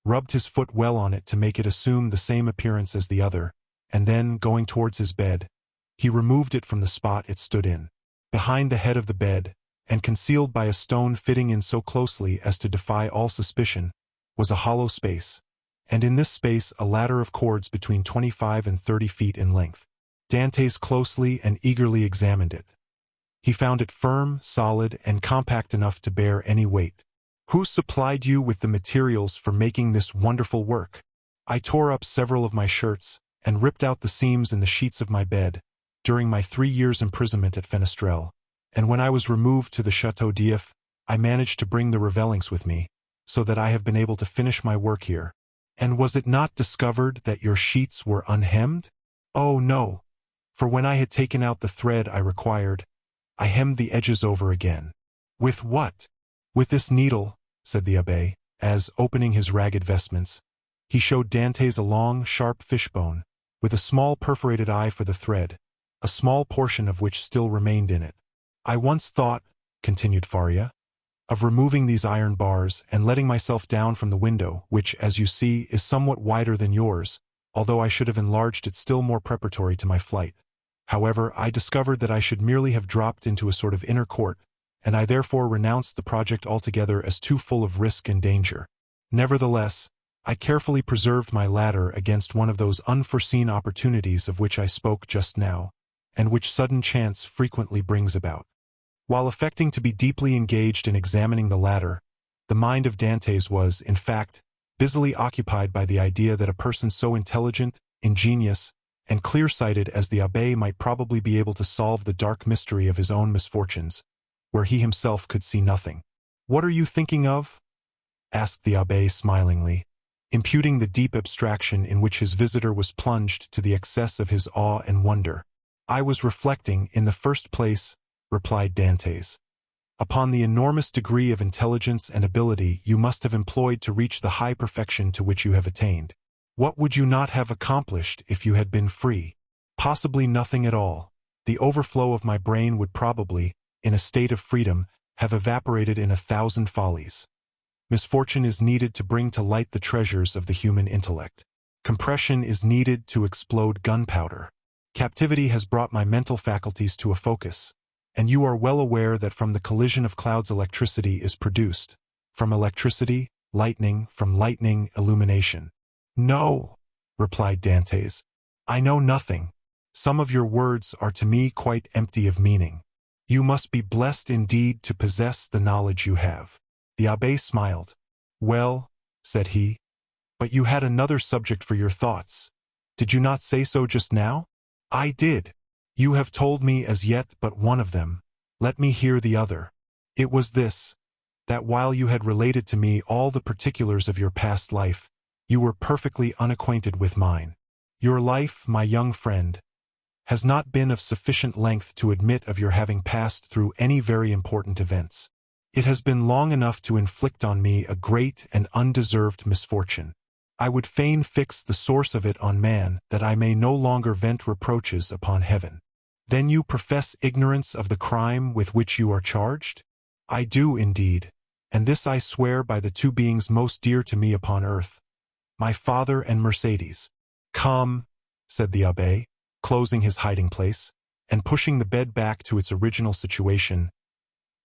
rubbed his foot well on it to make it assume the same appearance as the other, and then, going towards his bed, he removed it from the spot it stood in. Behind the head of the bed, and concealed by a stone fitting in so closely as to defy all suspicion, was a hollow space, and in this space a ladder of cords between 25 and 30 feet in length. Dantès closely and eagerly examined it. He found it firm, solid, and compact enough to bear any weight. "Who supplied you with the materials for making this wonderful work?" "I tore up several of my shirts, and ripped out the seams in the sheets of my bed, during my 3 years' imprisonment at Fenestrelle, and when I was removed to the Château d'If, I managed to bring the Revelings with me, so that I have been able to finish my work here." "And was it not discovered that your sheets were unhemmed?" "Oh, no, for when I had taken out the thread I required, I hemmed the edges over again." "With what?" "With this needle," said the abbé, as, opening his ragged vestments, he showed Dantès a long, sharp fishbone, with a small perforated eye for the thread, a small portion of which still remained in it. "I once thought," continued Faria, "of removing these iron bars and letting myself down from the window, which, as you see, is somewhat wider than yours, although I should have enlarged it still more preparatory to my flight. However, I discovered that I should merely have dropped into a sort of inner court, and I therefore renounced the project altogether as too full of risk and danger. Nevertheless, I carefully preserved my ladder against one of those unforeseen opportunities of which I spoke just now, and which sudden chance frequently brings about." While affecting to be deeply engaged in examining the ladder, the mind of Dantès was, in fact, busily occupied by the idea that a person so intelligent, ingenious, and clear-sighted as the abbé might probably be able to solve the dark mystery of his own misfortunes, where he himself could see nothing. "What are you thinking of?" asked the abbé smilingly. imputing the deep abstraction in which his visitor was plunged to the excess of his awe and wonder. "I was reflecting, in the first place," replied Dantès, "upon the enormous degree of intelligence and ability you must have employed to reach the high perfection to which you have attained. What would you not have accomplished if you had been free? Possibly nothing at all. The overflow of my brain would probably, in a state of freedom, have evaporated in 1,000 follies. Misfortune is needed to bring to light the treasures of the human intellect. Compression is needed to explode gunpowder. Captivity has brought my mental faculties to a focus, and you are well aware that from the collision of clouds electricity is produced. From electricity, lightning, from lightning, illumination." "No," replied Dantès, "I know nothing. Some of your words are to me quite empty of meaning. You must be blessed indeed to possess the knowledge you have." The abbé smiled. "Well," said he, "but you had another subject for your thoughts. Did you not say so just now?" "I did. You have told me as yet but one of them. Let me hear the other." "It was this, that while you had related to me all the particulars of your past life, you were perfectly unacquainted with mine. Your life, my young friend, has not been of sufficient length to admit of your having passed through any very important events. It has been long enough to inflict on me a great and undeserved misfortune. I would fain fix the source of it on man, that I may no longer vent reproaches upon heaven." "Then you profess ignorance of the crime with which you are charged?" "I do, indeed, and this I swear by the two beings most dear to me upon earth, my father and Mercédès." "Come," said the abbé, closing his hiding-place, and pushing the bed back to its original situation,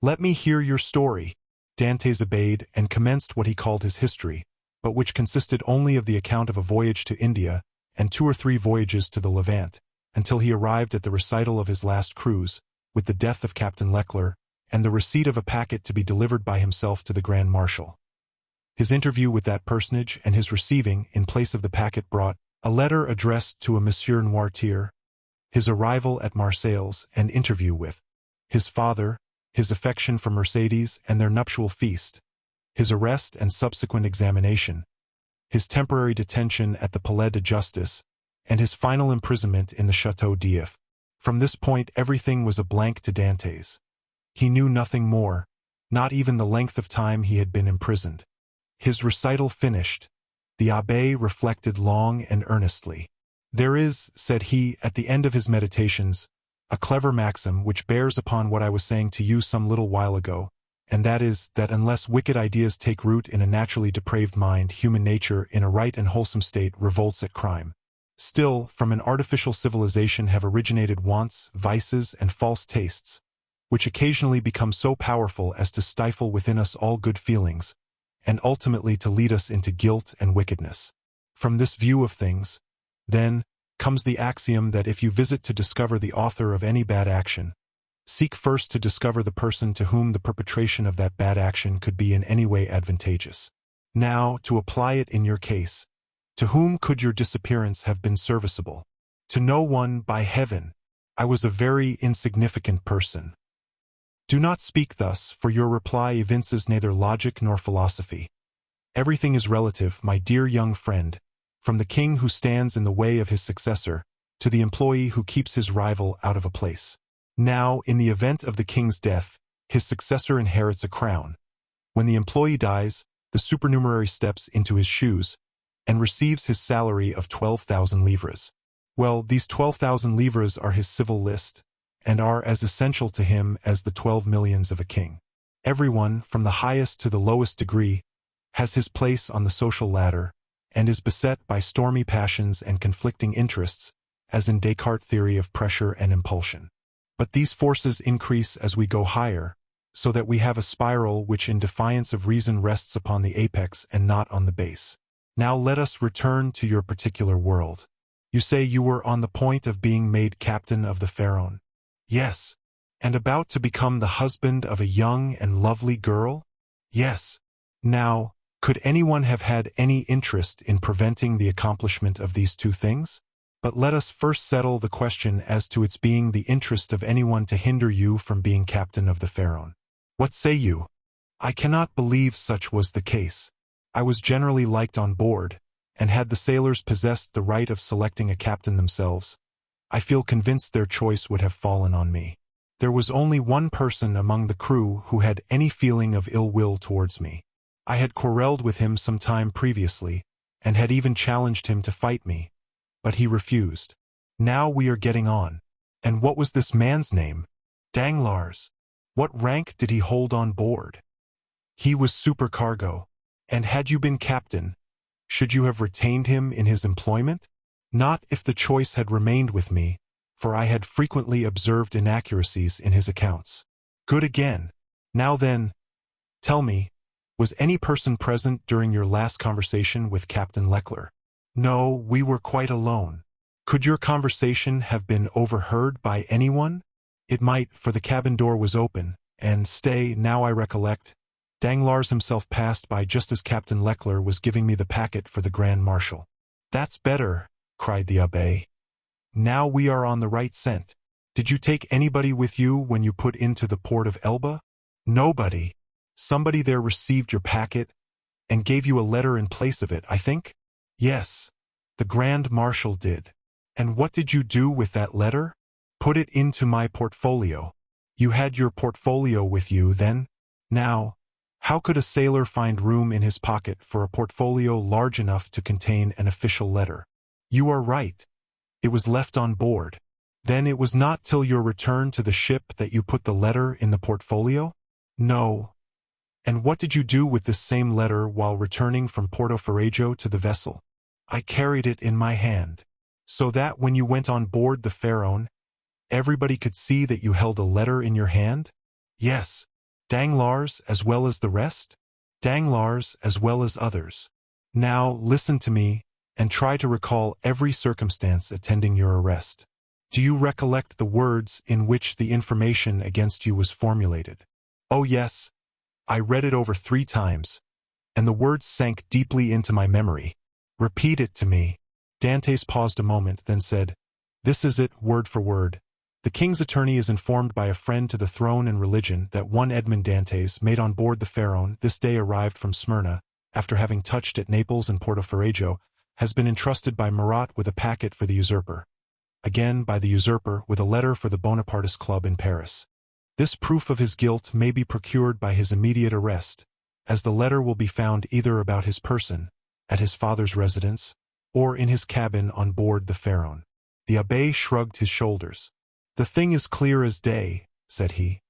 "let me hear your story." Dantès obeyed and commenced what he called his history, but which consisted only of the account of a voyage to India and 2 or 3 voyages to the Levant, until he arrived at the recital of his last cruise, with the death of Captain Leclerc, and the receipt of a packet to be delivered by himself to the Grand Marshal. His interview with that personage and his receiving, in place of the packet brought, a letter addressed to a Monsieur Noirtier, his arrival at Marseilles and interview with his father, his affection for Mercédès and their nuptial feast, his arrest and subsequent examination, his temporary detention at the Palais de Justice, and his final imprisonment in the Château d'If. From this point everything was a blank to Dantès. He knew nothing more, not even the length of time he had been imprisoned. His recital finished, the abbé reflected long and earnestly. "There is," said he, at the end of his meditations, "a clever maxim which bears upon what I was saying to you some little while ago, and that is, that unless wicked ideas take root in a naturally depraved mind, human nature, in a right and wholesome state, revolts at crime. Still, from an artificial civilization have originated wants, vices, and false tastes, which occasionally become so powerful as to stifle within us all good feelings, and ultimately to lead us into guilt and wickedness. From this view of things, then, comes the axiom that if you visit to discover the author of any bad action, seek first to discover the person to whom the perpetration of that bad action could be in any way advantageous. Now, to apply it in your case, to whom could your disappearance have been serviceable? To no one, by heaven. I was a very insignificant person. Do not speak thus, for your reply evinces neither logic nor philosophy. Everything is relative, my dear young friend, from the king who stands in the way of his successor, to the employee who keeps his rival out of a place. Now, in the event of the king's death, his successor inherits a crown. When the employee dies, the supernumerary steps into his shoes, and receives his salary of 12,000 livres. Well, these 12,000 livres are his civil list, and are as essential to him as the 12 millions of a king. Everyone, from the highest to the lowest degree, has his place on the social ladder, and is beset by stormy passions and conflicting interests, as in Descartes' theory of pressure and impulsion. But these forces increase as we go higher, so that we have a spiral which in defiance of reason rests upon the apex and not on the base. Now let us return to your particular world. You say you were on the point of being made captain of the Pharaon. Yes. And about to become the husband of a young and lovely girl? Yes. Now, could anyone have had any interest in preventing the accomplishment of these two things? But let us first settle the question as to its being the interest of anyone to hinder you from being captain of the Pharaon. What say you? I cannot believe such was the case. I was generally liked on board, and had the sailors possessed the right of selecting a captain themselves, I feel convinced their choice would have fallen on me. There was only one person among the crew who had any feeling of ill will towards me. I had quarrelled with him some time previously, and had even challenged him to fight me, but he refused. Now we are getting on. And what was this man's name? Danglars. What rank did he hold on board? He was supercargo. And had you been captain, should you have retained him in his employment? Not if the choice had remained with me, for I had frequently observed inaccuracies in his accounts. Good again. Now then, tell me, was any person present during your last conversation with Captain Leclerc? No, we were quite alone. Could your conversation have been overheard by anyone? It might, for the cabin door was open, and stay, now I recollect, Danglars himself passed by just as Captain Leclerc was giving me the packet for the Grand Marshal. That's better, cried the abbé. Now we are on the right scent. Did you take anybody with you when you put into the port of Elba? Nobody. Somebody there received your packet, and gave you a letter in place of it, I think? Yes, the Grand Marshal did. And what did you do with that letter? Put it into my portfolio. You had your portfolio with you, then? Now, how could a sailor find room in his pocket for a portfolio large enough to contain an official letter? You are right. It was left on board. Then it was not till your return to the ship that you put the letter in the portfolio? No. And what did you do with this same letter while returning from Porto Ferrajo to the vessel? I carried it in my hand, so that when you went on board the Pharaon, everybody could see that you held a letter in your hand? Yes. Danglars as well as the rest? Danglars as well as others. Now listen to me, and try to recall every circumstance attending your arrest. Do you recollect the words in which the information against you was formulated? Oh yes, I read it over 3 times, and the words sank deeply into my memory. Repeat it to me. Dantès paused a moment, then said, This is it, word for word. The king's attorney is informed by a friend to the throne and religion that one Edmond Dantès, made on board the Pharaon, this day arrived from Smyrna, after having touched at Naples and Porto Ferrajo, has been entrusted by Murat with a packet for the usurper. Again, by the usurper, with a letter for the Bonapartist Club in Paris. This proof of his guilt may be procured by his immediate arrest, as the letter will be found either about his person, at his father's residence, or in his cabin on board the Pharaon. The abbé shrugged his shoulders. The thing is clear as day, said he,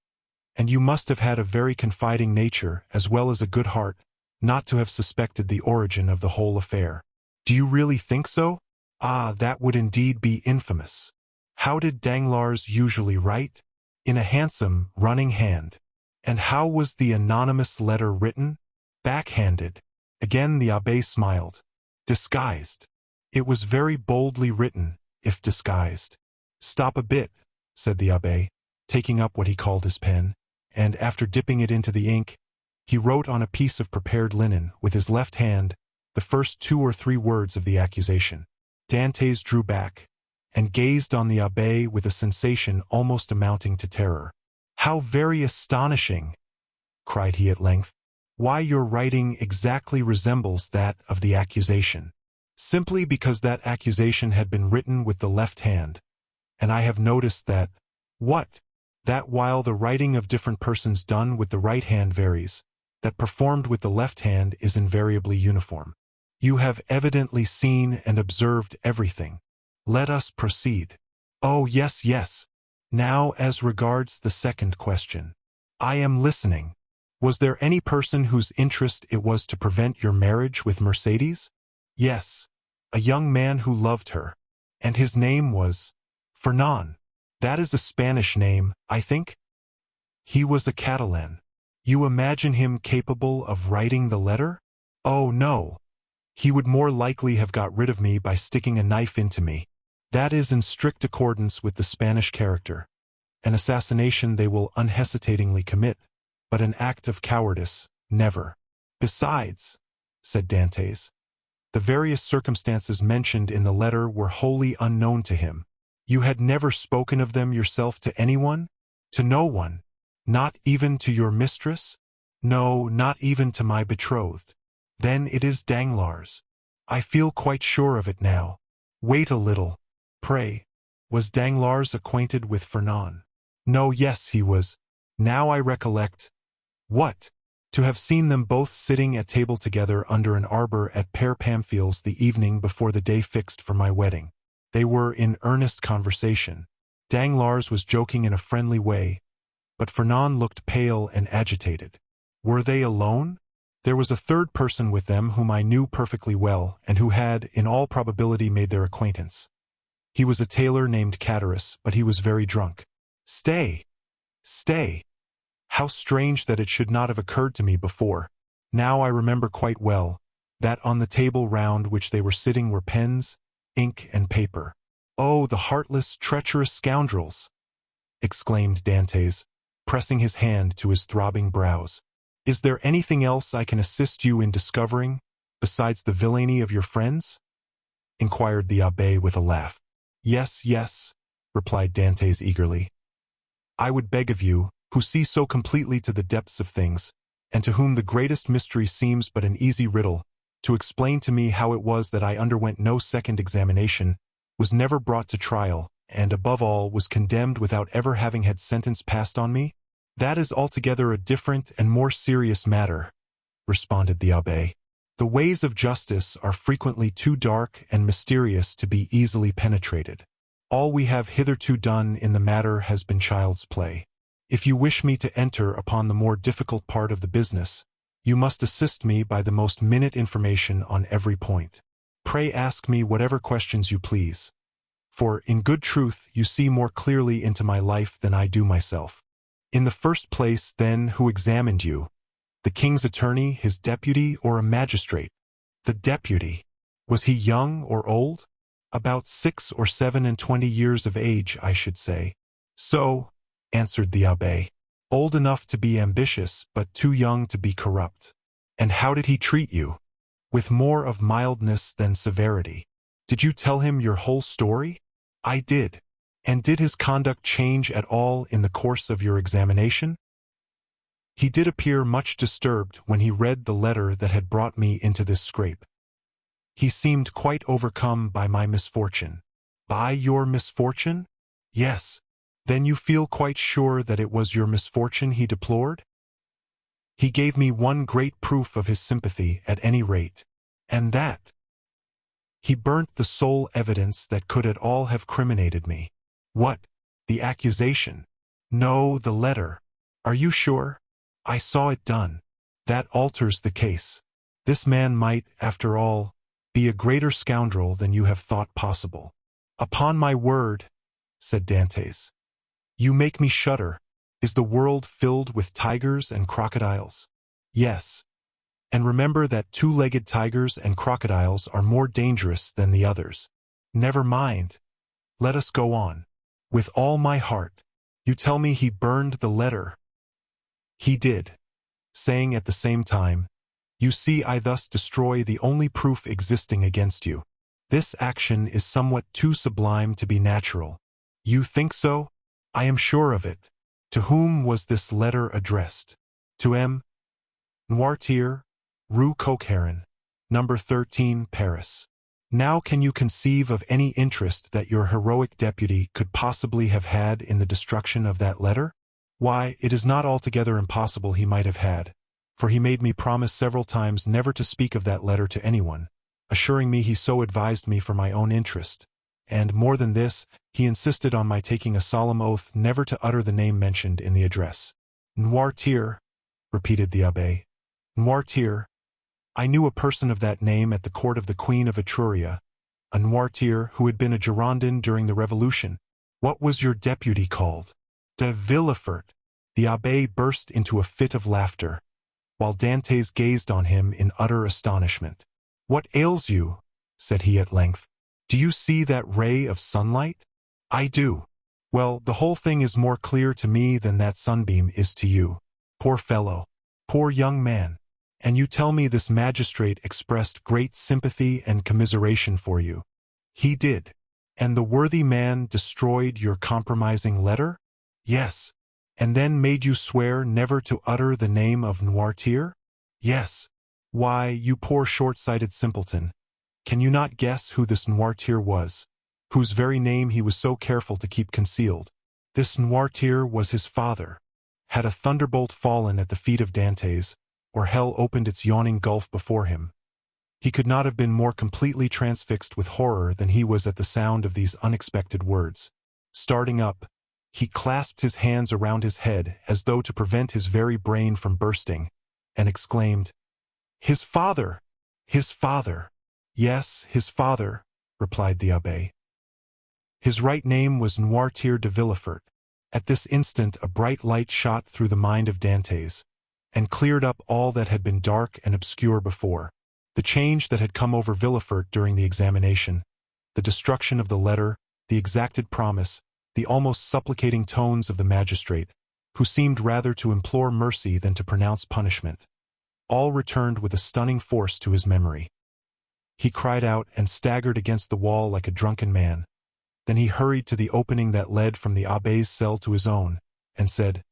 and you must have had a very confiding nature as well as a good heart, not to have suspected the origin of the whole affair. Do you really think so? Ah, that would indeed be infamous. How did Danglars usually write? In a handsome, running hand. And how was the anonymous letter written? Backhanded. Again the abbé smiled. Disguised. It was very boldly written, if disguised. Stop a bit, said the abbé, taking up what he called his pen, and after dipping it into the ink, he wrote on a piece of prepared linen, with his left hand, the first 2 or 3 words of the accusation. Dantès drew back, and gazed on the abbé with a sensation almost amounting to terror. How very astonishing, cried he at length. Why, your writing exactly resembles that of the accusation. Simply because that accusation had been written with the left hand, and I have noticed that, what? That while the writing of different persons done with the right hand varies, that performed with the left hand is invariably uniform. You have evidently seen and observed everything. Let us proceed. Oh, yes, yes. Now as regards the second question. I am listening. Was there any person whose interest it was to prevent your marriage with Mercedes? Yes, a young man who loved her, and his name was Fernand. That is a Spanish name, I think? He was a Catalan. You imagine him capable of writing the letter? Oh, no. He would more likely have got rid of me by sticking a knife into me. That is in strict accordance with the Spanish character. An assassination they will unhesitatingly commit, but an act of cowardice, never. Besides, said Dantès, the various circumstances mentioned in the letter were wholly unknown to him. You had never spoken of them yourself to anyone? To no one? Not even to your mistress? No, not even to my betrothed. Then it is Danglars. I feel quite sure of it now. Wait a little. Pray, was Danglars acquainted with Fernand? No, yes, he was. Now I recollect. What? To have seen them both sitting at table together under an arbor at Père Pamphil's the evening before the day fixed for my wedding. They were in earnest conversation. Danglars was joking in a friendly way, but Fernand looked pale and agitated. Were they alone? There was a third person with them whom I knew perfectly well, and who had, in all probability, made their acquaintance. He was a tailor named Catterus, but he was very drunk. Stay! Stay! How strange that it should not have occurred to me before. Now I remember quite well that on the table round which they were sitting were pens, ink, and paper. Oh, the heartless, treacherous scoundrels! Exclaimed Dantès, pressing his hand to his throbbing brows. Is there anything else I can assist you in discovering, besides the villainy of your friends? Inquired the abbé with a laugh. Yes, yes, replied Dantès eagerly. I would beg of you, who see so completely to the depths of things, and to whom the greatest mystery seems but an easy riddle, to explain to me how it was that I underwent no second examination, was never brought to trial, and above all was condemned without ever having had sentence passed on me? That is altogether a different and more serious matter, responded the abbé. The ways of justice are frequently too dark and mysterious to be easily penetrated. All we have hitherto done in the matter has been child's play. If you wish me to enter upon the more difficult part of the business, you must assist me by the most minute information on every point. Pray ask me whatever questions you please, for, in good truth, you see more clearly into my life than I do myself. In the first place, then, who examined you? The king's attorney, his deputy, or a magistrate? The deputy. Was he young or old? About 6 or 27 years of age, I should say. So, answered the abbé. Old enough to be ambitious, but too young to be corrupt. And how did he treat you? With more of mildness than severity. Did you tell him your whole story? I did. And did his conduct change at all in the course of your examination? He did appear much disturbed when he read the letter that had brought me into this scrape. He seemed quite overcome by my misfortune. By your misfortune? Yes. Then you feel quite sure that it was your misfortune he deplored? He gave me one great proof of his sympathy at any rate, and that he burnt the sole evidence that could at all have criminated me. What? The accusation? No, the letter. Are you sure? I saw it done. That alters the case. This man might, after all, be a greater scoundrel than you have thought possible. Upon my word, said Dantès. You make me shudder. Is the world filled with tigers and crocodiles? Yes. And remember that two-legged tigers and crocodiles are more dangerous than the others. Never mind. Let us go on. With all my heart. You tell me he burned the letter. He did, saying at the same time, You see, I thus destroy the only proof existing against you. This action is somewhat too sublime to be natural. You think so? I am sure of it. To whom was this letter addressed? To M. Noirtier, Rue Coquerin, No. 13, Paris. Now can you conceive of any interest that your heroic deputy could possibly have had in the destruction of that letter? Why, it is not altogether impossible he might have had, for he made me promise several times never to speak of that letter to anyone, assuring me he so advised me for my own interest, and, more than this, he insisted on my taking a solemn oath never to utter the name mentioned in the address. Noirtier, repeated the abbé. Noirtier. I knew a person of that name at the court of the Queen of Etruria, a Noirtier who had been a Girondin during the Revolution. What was your deputy called? De Villefort. The abbé burst into a fit of laughter, while Dantès gazed on him in utter astonishment. What ails you? Said he at length. Do you see that ray of sunlight? I do. Well, the whole thing is more clear to me than that sunbeam is to you. Poor fellow. Poor young man. And you tell me this magistrate expressed great sympathy and commiseration for you. He did. And the worthy man destroyed your compromising letter? Yes. And then made you swear never to utter the name of Noirtier? Yes. Why, you poor short-sighted simpleton, can you not guess who this Noirtier was, whose very name he was so careful to keep concealed? This Noirtier was his father. Had a thunderbolt fallen at the feet of Dantès, or hell opened its yawning gulf before him, he could not have been more completely transfixed with horror than he was at the sound of these unexpected words. Starting up, he clasped his hands around his head as though to prevent his very brain from bursting, and exclaimed, "His father! His father!" "Yes, his father," replied the abbé. His right name was Noirtier de Villefort. At this instant a bright light shot through the mind of Dantès, and cleared up all that had been dark and obscure before. The change that had come over Villefort during the examination, the destruction of the letter, the exacted promise, the almost supplicating tones of the magistrate, who seemed rather to implore mercy than to pronounce punishment, all returned with a stunning force to his memory. He cried out and staggered against the wall like a drunken man. Then he hurried to the opening that led from the abbé's cell to his own, and said,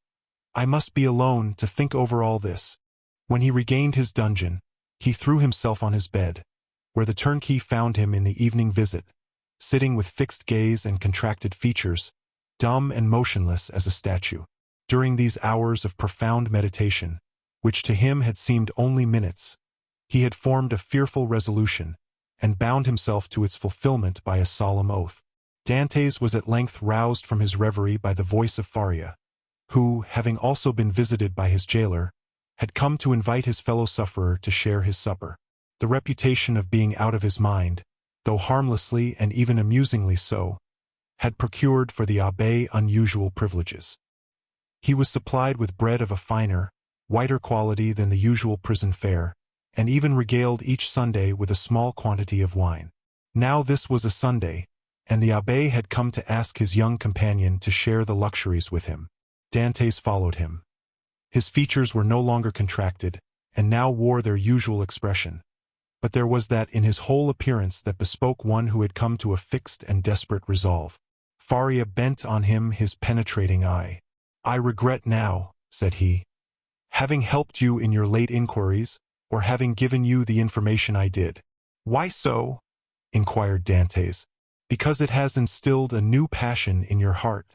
"I must be alone to think over all this." When he regained his dungeon, he threw himself on his bed, where the turnkey found him in the evening visit, sitting with fixed gaze and contracted features, dumb and motionless as a statue. During these hours of profound meditation, which to him had seemed only minutes, he had formed a fearful resolution, and bound himself to its fulfillment by a solemn oath. Dantès was at length roused from his reverie by the voice of Faria, who, having also been visited by his jailer, had come to invite his fellow-sufferer to share his supper. The reputation of being out of his mind, though harmlessly and even amusingly so, had procured for the abbé unusual privileges. He was supplied with bread of a finer, whiter quality than the usual prison fare, and even regaled each Sunday with a small quantity of wine. Now this was a Sunday, and the abbé had come to ask his young companion to share the luxuries with him. Dantès followed him. His features were no longer contracted, and now wore their usual expression, but there was that in his whole appearance that bespoke one who had come to a fixed and desperate resolve. Faria bent on him his penetrating eye. "I regret now," said he, "having helped you in your late inquiries, or having given you the information I did." "Why so?" inquired Dantès. "Because it has instilled a new passion in your heart,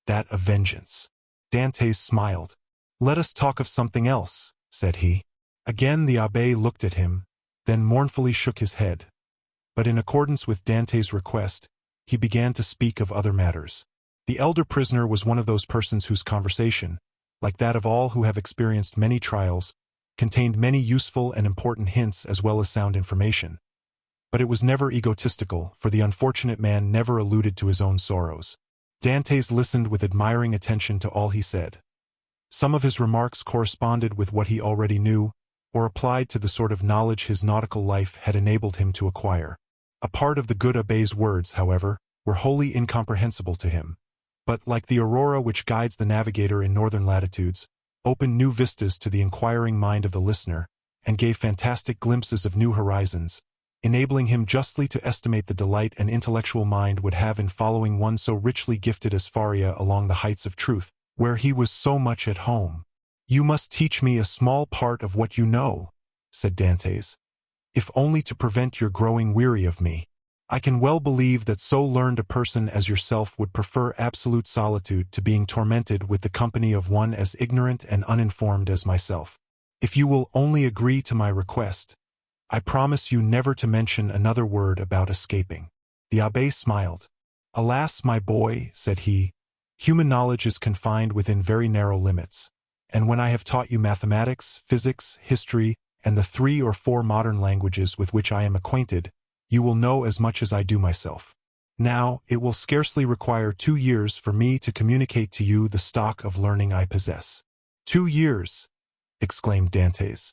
that of vengeance." Dantès smiled. "Let us talk of something else," said he. Again the abbé looked at him, then mournfully shook his head. But in accordance with Dantès' request, he began to speak of other matters. The elder prisoner was one of those persons whose conversation, like that of all who have experienced many trials, contained many useful and important hints as well as sound information. But it was never egotistical, for the unfortunate man never alluded to his own sorrows. Dantès listened with admiring attention to all he said. Some of his remarks corresponded with what he already knew, or applied to the sort of knowledge his nautical life had enabled him to acquire. A part of the good abbé's words, however, were wholly incomprehensible to him, but, like the aurora which guides the navigator in northern latitudes, opened new vistas to the inquiring mind of the listener, and gave fantastic glimpses of new horizons, enabling him justly to estimate the delight an intellectual mind would have in following one so richly gifted as Faria along the heights of truth, where he was so much at home. "You must teach me a small part of what you know," said Dantès, "if only to prevent your growing weary of me. I can well believe that so learned a person as yourself would prefer absolute solitude to being tormented with the company of one as ignorant and uninformed as myself. If you will only agree to my request, I promise you never to mention another word about escaping." The abbé smiled. "Alas, my boy," said he, "human knowledge is confined within very narrow limits, and when I have taught you mathematics, physics, history, and the 3 or 4 modern languages with which I am acquainted, you will know as much as I do myself. Now, it will scarcely require 2 years for me to communicate to you the stock of learning I possess." 2 years! exclaimed Dantès.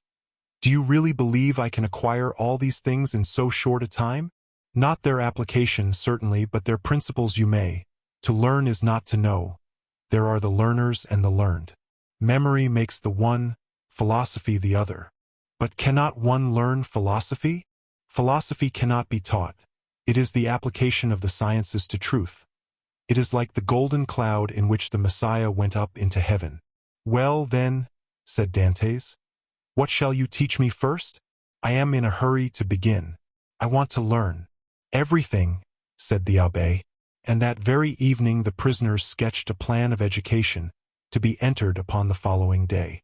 "Do you really believe I can acquire all these things in so short a time? Not their application, certainly, but their principles you may. To learn is not to know. There are the learners and the learned. Memory makes the one, philosophy the other. But cannot one learn philosophy? Philosophy cannot be taught. It is the application of the sciences to truth. It is like the golden cloud in which the Messiah went up into heaven." "Well, then," said Dantès, "what shall you teach me first?" I am in a hurry to begin. I want to learn. Everything, said the abbé, and that very evening the prisoners sketched a plan of education to be entered upon the following day.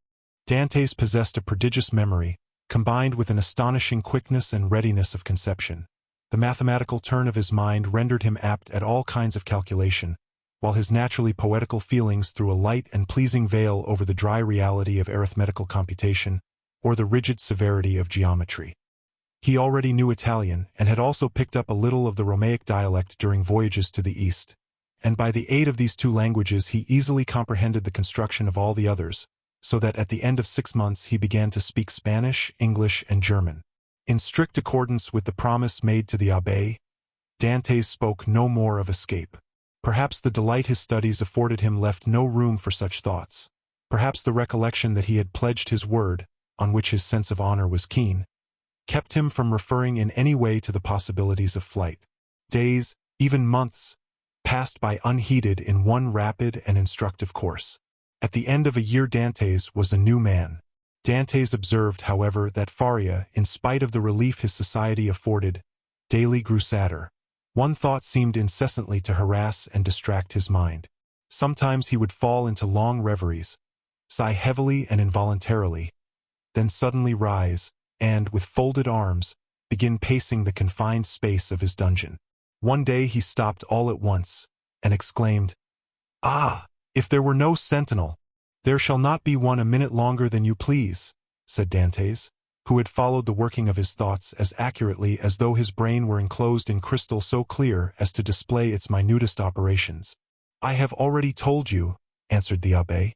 Dantès possessed a prodigious memory, combined with an astonishing quickness and readiness of conception. The mathematical turn of his mind rendered him apt at all kinds of calculation, while his naturally poetical feelings threw a light and pleasing veil over the dry reality of arithmetical computation or the rigid severity of geometry. He already knew Italian and had also picked up a little of the Romaic dialect during voyages to the East, and by the aid of these two languages he easily comprehended the construction of all the others, so that at the end of 6 months he began to speak Spanish, English, and German. In strict accordance with the promise made to the abbé, Dantès spoke no more of escape. Perhaps the delight his studies afforded him left no room for such thoughts. Perhaps the recollection that he had pledged his word, on which his sense of honor was keen, kept him from referring in any way to the possibilities of flight. Days, even months, passed by unheeded in one rapid and instructive course. At the end of a year Dantès was a new man. Dantès observed, however, that Faria, in spite of the relief his society afforded, daily grew sadder. One thought seemed incessantly to harass and distract his mind. Sometimes he would fall into long reveries, sigh heavily and involuntarily, then suddenly rise, and, with folded arms, begin pacing the confined space of his dungeon. One day he stopped all at once, and exclaimed, "Ah, if there were no sentinel!" "There shall not be one a minute longer than you please," said Dantès, who had followed the working of his thoughts as accurately as though his brain were enclosed in crystal so clear as to display its minutest operations. "I have already told you," answered the abbé,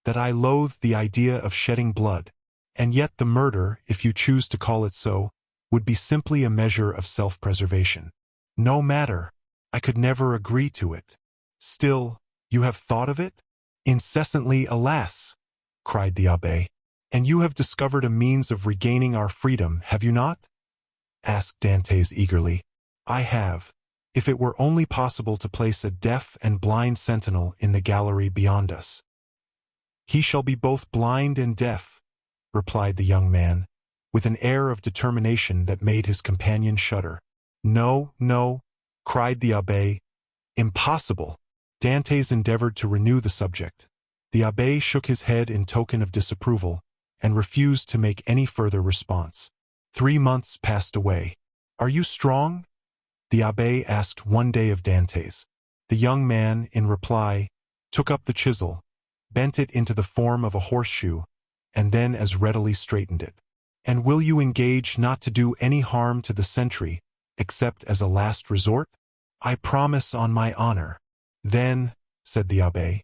"that I loathe the idea of shedding blood, and yet the murder, if you choose to call it so, would be simply a measure of self-preservation. No matter, I could never agree to it." "Still, you have thought of it?" "Incessantly, alas!" cried the abbé. "And you have discovered a means of regaining our freedom, have you not?" asked Dantès eagerly. "I have. If it were only possible to place a deaf and blind sentinel in the gallery beyond us." "He shall be both blind and deaf," replied the young man, with an air of determination that made his companion shudder. "No, no," cried the abbé. "Impossible." Dantès endeavored to renew the subject. The abbé shook his head in token of disapproval, and refused to make any further response. 3 months passed away. "Are you strong?" the abbé asked one day of Dantès. The young man, in reply, took up the chisel, bent it into the form of a horseshoe, and then as readily straightened it. "And will you engage not to do any harm to the sentry, except as a last resort?" "I promise on my honor." "Then," said the abbé,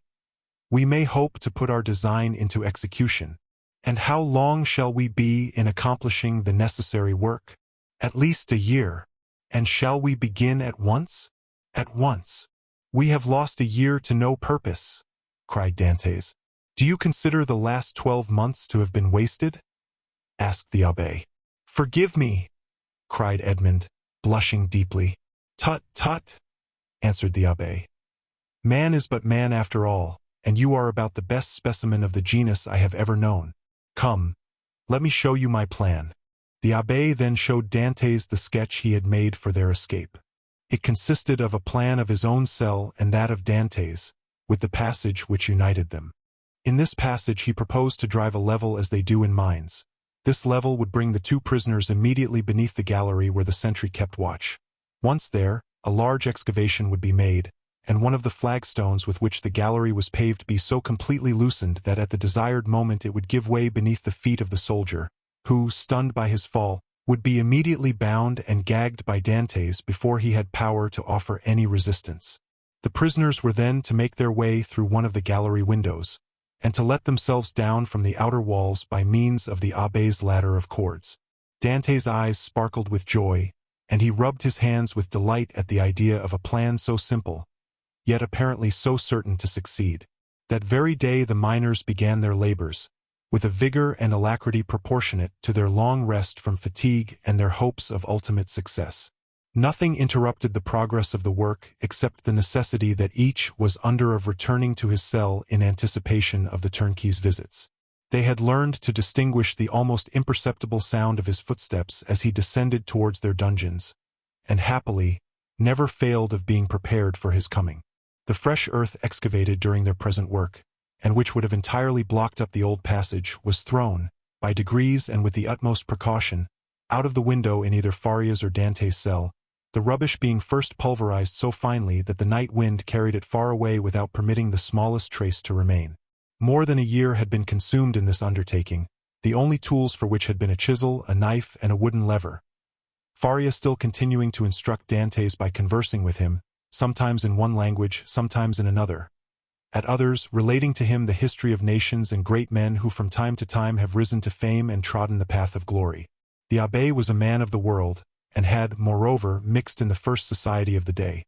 "we may hope to put our design into execution. And how long shall we be in accomplishing the necessary work?" "At least a year." "And shall we begin at once?" "At once." "We have lost a year to no purpose," cried Dantès. "Do you consider the last 12 months to have been wasted?" asked the abbé. "Forgive me," cried Edmond, blushing deeply. "Tut, tut," answered the abbé. "Man is but man after all, and you are about the best specimen of the genus I have ever known. Come, let me show you my plan." The abbé then showed Dantès the sketch he had made for their escape. It consisted of a plan of his own cell and that of Dantès, with the passage which united them. In this passage he proposed to drive a level as they do in mines. This level would bring the 2 prisoners immediately beneath the gallery where the sentry kept watch. Once there, a large excavation would be made, and one of the flagstones with which the gallery was paved be so completely loosened that at the desired moment it would give way beneath the feet of the soldier, who, stunned by his fall, would be immediately bound and gagged by Dantès before he had power to offer any resistance. The prisoners were then to make their way through one of the gallery windows, and to let themselves down from the outer walls by means of the abbé's ladder of cords. Dantès' eyes sparkled with joy, and he rubbed his hands with delight at the idea of a plan so simple, yet apparently so certain to succeed. That very day the miners began their labors, with a vigor and alacrity proportionate to their long rest from fatigue and their hopes of ultimate success. Nothing interrupted the progress of the work except the necessity that each was under of returning to his cell in anticipation of the turnkey's visits. They had learned to distinguish the almost imperceptible sound of his footsteps as he descended towards their dungeons, and happily, never failed of being prepared for his coming. The fresh earth excavated during their present work, and which would have entirely blocked up the old passage, was thrown, by degrees and with the utmost precaution, out of the window in either Faria's or Dantès' cell, the rubbish being first pulverized so finely that the night wind carried it far away without permitting the smallest trace to remain. More than a year had been consumed in this undertaking, the only tools for which had been a chisel, a knife, and a wooden lever. Faria still continuing to instruct Dantès by conversing with him, sometimes in one language, sometimes in another. At others, relating to him the history of nations and great men who from time to time have risen to fame and trodden the path of glory. The abbé was a man of the world, and had, moreover, mixed in the first society of the day.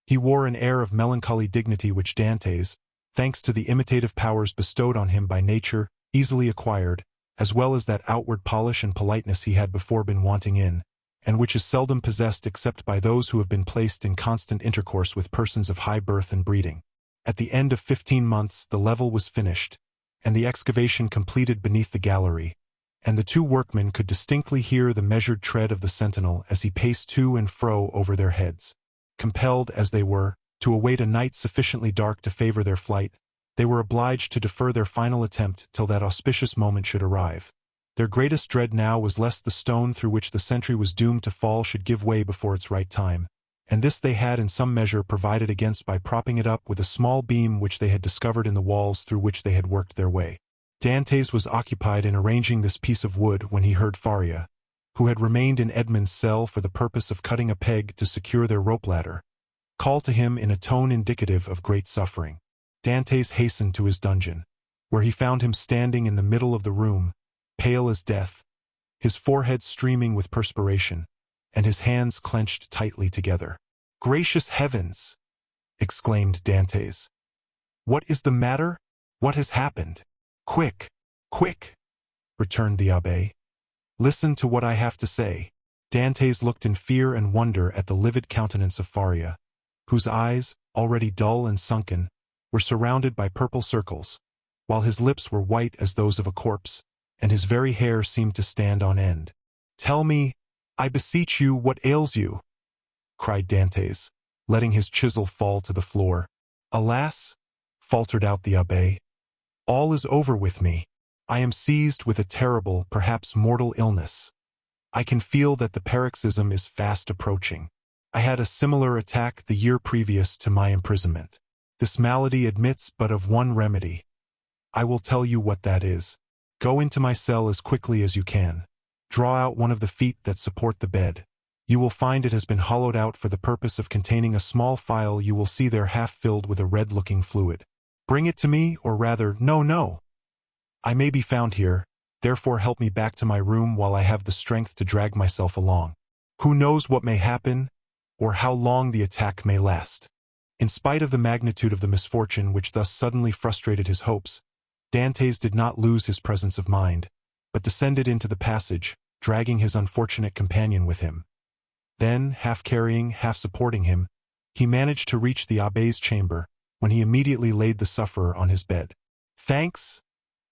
He wore an air of melancholy dignity which Dantès, thanks to the imitative powers bestowed on him by nature, easily acquired, as well as that outward polish and politeness he had before been wanting in, and which is seldom possessed except by those who have been placed in constant intercourse with persons of high birth and breeding. At the end of 15 months the level was finished, and the excavation completed beneath the gallery, and the two workmen could distinctly hear the measured tread of the sentinel as he paced to and fro over their heads. Compelled, as they were, to await a night sufficiently dark to favor their flight, they were obliged to defer their final attempt till that auspicious moment should arrive. Their greatest dread now was lest the stone through which the sentry was doomed to fall should give way before its right time, and this they had in some measure provided against by propping it up with a small beam which they had discovered in the walls through which they had worked their way. Dantès was occupied in arranging this piece of wood when he heard Faria, who had remained in Edmond's cell for the purpose of cutting a peg to secure their rope ladder, call to him in a tone indicative of great suffering. Dantès hastened to his dungeon, where he found him standing in the middle of the room, pale as death, his forehead streaming with perspiration, and his hands clenched tightly together. "Gracious heavens!" exclaimed Dantès. "What is the matter? What has happened?" "Quick, quick!" returned the abbé. "Listen to what I have to say." Dantès looked in fear and wonder at the livid countenance of Faria, whose eyes, already dull and sunken, were surrounded by purple circles, while his lips were white as those of a corpse, and his very hair seemed to stand on end. "Tell me, I beseech you, what ails you?" cried Dantès, letting his chisel fall to the floor. "Alas," faltered out the abbé, "all is over with me. I am seized with a terrible, perhaps mortal illness. I can feel that the paroxysm is fast approaching. I had a similar attack the year previous to my imprisonment. This malady admits but of one remedy. I will tell you what that is. Go into my cell as quickly as you can. Draw out one of the feet that support the bed. You will find it has been hollowed out for the purpose of containing a small phial you will see there half filled with a red-looking fluid. Bring it to me, or rather, no. I may be found here, therefore help me back to my room while I have the strength to drag myself along. Who knows what may happen, or how long the attack may last?" In spite of the magnitude of the misfortune which thus suddenly frustrated his hopes, Dantès did not lose his presence of mind, but descended into the passage, dragging his unfortunate companion with him. Then, half carrying, half supporting him, he managed to reach the abbé's chamber, when he immediately laid the sufferer on his bed. "Thanks,"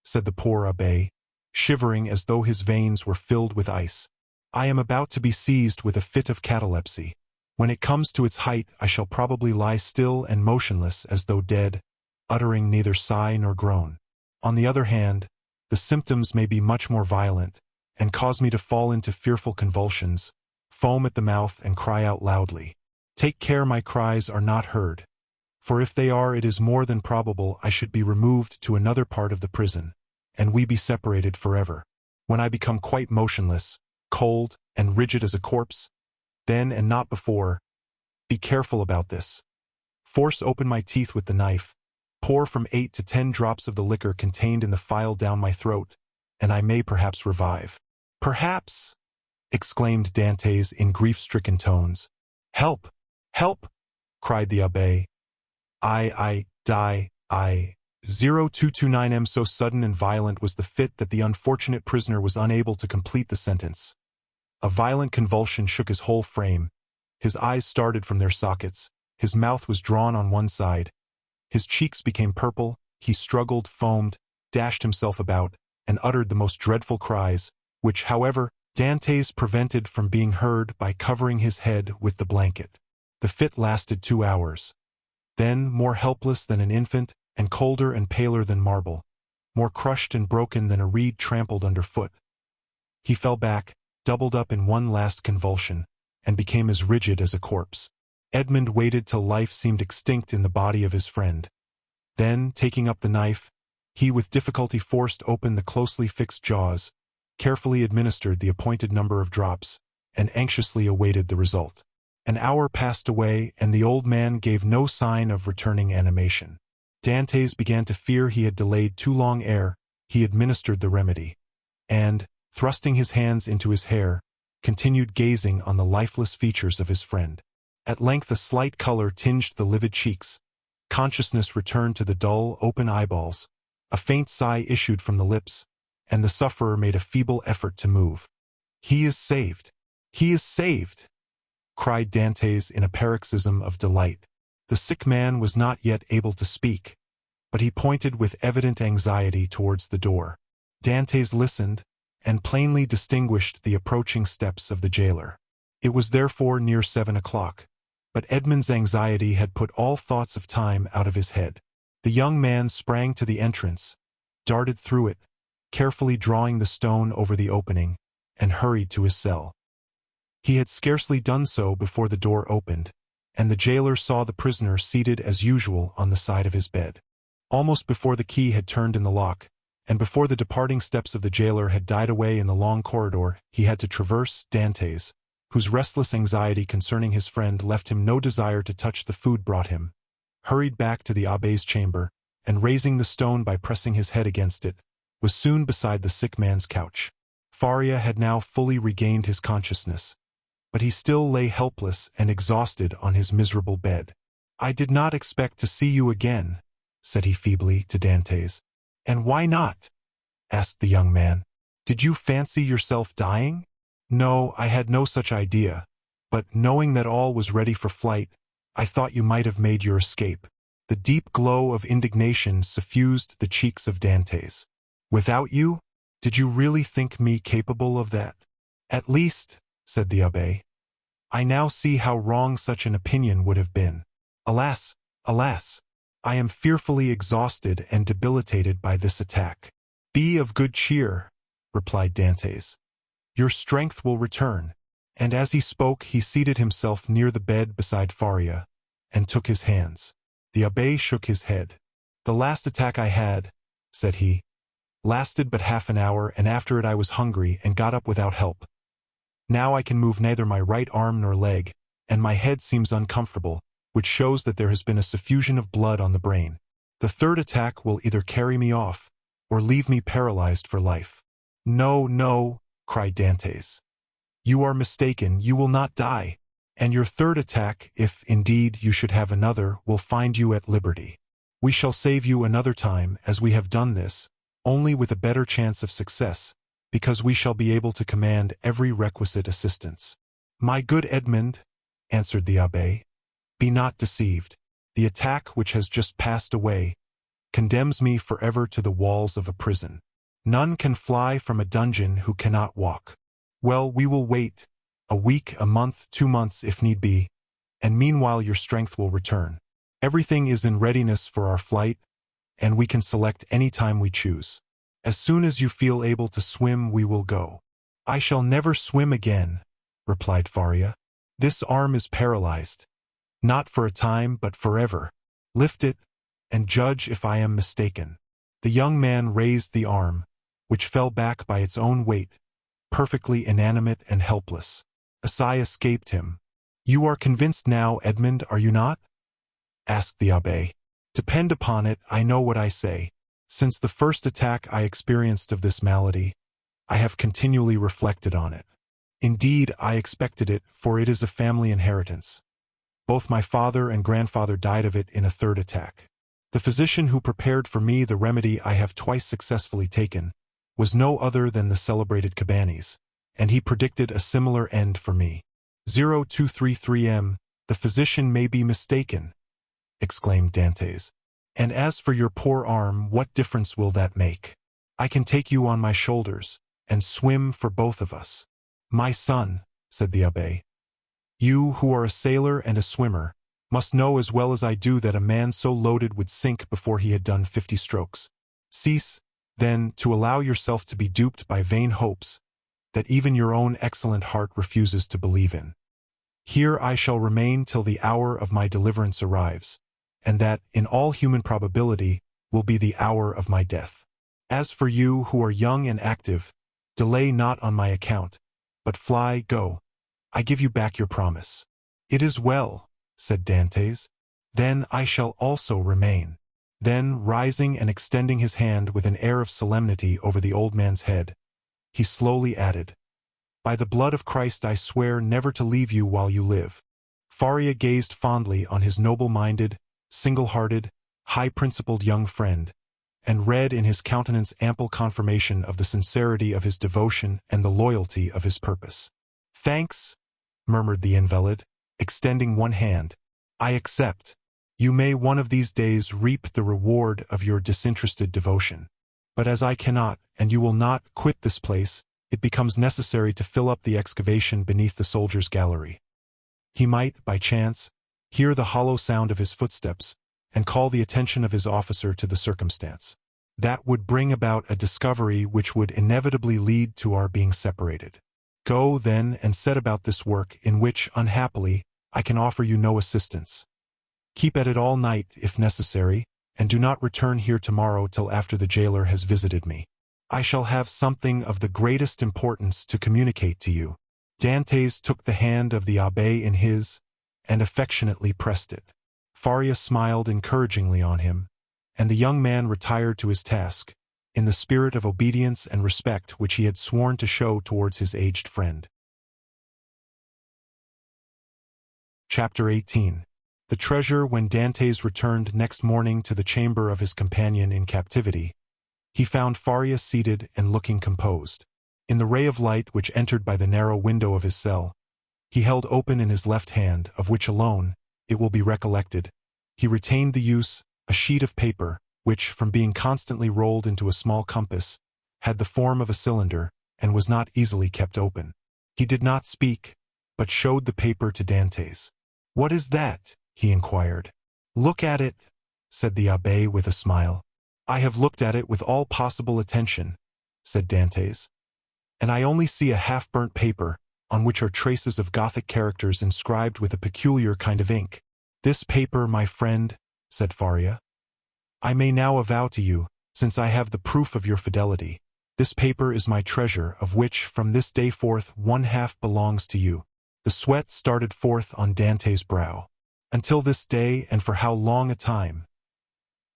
said the poor abbé, shivering as though his veins were filled with ice. "I am about to be seized with a fit of catalepsy. When it comes to its height I shall probably lie still and motionless as though dead, uttering neither sigh nor groan. On the other hand, the symptoms may be much more violent, and cause me to fall into fearful convulsions, foam at the mouth and cry out loudly. Take care my cries are not heard, for if they are it is more than probable I should be removed to another part of the prison, and we be separated forever. When I become quite motionless, cold, and rigid as a corpse, then and not before, be careful about this. Force open my teeth with the knife, pour from 8 to 10 drops of the liquor contained in the phial down my throat, and I may perhaps revive." "Perhaps!" exclaimed Dantès in grief-stricken tones. "Help! Help!" cried the abbé. I die, 0229M. So sudden and violent was the fit that the unfortunate prisoner was unable to complete the sentence. A violent convulsion shook his whole frame. His eyes started from their sockets, his mouth was drawn on one side, his cheeks became purple, he struggled, foamed, dashed himself about, and uttered the most dreadful cries, which, however, Dantès prevented from being heard by covering his head with the blanket. The fit lasted 2 hours. Then, more helpless than an infant, and colder and paler than marble, more crushed and broken than a reed trampled underfoot, he fell back, doubled up in one last convulsion, and became as rigid as a corpse. Edmond waited till life seemed extinct in the body of his friend. Then, taking up the knife, he with difficulty forced open the closely fixed jaws, carefully administered the appointed number of drops, and anxiously awaited the result. An hour passed away, and the old man gave no sign of returning animation. Dantès began to fear he had delayed too long ere he administered the remedy, and, thrusting his hands into his hair, continued gazing on the lifeless features of his friend. At length a slight color tinged the livid cheeks, consciousness returned to the dull, open eyeballs, a faint sigh issued from the lips, and the sufferer made a feeble effort to move. "He is saved! He is saved!" cried Dantès in a paroxysm of delight. The sick man was not yet able to speak, but he pointed with evident anxiety towards the door. Dantès listened, and plainly distinguished the approaching steps of the jailer. It was therefore near 7 o'clock, but Edmond's anxiety had put all thoughts of time out of his head. The young man sprang to the entrance, darted through it, carefully drawing the stone over the opening, and hurried to his cell. He had scarcely done so before the door opened, and the jailer saw the prisoner seated as usual on the side of his bed. Almost before the key had turned in the lock, and before the departing steps of the jailer had died away in the long corridor he had to traverse, Dantès, whose restless anxiety concerning his friend left him no desire to touch the food brought him, hurried back to the abbé's chamber, and raising the stone by pressing his head against it, was soon beside the sick man's couch. Faria had now fully regained his consciousness, but he still lay helpless and exhausted on his miserable bed. "I did not expect to see you again," said he feebly to Dantès. "And why not?" asked the young man. "Did you fancy yourself dying?" "No, I had no such idea, but, knowing that all was ready for flight, I thought you might have made your escape." The deep glow of indignation suffused the cheeks of Dantès. "Without you? Did you really think me capable of that?" "At least," said the abbé, "I now see how wrong such an opinion would have been. Alas, alas! I am fearfully exhausted and debilitated by this attack." "Be of good cheer," replied Dantès. "Your strength will return." And as he spoke he seated himself near the bed beside Faria, and took his hands. The abbé shook his head. "The last attack I had," said he, "lasted but half an hour, and after it I was hungry and got up without help. Now I can move neither my right arm nor leg, and my head seems uncomfortable, which shows that there has been a suffusion of blood on the brain. The third attack will either carry me off, or leave me paralyzed for life." "No, no," cried Dantès. "You are mistaken, you will not die, and your third attack, if, indeed, you should have another, will find you at liberty. We shall save you another time, as we have done this, only with a better chance of success, because we shall be able to command every requisite assistance." "My good Edmond," answered the abbé, "be not deceived. The attack which has just passed away condemns me forever to the walls of a prison. None can fly from a dungeon who cannot walk. Well, we will wait, a week, a month, 2 months if need be, and meanwhile your strength will return. Everything is in readiness for our flight, and we can select any time we choose. As soon as you feel able to swim, we will go." "I shall never swim again," replied Faria. "This arm is paralyzed, not for a time but forever. Lift it, and judge if I am mistaken." The young man raised the arm, which fell back by its own weight, perfectly inanimate and helpless. A sigh escaped him. "You are convinced now, Edmond, are you not?" asked the abbé. "Depend upon it, I know what I say. Since the first attack I experienced of this malady, I have continually reflected on it. Indeed, I expected it, for it is a family inheritance. Both my father and grandfather died of it in a third attack. The physician who prepared for me the remedy I have twice successfully taken was no other than the celebrated Cabanis, and he predicted a similar end for me." 0233 M. "The physician may be mistaken," exclaimed Dantès. And as for your poor arm, what difference will that make? I can take you on my shoulders, and swim for both of us. My son, said the abbé, you who are a sailor and a swimmer, must know as well as I do that a man so loaded would sink before he had done 50 strokes. Cease, then, to allow yourself to be duped by vain hopes that even your own excellent heart refuses to believe in. Here I shall remain till the hour of my deliverance arrives, and that, in all human probability, will be the hour of my death. As for you who are young and active, delay not on my account, but fly, go. I give you back your promise. It is well, said Dantès. Then I shall also remain. Then, rising and extending his hand with an air of solemnity over the old man's head, he slowly added, By the blood of Christ I swear never to leave you while you live. Faria gazed fondly on his noble-minded, single-hearted, high-principled young friend, and read in his countenance ample confirmation of the sincerity of his devotion and the loyalty of his purpose. Thanks, murmured the invalid, extending one hand. I accept. You may one of these days reap the reward of your disinterested devotion. But as I cannot, and you will not, quit this place, it becomes necessary to fill up the excavation beneath the soldiers' gallery. He might, by chance, hear the hollow sound of his footsteps, and call the attention of his officer to the circumstance. That would bring about a discovery which would inevitably lead to our being separated. Go, then, and set about this work, in which, unhappily, I can offer you no assistance. Keep at it all night, if necessary, and do not return here tomorrow till after the jailer has visited me. I shall have something of the greatest importance to communicate to you. Dantès took the hand of the abbé in his, and affectionately pressed it. Faria smiled encouragingly on him, and the young man retired to his task, in the spirit of obedience and respect which he had sworn to show towards his aged friend. Chapter 18. The treasure. When Dantès returned next morning to the chamber of his companion in captivity, he found Faria seated and looking composed. In the ray of light which entered by the narrow window of his cell, he held open in his left hand, of which alone, it will be recollected, he retained the use, a sheet of paper, which, from being constantly rolled into a small compass, had the form of a cylinder, and was not easily kept open. He did not speak, but showed the paper to Dantès. What is that? He inquired. Look at it, said the abbé with a smile. I have looked at it with all possible attention, said Dantès, and I only see a half-burnt paper, on which are traces of Gothic characters inscribed with a peculiar kind of ink. This paper, my friend, said Faria, I may now avow to you, since I have the proof of your fidelity. This paper is my treasure, of which, from this day forth, one half belongs to you. The sweat started forth on Dantès' brow. Until this day, and for how long a time,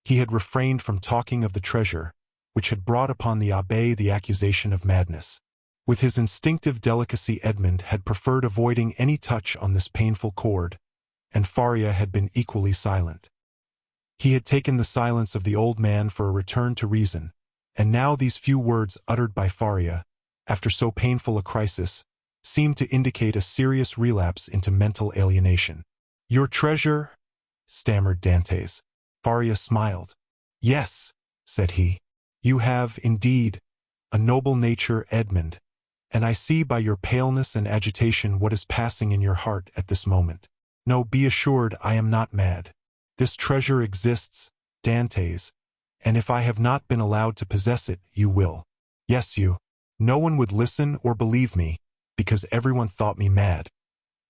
he had refrained from talking of the treasure, which had brought upon the abbé the accusation of madness. With his instinctive delicacy, Edmond had preferred avoiding any touch on this painful chord, and Faria had been equally silent. He had taken the silence of the old man for a return to reason, and now these few words uttered by Faria, after so painful a crisis, seemed to indicate a serious relapse into mental alienation. Your treasure? Stammered Dantès. Faria smiled. Yes, said he. You have, indeed, a noble nature, Edmond, and I see by your paleness and agitation what is passing in your heart at this moment. No, be assured I am not mad. This treasure exists, Dantès, and if I have not been allowed to possess it, you will. Yes, you. No one would listen or believe me, because everyone thought me mad.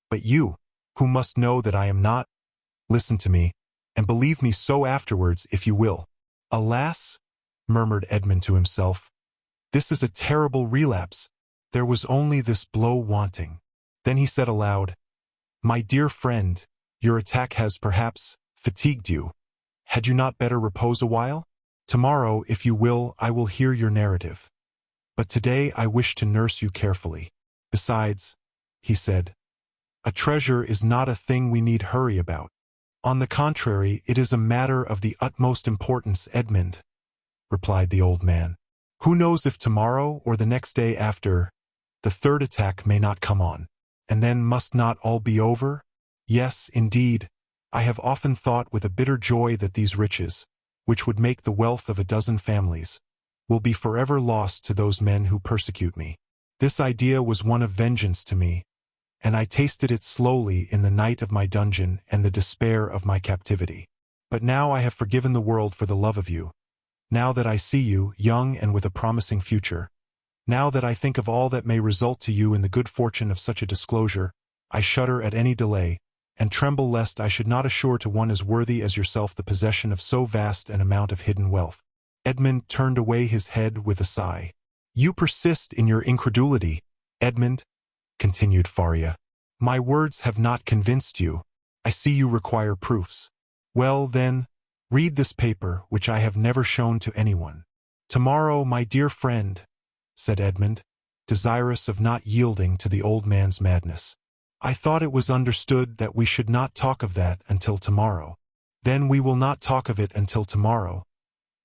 But you, who must know that I am not, listen to me, and believe me so afterwards if you will. Alas, murmured Edmond to himself, this is a terrible relapse. There was only this blow wanting. Then he said aloud, My dear friend, your attack has perhaps fatigued you. Had you not better repose a while? Tomorrow, if you will, I will hear your narrative. But today I wish to nurse you carefully. Besides, he said, a treasure is not a thing we need hurry about. On the contrary, it is a matter of the utmost importance, Edmond, replied the old man. Who knows if tomorrow or the next day after, the third attack may not come on, and then must not all be over? Yes, indeed, I have often thought with a bitter joy that these riches, which would make the wealth of a dozen families, will be forever lost to those men who persecute me. This idea was one of vengeance to me, and I tasted it slowly in the night of my dungeon and the despair of my captivity. But now I have forgiven the world for the love of you. Now that I see you, young and with a promising future, now that I think of all that may result to you in the good fortune of such a disclosure, I shudder at any delay, and tremble lest I should not assure to one as worthy as yourself the possession of so vast an amount of hidden wealth. Edmond turned away his head with a sigh. You persist in your incredulity, Edmond, continued Faria. My words have not convinced you. I see you require proofs. Well, then, read this paper, which I have never shown to anyone. Tomorrow, my dear friend, said Edmond, desirous of not yielding to the old man's madness. I thought it was understood that we should not talk of that until tomorrow. Then we will not talk of it until tomorrow,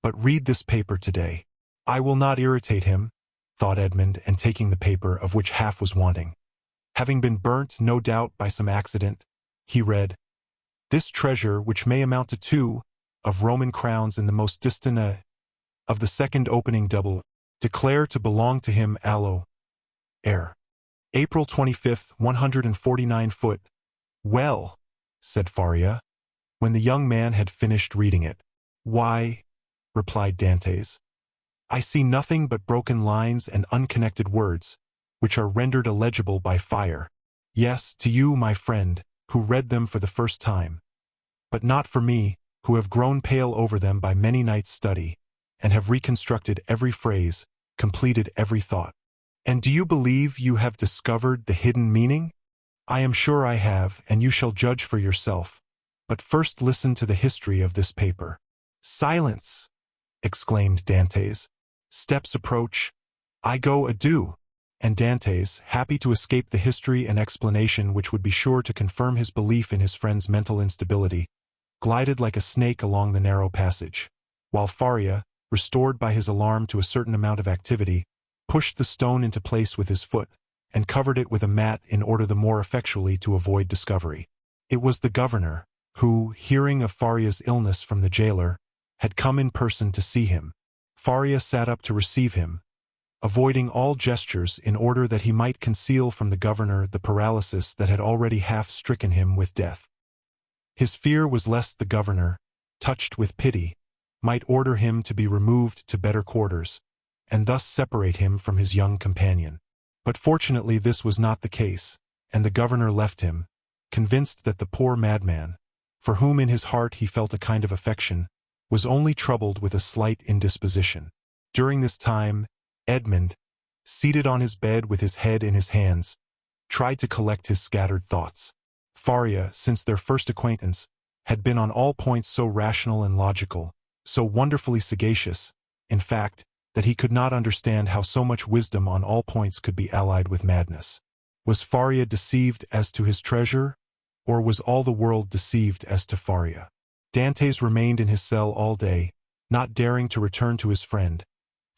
but read this paper today. I will not irritate him, thought Edmond, and taking the paper, of which half was wanting, having been burnt, no doubt, by some accident, he read, This treasure, which may amount to 2 of Roman crowns in the most distant of the second opening double, declare to belong to him allo. Heir. April 25th, 149 foot. Well, said Faria, when the young man had finished reading it. Why, replied Dantès, I see nothing but broken lines and unconnected words, which are rendered illegible by fire. Yes, to you, my friend, who read them for the first time, but not for me, who have grown pale over them by many nights' study, and have reconstructed every phrase, completed every thought. And do you believe you have discovered the hidden meaning? I am sure I have, and you shall judge for yourself. But first listen to the history of this paper. Silence! Exclaimed Dantès. Steps approach. I go adieu. And Dantès, happy to escape the history and explanation which would be sure to confirm his belief in his friend's mental instability, glided like a snake along the narrow passage, while Faria, restored by his alarm to a certain amount of activity, pushed the stone into place with his foot, and covered it with a mat in order the more effectually to avoid discovery. It was the governor, who, hearing of Faria's illness from the jailer, had come in person to see him. Faria sat up to receive him, avoiding all gestures in order that he might conceal from the governor the paralysis that had already half-stricken him with death. His fear was lest the governor, touched with pity, might order him to be removed to better quarters, and thus separate him from his young companion. But fortunately this was not the case, and the governor left him, convinced that the poor madman, for whom in his heart he felt a kind of affection, was only troubled with a slight indisposition. During this time, Edmond, seated on his bed with his head in his hands, tried to collect his scattered thoughts. Faria, since their first acquaintance, had been on all points so rational and logical, so wonderfully sagacious, in fact, that he could not understand how so much wisdom on all points could be allied with madness. Was Faria deceived as to his treasure, or was all the world deceived as to Faria? Dantès remained in his cell all day, not daring to return to his friend,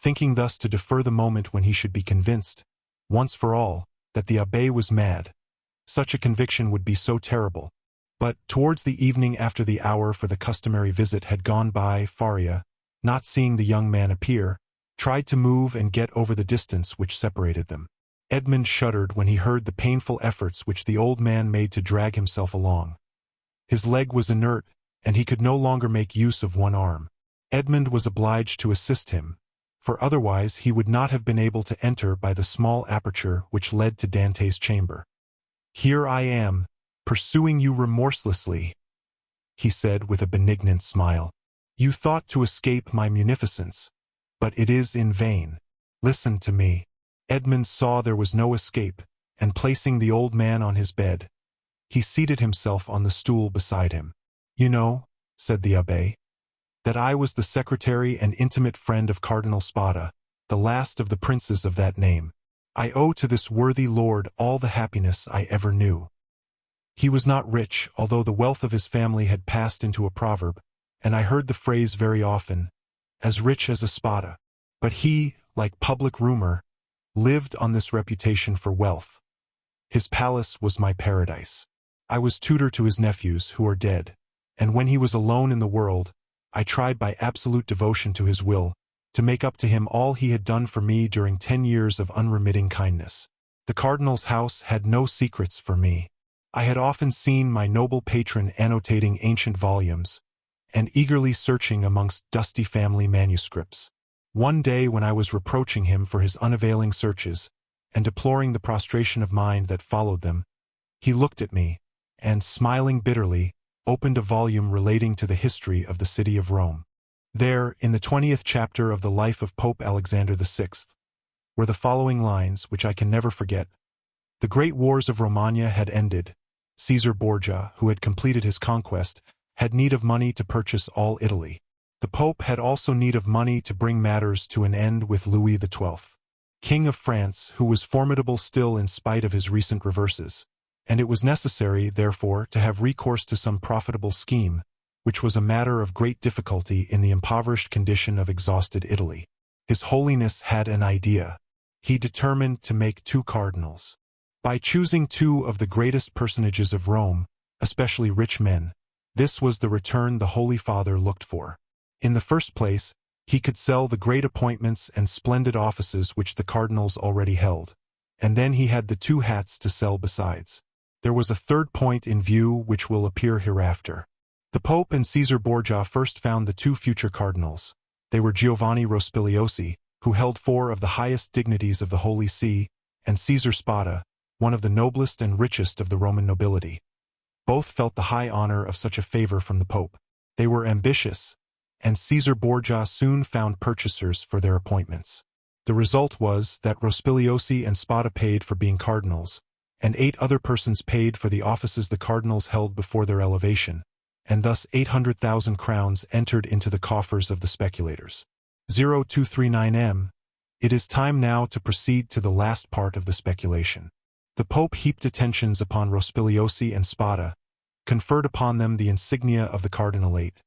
thinking thus to defer the moment when he should be convinced, once for all, that the abbé was mad. Such a conviction would be so terrible. But, towards the evening after the hour for the customary visit had gone by, Faria, not seeing the young man appear, tried to move and get over the distance which separated them. Edmond shuddered when he heard the painful efforts which the old man made to drag himself along. His leg was inert, and he could no longer make use of one arm. Edmond was obliged to assist him, for otherwise he would not have been able to enter by the small aperture which led to Dantès' chamber. Here I am, pursuing you remorselessly, he said with a benignant smile. You thought to escape my munificence, but it is in vain. Listen to me. Edmond saw there was no escape, and placing the old man on his bed, he seated himself on the stool beside him. You know, said the abbé, that I was the secretary and intimate friend of Cardinal Spada, the last of the princes of that name. I owe to this worthy lord all the happiness I ever knew. He was not rich, although the wealth of his family had passed into a proverb, and I heard the phrase very often, as rich as a Spada. But he, like public rumor, lived on this reputation for wealth. His palace was my paradise. I was tutor to his nephews, who are dead, and when he was alone in the world, I tried by absolute devotion to his will, to make up to him all he had done for me during 10 years of unremitting kindness. The cardinal's house had no secrets for me. I had often seen my noble patron annotating ancient volumes, and eagerly searching amongst dusty family manuscripts. One day when I was reproaching him for his unavailing searches, and deploring the prostration of mind that followed them, he looked at me, and, smiling bitterly, opened a volume relating to the history of the city of Rome. There, in the 20th chapter of the life of Pope Alexander VI, were the following lines, which I can never forget. The great wars of Romagna had ended. Caesar Borgia, who had completed his conquest, had need of money to purchase all Italy. The Pope had also need of money to bring matters to an end with Louis XII, King of France, who was formidable still in spite of his recent reverses, and it was necessary, therefore, to have recourse to some profitable scheme, which was a matter of great difficulty in the impoverished condition of exhausted Italy. His Holiness had an idea. He determined to make 2 cardinals. By choosing 2 of the greatest personages of Rome, especially rich men, this was the return the Holy Father looked for. In the first place, he could sell the great appointments and splendid offices which the cardinals already held, and then he had the 2 hats to sell besides. There was a third point in view which will appear hereafter. The Pope and Caesar Borgia first found the 2 future cardinals. They were Giovanni Rospigliosi, who held 4 of the highest dignities of the Holy See, and Caesar Spada, one of the noblest and richest of the Roman nobility. Both felt the high honor of such a favor from the Pope. They were ambitious, and Caesar Borgia soon found purchasers for their appointments. The result was that Rospigliosi and Spada paid for being cardinals, and 8 other persons paid for the offices the cardinals held before their elevation, and thus 800,000 crowns entered into the coffers of the speculators. 0239M. It is time now to proceed to the last part of the speculation. The Pope heaped attentions upon Rospigliosi and Spada, conferred upon them the insignia of the cardinalate,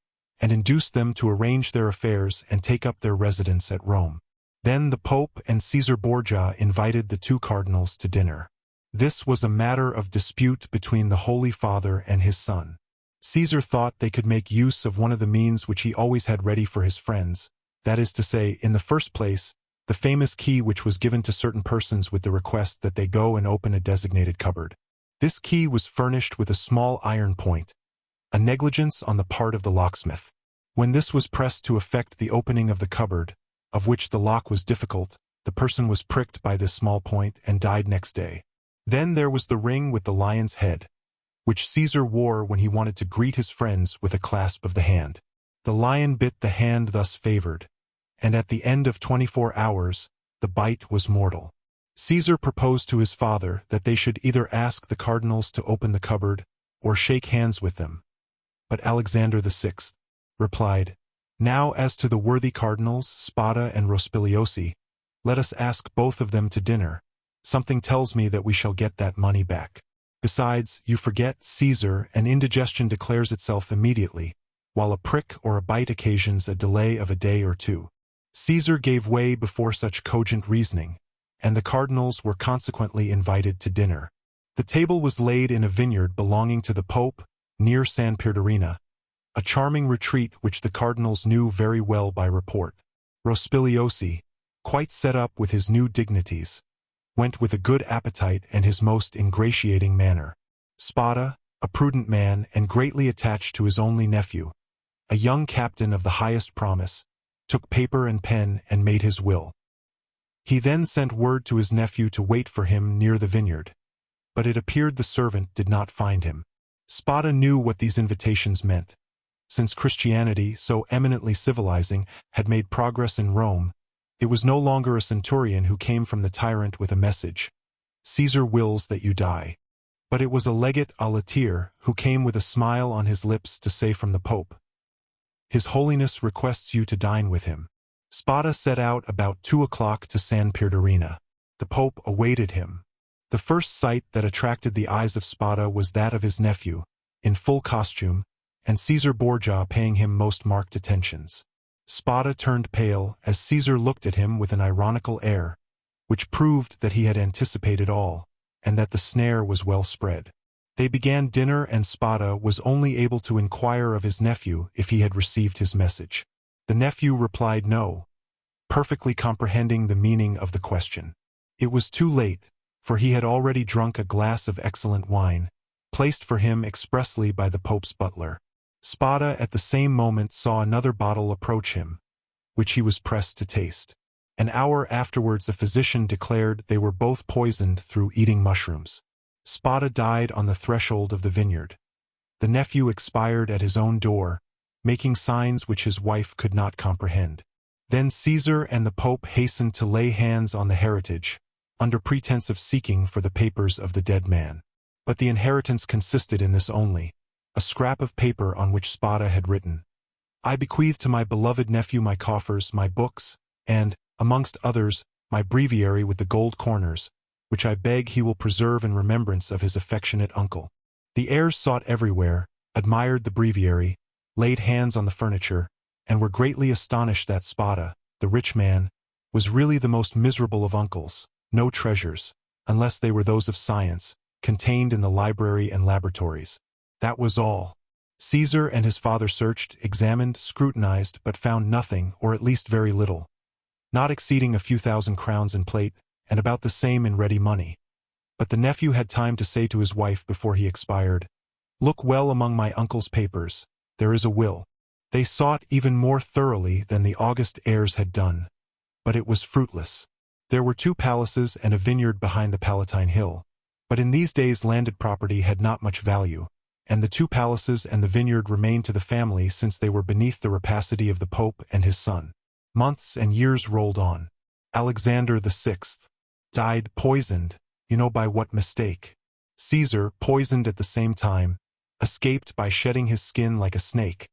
and induced them to arrange their affairs and take up their residence at Rome. Then the Pope and Caesar Borgia invited the 2 cardinals to dinner. This was a matter of dispute between the Holy Father and his son. Caesar thought they could make use of one of the means which he always had ready for his friends, that is to say, in the first place, the famous key which was given to certain persons with the request that they go and open a designated cupboard. This key was furnished with a small iron point, a negligence on the part of the locksmith. When this was pressed to effect the opening of the cupboard, of which the lock was difficult, the person was pricked by this small point and died next day. Then there was the ring with the lion's head, which Caesar wore when he wanted to greet his friends with a clasp of the hand. The lion bit the hand thus favored, and at the end of 24 hours, the bite was mortal. Caesar proposed to his father that they should either ask the cardinals to open the cupboard or shake hands with them. But Alexander VI replied, "Now as to the worthy cardinals, Spada and Rospigliosi, let us ask both of them to dinner. Something tells me that we shall get that money back. Besides, you forget, Caesar, an indigestion declares itself immediately, while a prick or a bite occasions a delay of a day or 2. Caesar gave way before such cogent reasoning, and the cardinals were consequently invited to dinner. The table was laid in a vineyard belonging to the Pope, near San Pierdarena, a charming retreat which the cardinals knew very well by report. Rospigliosi, quite set up with his new dignities, went with a good appetite and his most ingratiating manner. Spada, a prudent man and greatly attached to his only nephew, a young captain of the highest promise, took paper and pen and made his will. He then sent word to his nephew to wait for him near the vineyard, but it appeared the servant did not find him. Spada knew what these invitations meant. Since Christianity, so eminently civilizing, had made progress in Rome, it was no longer a centurion who came from the tyrant with a message, "Caesar wills that you die," but it was a legate a latere who came with a smile on his lips to say from the Pope, "His Holiness requests you to dine with him." Spada set out about 2 o'clock to San Pierdarena. The Pope awaited him. The first sight that attracted the eyes of Spada was that of his nephew, in full costume, and Caesar Borgia paying him most marked attentions. Spada turned pale as Caesar looked at him with an ironical air, which proved that he had anticipated all, and that the snare was well spread. They began dinner and Spada was only able to inquire of his nephew if he had received his message. The nephew replied no, perfectly comprehending the meaning of the question. It was too late, for he had already drunk a glass of excellent wine, placed for him expressly by the Pope's butler. Spada at the same moment saw another bottle approach him, which he was pressed to taste. An hour afterwards a physician declared they were both poisoned through eating mushrooms. Spada died on the threshold of the vineyard. The nephew expired at his own door, making signs which his wife could not comprehend. Then Caesar and the Pope hastened to lay hands on the heritage, under pretense of seeking for the papers of the dead man. But the inheritance consisted in this only, a scrap of paper on which Spada had written, "I bequeath to my beloved nephew my coffers, my books, and, amongst others, my breviary with the gold corners, which I beg he will preserve in remembrance of his affectionate uncle." The heirs sought everywhere, admired the breviary, laid hands on the furniture, and were greatly astonished that Spada, the rich man, was really the most miserable of uncles. No treasures, unless they were those of science, contained in the library and laboratories. That was all. Caesar and his father searched, examined, scrutinized, but found nothing, or at least very little, not exceeding a few thousand crowns in plate, and about the same in ready money. But the nephew had time to say to his wife before he expired, "Look well among my uncle's papers, there is a will." They sought even more thoroughly than the august heirs had done, but it was fruitless. There were 2 palaces and a vineyard behind the Palatine Hill, but in these days landed property had not much value, and the 2 palaces and the vineyard remained to the family since they were beneath the rapacity of the Pope and his son. Months and years rolled on. Alexander VI died poisoned, by what mistake. Caesar, poisoned at the same time, escaped by shedding his skin like a snake.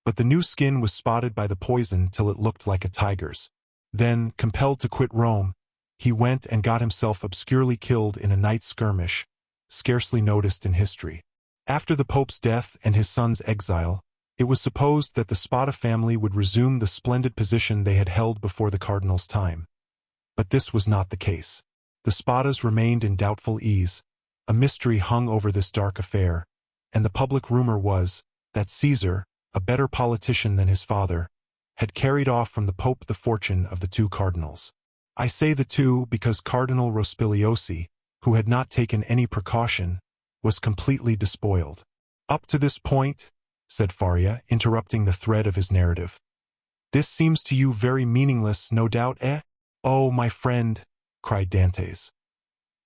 But the new skin was spotted by the poison till it looked like a tiger's. Then, compelled to quit Rome, he went and got himself obscurely killed in a night skirmish, scarcely noticed in history. After the Pope's death and his son's exile, it was supposed that the Spada family would resume the splendid position they had held before the cardinal's time. But this was not the case. The Spadas remained in doubtful ease, a mystery hung over this dark affair, and the public rumor was that Caesar, a better politician than his father, had carried off from the Pope the fortune of the 2 cardinals. I say the 2 because Cardinal Rospigliosi, who had not taken any precaution, was completely despoiled. "Up to this point," said Faria, interrupting the thread of his narrative, "this seems to you very meaningless, no doubt, eh?" "Oh, my friend," cried Dantès.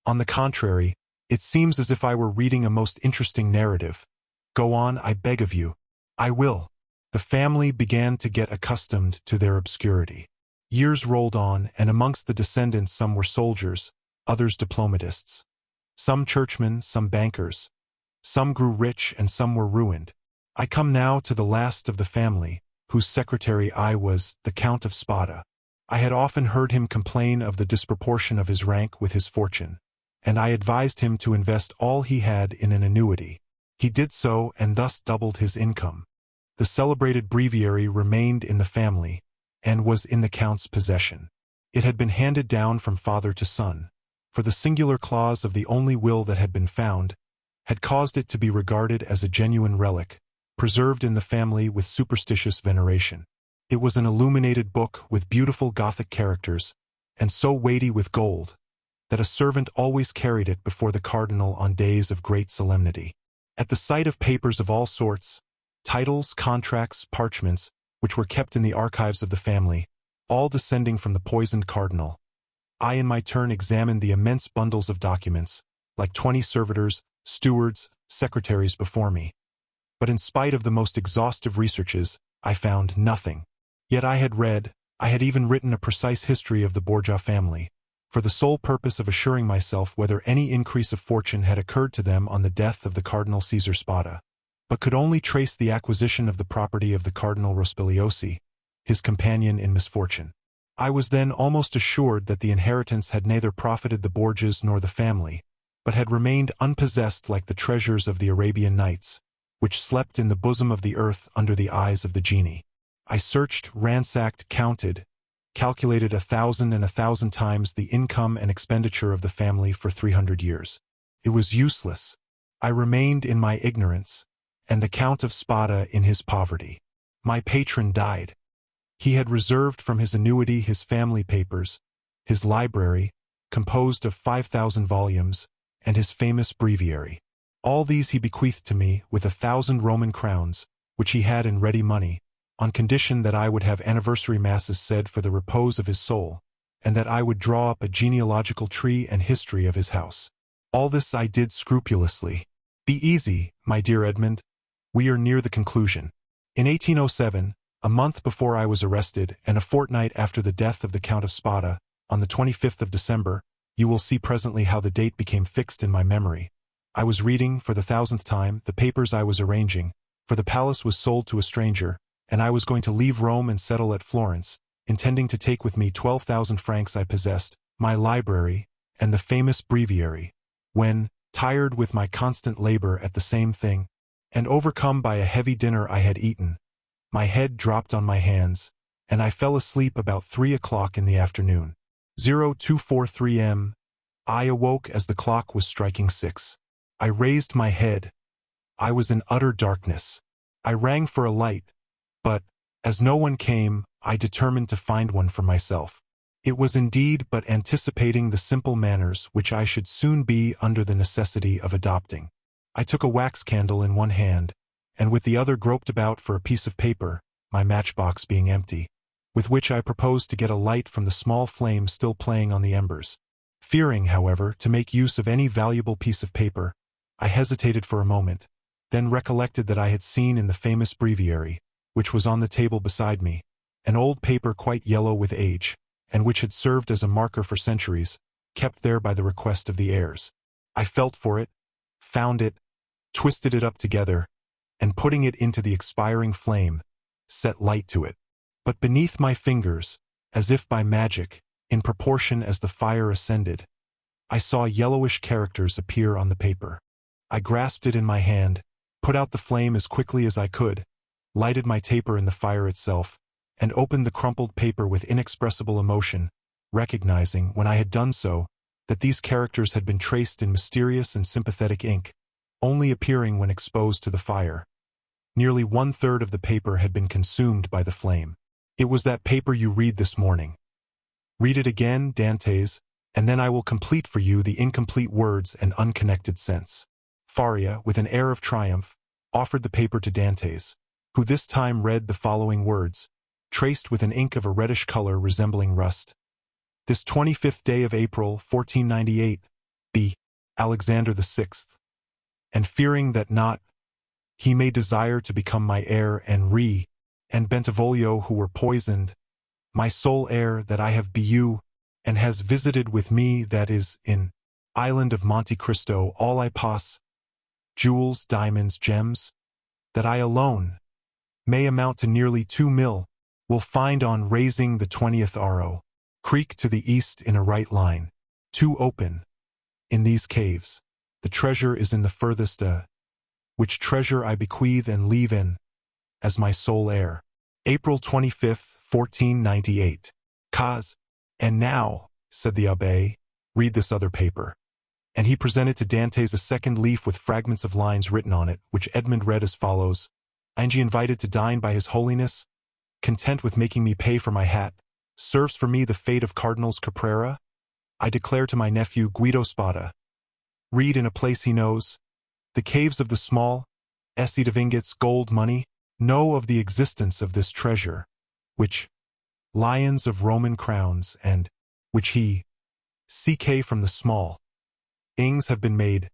"On the contrary, it seems as if I were reading a most interesting narrative. Go on, I beg of you." "I will." The family began to get accustomed to their obscurity. Years rolled on, and amongst the descendants some were soldiers, others diplomatists. Some churchmen, some bankers. Some grew rich and some were ruined. I come now to the last of the family, whose secretary I was, the Count of Spada. I had often heard him complain of the disproportion of his rank with his fortune, and I advised him to invest all he had in an annuity. He did so and thus doubled his income. The celebrated breviary remained in the family, and was in the Count's possession. It had been handed down from father to son, for the singular clause of the only will that had been found had caused it to be regarded as a genuine relic, preserved in the family with superstitious veneration. It was an illuminated book with beautiful Gothic characters, and so weighty with gold, that a servant always carried it before the cardinal on days of great solemnity. At the sight of papers of all sorts, titles, contracts, parchments, which were kept in the archives of the family, all descending from the poisoned cardinal, I in my turn examined the immense bundles of documents, like 20 servitors, stewards, secretaries before me. But in spite of the most exhaustive researches, I found nothing. Yet I had even written a precise history of the Borgia family, for the sole purpose of assuring myself whether any increase of fortune had occurred to them on the death of the Cardinal Caesar Spada, but could only trace the acquisition of the property of the Cardinal Rospigliosi, his companion in misfortune. I was then almost assured that the inheritance had neither profited the Borgias nor the family, but had remained unpossessed like the treasures of the Arabian Nights, which slept in the bosom of the earth under the eyes of the genie. I searched, ransacked, counted, calculated 1,000 and 1,000 times the income and expenditure of the family for 300 years. It was useless. I remained in my ignorance, and the Count of Spada in his poverty. My patron died. He had reserved from his annuity his family papers, his library, composed of 5,000 volumes, and his famous breviary. All these he bequeathed to me with 1,000 Roman crowns, which he had in ready money, on condition that I would have anniversary masses said for the repose of his soul, and that I would draw up a genealogical tree and history of his house. All this I did scrupulously. Be easy, my dear Edmond. We are near the conclusion. In 1807, a month before I was arrested, and a fortnight after the death of the Count of Spada, on the 25th of December, you will see presently how the date became fixed in my memory. I was reading, for the 1,000th time, the papers I was arranging, for the palace was sold to a stranger, and I was going to leave Rome and settle at Florence, intending to take with me 12,000 francs I possessed, my library, and the famous breviary, when, tired with my constant labor at the same thing, and overcome by a heavy dinner I had eaten, my head dropped on my hands, and I fell asleep about 3 o'clock in the afternoon. 0243 m. I awoke as the clock was striking 6. I raised my head. I was in utter darkness. I rang for a light, but, as no one came, I determined to find one for myself. It was indeed but anticipating the simple manners which I should soon be under the necessity of adopting. I took a wax candle in one hand, and with the other groped about for a piece of paper, my matchbox being empty, with which I proposed to get a light from the small flame still playing on the embers. Fearing, however, to make use of any valuable piece of paper, I hesitated for a moment, then recollected that I had seen in the famous breviary, which was on the table beside me, an old paper quite yellow with age, and which had served as a marker for centuries, kept there by the request of the heirs. I felt for it, found it, twisted it up together, and putting it into the expiring flame, set light to it. But beneath my fingers, as if by magic, in proportion as the fire ascended, I saw yellowish characters appear on the paper. I grasped it in my hand, put out the flame as quickly as I could, lighted my taper in the fire itself, and opened the crumpled paper with inexpressible emotion, recognizing, when I had done so, that these characters had been traced in mysterious and sympathetic ink, only appearing when exposed to the fire. Nearly 1/3 of the paper had been consumed by the flame. It was that paper you read this morning. Read it again, Dantès, and then I will complete for you the incomplete words and unconnected sense. Faria, with an air of triumph, offered the paper to Dantès, who this time read the following words, traced with an ink of a reddish color resembling rust. This 25th day of April, 1498, be Alexander VI, and fearing that not he may desire to become my heir and Bentivoglio who were poisoned, my sole heir that I have you, and has visited with me that is in island of Monte Cristo all I poss, jewels, diamonds, gems, that I alone may amount to nearly 2 mil, will find on raising the 20th arrow, creek to the east in a right line, too open. In these caves, the treasure is in the furthest which treasure I bequeath and leave in, as my sole heir. April 25th, 1498. Cause. And now, said the abbé, read this other paper. And he presented to Dantès a second leaf with fragments of lines written on it, which Edmond read as follows. And ye invited to dine by his holiness, content with making me pay for my hat, serves for me the fate of Cardinals Caprera? I declare to my nephew Guido Spada. Read in a place he knows. The caves of the small, seed of ingots, gold, money, know of the existence of this treasure, which lions of Roman crowns and which he, CK from the small, ings have been made,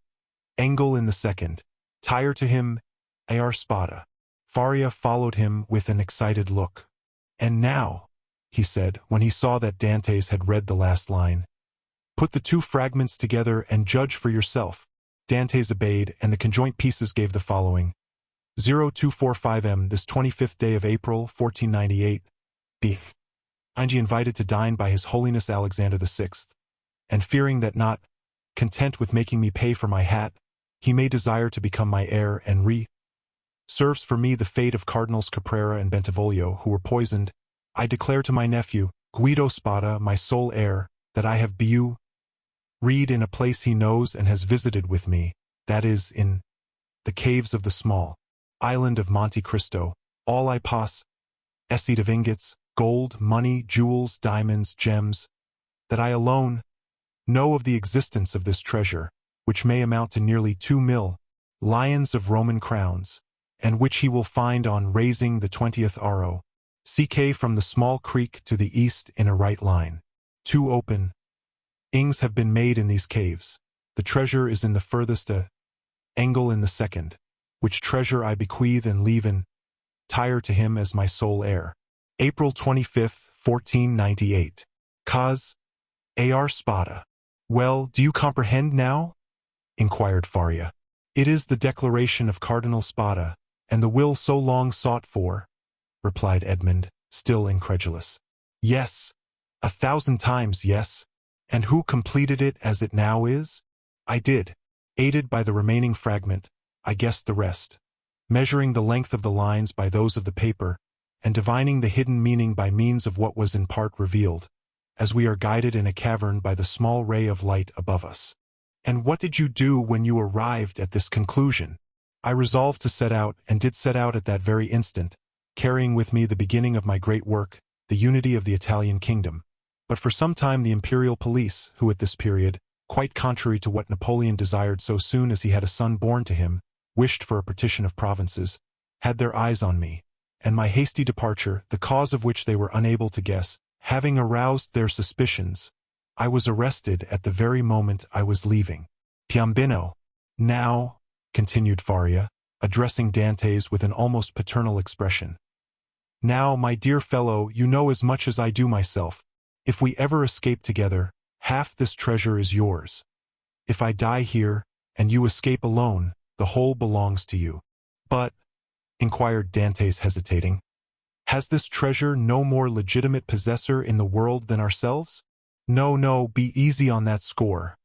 Engel in the second, tire to him, AR Spada. Faria followed him with an excited look. And now, he said, when he saw that Dantès had read the last line, put the two fragments together and judge for yourself. Dantès obeyed, and the conjoint pieces gave the following. 0245 m. This 25th day of April, 1498, b. And ye invited to dine by his holiness Alexander VI, and fearing that not content with making me pay for my hat, he may desire to become my heir and serves for me the fate of Cardinals Caprera and Bentivoglio who were poisoned, I declare to my nephew, Guido Spada, my sole heir, that I have read in a place he knows and has visited with me, that is, in the caves of the small island of Monte Cristo, all I possess of ingots, gold, money, jewels, diamonds, gems, that I alone know of the existence of this treasure, which may amount to nearly 2 millions of Roman crowns, and which he will find on raising the 20th arrow, CK from the small creek to the east in a right line. 2 openings have been made in these caves. The treasure is in the furthest angle in the second, which treasure I bequeath and leave entire to him as my sole heir. April 25, 1498. Cause A.R. Spada. Well, do you comprehend now? Inquired Faria. It is the declaration of Cardinal Spada, and the will so long sought for, replied Edmond, still incredulous. Yes, 1,000 times yes. And who completed it as it now is? I did. Aided by the remaining fragment, I guessed the rest, measuring the length of the lines by those of the paper, and divining the hidden meaning by means of what was in part revealed, as we are guided in a cavern by the small ray of light above us. And what did you do when you arrived at this conclusion? I resolved to set out, and did set out at that very instant, carrying with me the beginning of my great work, the unity of the Italian kingdom. But for some time the imperial police, who at this period, quite contrary to what Napoleon desired so soon as he had a son born to him, wished for a partition of provinces, had their eyes on me, and my hasty departure, the cause of which they were unable to guess, having aroused their suspicions, I was arrested at the very moment I was leaving. Piombino. Now, continued Faria, addressing Dantès with an almost paternal expression. Now, my dear fellow, you know as much as I do myself. If we ever escape together, half this treasure is yours. If I die here, and you escape alone, the whole belongs to you. But, inquired Dantès hesitating, has this treasure no more legitimate possessor in the world than ourselves? No, no, be easy on that score.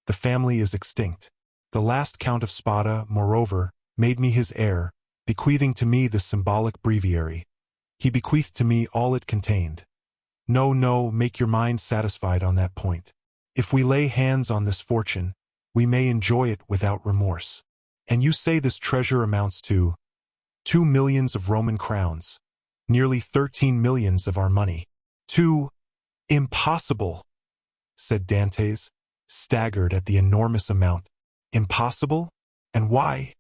The family is extinct. The last Count of Spada, moreover, made me his heir, bequeathing to me this symbolic breviary. He bequeathed to me all it contained. No, no, make your mind satisfied on that point. If we lay hands on this fortune, we may enjoy it without remorse. And you say this treasure amounts to 2 millions of Roman crowns, nearly 13 millions of our money. Impossible, said Dantès, staggered at the enormous amount. Impossible? And why?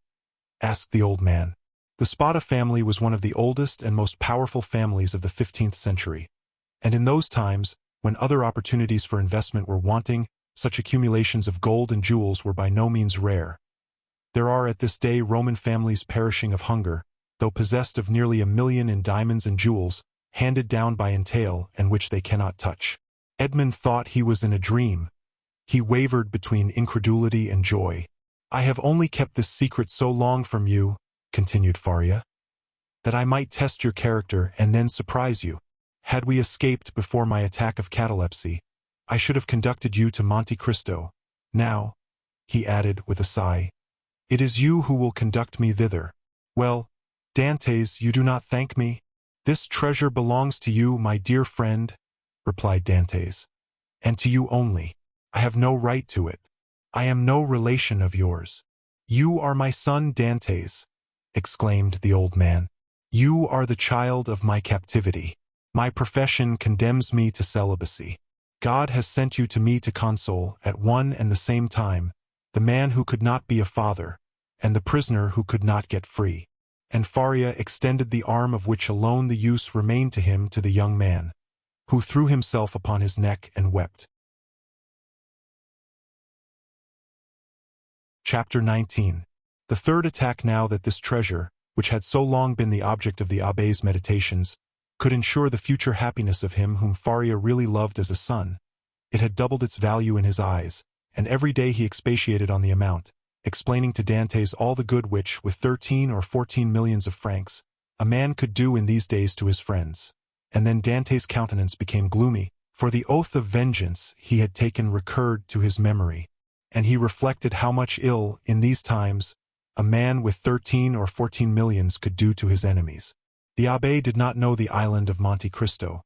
Asked the old man. The Spada family was one of the oldest and most powerful families of the 15th century. And in those times, when other opportunities for investment were wanting, such accumulations of gold and jewels were by no means rare. There are at this day Roman families perishing of hunger, though possessed of nearly 1 million in diamonds and jewels, handed down by entail and which they cannot touch. Edmond thought he was in a dream. He wavered between incredulity and joy. I have only kept this secret so long from you, continued Faria, that I might test your character and then surprise you. Had we escaped before my attack of catalepsy, I should have conducted you to Monte Cristo. Now, he added with a sigh, it is you who will conduct me thither. Well, Dantès, you do not thank me? This treasure belongs to you, my dear friend, replied Dantès, and to you only. I have no right to it. I am no relation of yours. You are my son Dantès, exclaimed the old man. You are the child of my captivity. My profession condemns me to celibacy. God has sent you to me to console, at one and the same time, the man who could not be a father, and the prisoner who could not get free. And Faria extended the arm of which alone the use remained to him to the young man, who threw himself upon his neck and wept. Chapter 19. The third attack. Now that this treasure, which had so long been the object of the abbé's meditations, could ensure the future happiness of him whom Faria really loved as a son, it had doubled its value in his eyes, and every day he expatiated on the amount, explaining to Dantès all the good which, with 13 or 14 millions of francs, a man could do in these days to his friends. And then Dantès' countenance became gloomy, for the oath of vengeance he had taken recurred to his memory, and he reflected how much ill, in these times, a man with 13 or 14 millions could do to his enemies. The abbé did not know the island of Monte Cristo,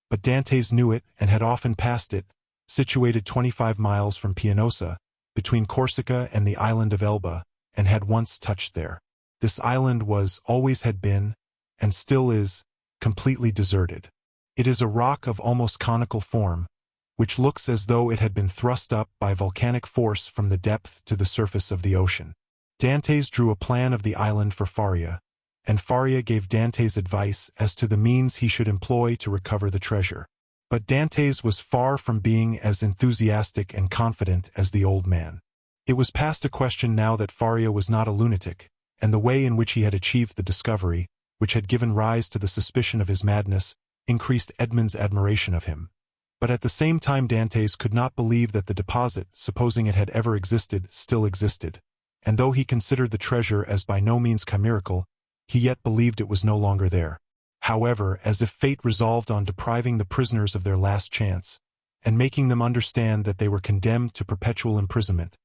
but Dantès knew it and had often passed it, situated 25 miles from Pianosa, between Corsica and the island of Elba, and had once touched there. This island was, always had been, and still is, completely deserted. It is a rock of almost conical form, which looks as though it had been thrust up by volcanic force from the depth to the surface of the ocean. Dantès drew a plan of the island for Faria, and Faria gave Dantès advice as to the means he should employ to recover the treasure. But Dantès was far from being as enthusiastic and confident as the old man. It was past a question now that Faria was not a lunatic, and the way in which he had achieved the discovery, which had given rise to the suspicion of his madness, increased Edmond's admiration of him. But at the same time Dantès could not believe that the deposit, supposing it had ever existed, still existed, and though he considered the treasure as by no means chimerical, he yet believed it was no longer there. However, as if fate resolved on depriving the prisoners of their last chance, and making them understand that they were condemned to perpetual imprisonment,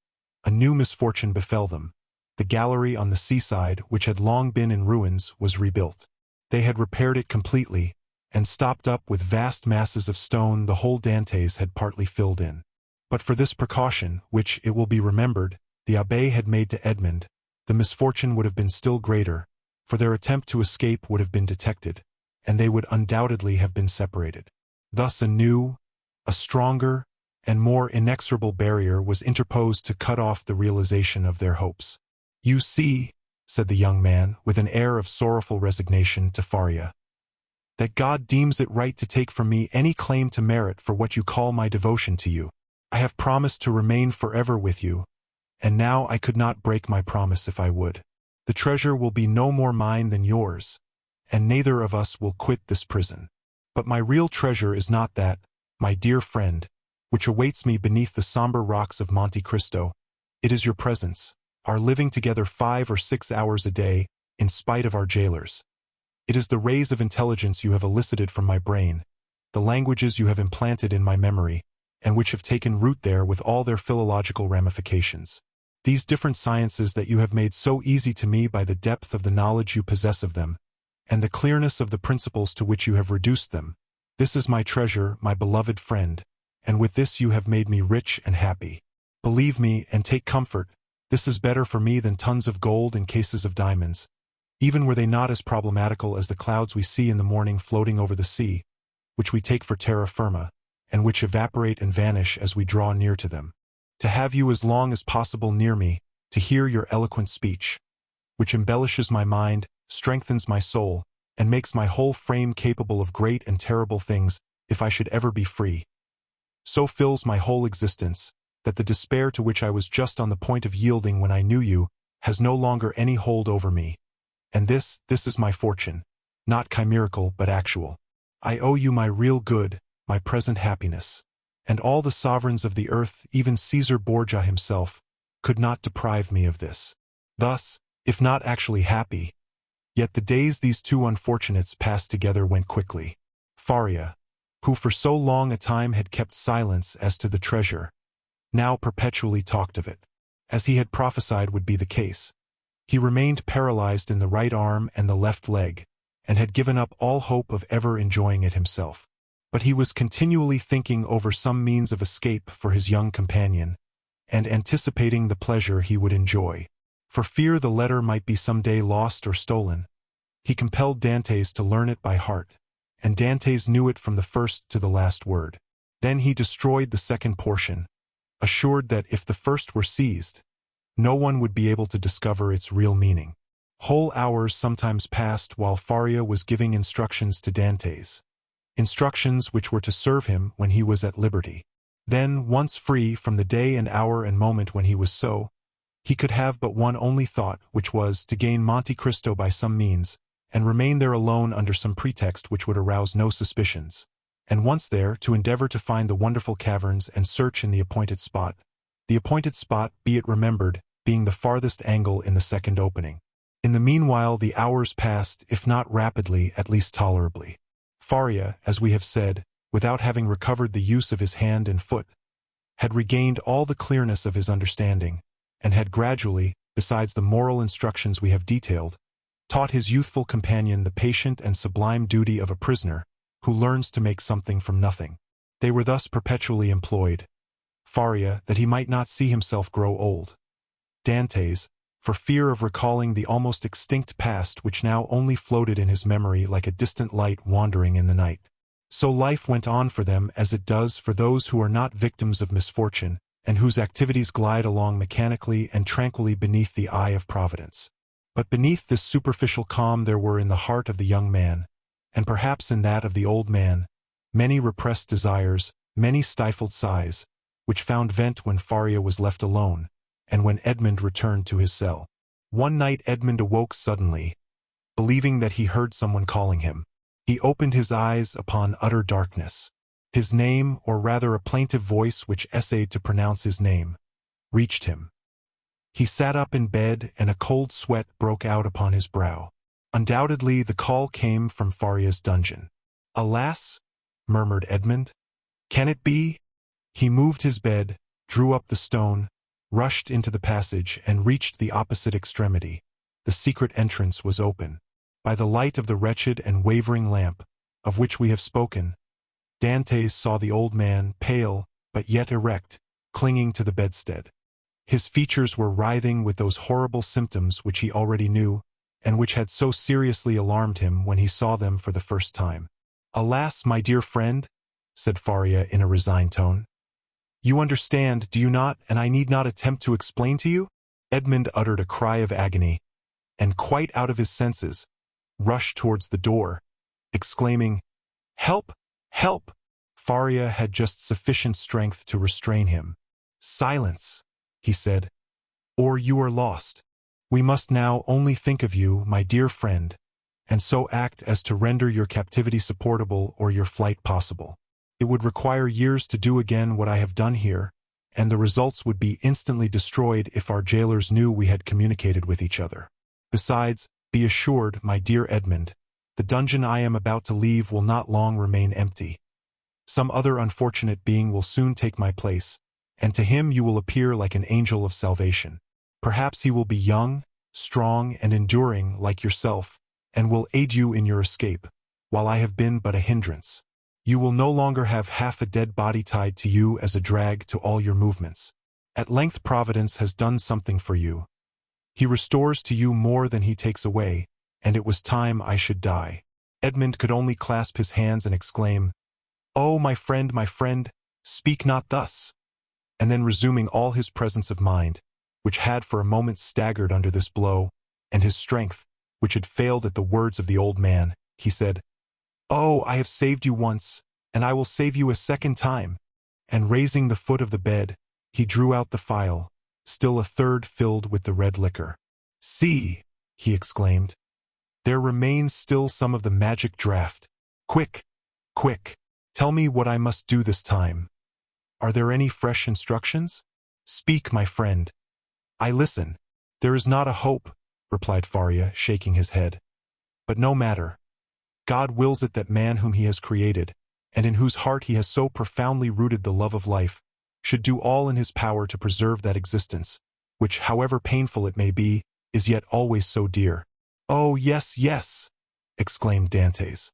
a new misfortune befell them. The gallery on the seaside, which had long been in ruins, was rebuilt. They had repaired it completely, and stopped up with vast masses of stone the whole Dantès had partly filled in. But for this precaution, which, it will be remembered, the abbé had made to Edmond, the misfortune would have been still greater, for their attempt to escape would have been detected, and they would undoubtedly have been separated. Thus a new, a stronger, and more inexorable barrier was interposed to cut off the realization of their hopes. "You see," said the young man, with an air of sorrowful resignation to Faria, "that God deems it right to take from me any claim to merit for what you call my devotion to you. I have promised to remain forever with you, and now I could not break my promise if I would. The treasure will be no more mine than yours, and neither of us will quit this prison. But my real treasure is not that, my dear friend, which awaits me beneath the somber rocks of Monte Cristo. It is your presence, our living together 5 or 6 hours a day, in spite of our jailers. It is the rays of intelligence you have elicited from my brain, the languages you have implanted in my memory, and which have taken root there with all their philological ramifications. These different sciences that you have made so easy to me by the depth of the knowledge you possess of them, and the clearness of the principles to which you have reduced them. This is my treasure, my beloved friend, and with this you have made me rich and happy. Believe me, and take comfort, this is better for me than tons of gold and cases of diamonds, even were they not as problematical as the clouds we see in the morning floating over the sea, which we take for terra firma, and which evaporate and vanish as we draw near to them. To have you as long as possible near me, to hear your eloquent speech, which embellishes my mind, strengthens my soul, and makes my whole frame capable of great and terrible things, if I should ever be free, so fills my whole existence, that the despair to which I was just on the point of yielding when I knew you, has no longer any hold over me. And this is my fortune, not chimerical but actual. I owe you my real good, my present happiness. And all the sovereigns of the earth, even Caesar Borgia himself, could not deprive me of this. Thus, if not actually happy, yet the days these two unfortunates passed together went quickly. Faria, who for so long a time had kept silence as to the treasure, now perpetually talked of it, as he had prophesied would be the case. He remained paralyzed in the right arm and the left leg, and had given up all hope of ever enjoying it himself. But he was continually thinking over some means of escape for his young companion, and anticipating the pleasure he would enjoy. For fear the letter might be some day lost or stolen, he compelled Dantès to learn it by heart, and Dantès knew it from the first to the last word. Then he destroyed the second portion, assured that if the first were seized, no one would be able to discover its real meaning. Whole hours sometimes passed while Faria was giving instructions to Dantès, instructions which were to serve him when he was at liberty. Then, once free from the day and hour and moment when he was so, he could have but one only thought, which was to gain Monte Cristo by some means, and remain there alone under some pretext which would arouse no suspicions, and once there, to endeavor to find the wonderful caverns and search in the appointed spot, be it remembered, being the farthest angle in the second opening. In the meanwhile the hours passed, if not rapidly, at least tolerably. Faria, as we have said, without having recovered the use of his hand and foot, had regained all the clearness of his understanding, and had gradually, besides the moral instructions we have detailed, taught his youthful companion the patient and sublime duty of a prisoner who learns to make something from nothing. They were thus perpetually employed, Faria, that he might not see himself grow old. Dantès, for fear of recalling the almost extinct past which now only floated in his memory like a distant light wandering in the night. So life went on for them as it does for those who are not victims of misfortune, and whose activities glide along mechanically and tranquilly beneath the eye of Providence. But beneath this superficial calm there were in the heart of the young man, and perhaps in that of the old man, many repressed desires, many stifled sighs, which found vent when Faria was left alone, and when Edmond returned to his cell. One night Edmond awoke suddenly, believing that he heard someone calling him. He opened his eyes upon utter darkness. His name, or rather a plaintive voice which essayed to pronounce his name, reached him. He sat up in bed, and a cold sweat broke out upon his brow. Undoubtedly the call came from Faria's dungeon. "Alas," murmured Edmond. "Can it be?" He moved his bed, drew up the stone, rushed into the passage, and reached the opposite extremity. The secret entrance was open. By the light of the wretched and wavering lamp, of which we have spoken, Dantès saw the old man, pale, but yet erect, clinging to the bedstead. His features were writhing with those horrible symptoms which he already knew, and which had so seriously alarmed him when he saw them for the first time. "Alas, my dear friend," said Faria in a resigned tone. "You understand, do you not, and I need not attempt to explain to you?" Edmond uttered a cry of agony, and quite out of his senses, rushed towards the door, exclaiming, "Help! Help!" Faria had just sufficient strength to restrain him. "Silence," he said, "or you are lost. We must now only think of you, my dear friend, and so act as to render your captivity supportable or your flight possible. It would require years to do again what I have done here, and the results would be instantly destroyed if our jailers knew we had communicated with each other. Besides, be assured, my dear Edmond, the dungeon I am about to leave will not long remain empty. Some other unfortunate being will soon take my place, and to him you will appear like an angel of salvation. Perhaps he will be young, strong, and enduring like yourself, and will aid you in your escape, while I have been but a hindrance. You will no longer have half a dead body tied to you as a drag to all your movements. At length Providence has done something for you. He restores to you more than he takes away, and it was time I should die." Edmond could only clasp his hands and exclaim, "Oh, my friend, speak not thus!" And then resuming all his presence of mind, which had for a moment staggered under this blow, and his strength, which had failed at the words of the old man, he said, "Oh, I have saved you once, and I will save you a second time." And raising the foot of the bed, he drew out the phial, still a third filled with the red liquor. "See," he exclaimed, "there remains still some of the magic draught. Quick, quick, tell me what I must do this time. Are there any fresh instructions? Speak, my friend. I listen." "There is not a hope," replied Faria, shaking his head. "But no matter. God wills it that man whom he has created, and in whose heart he has so profoundly rooted the love of life, should do all in his power to preserve that existence, which, however painful it may be, is yet always so dear." "Oh, yes, yes," exclaimed Dantès.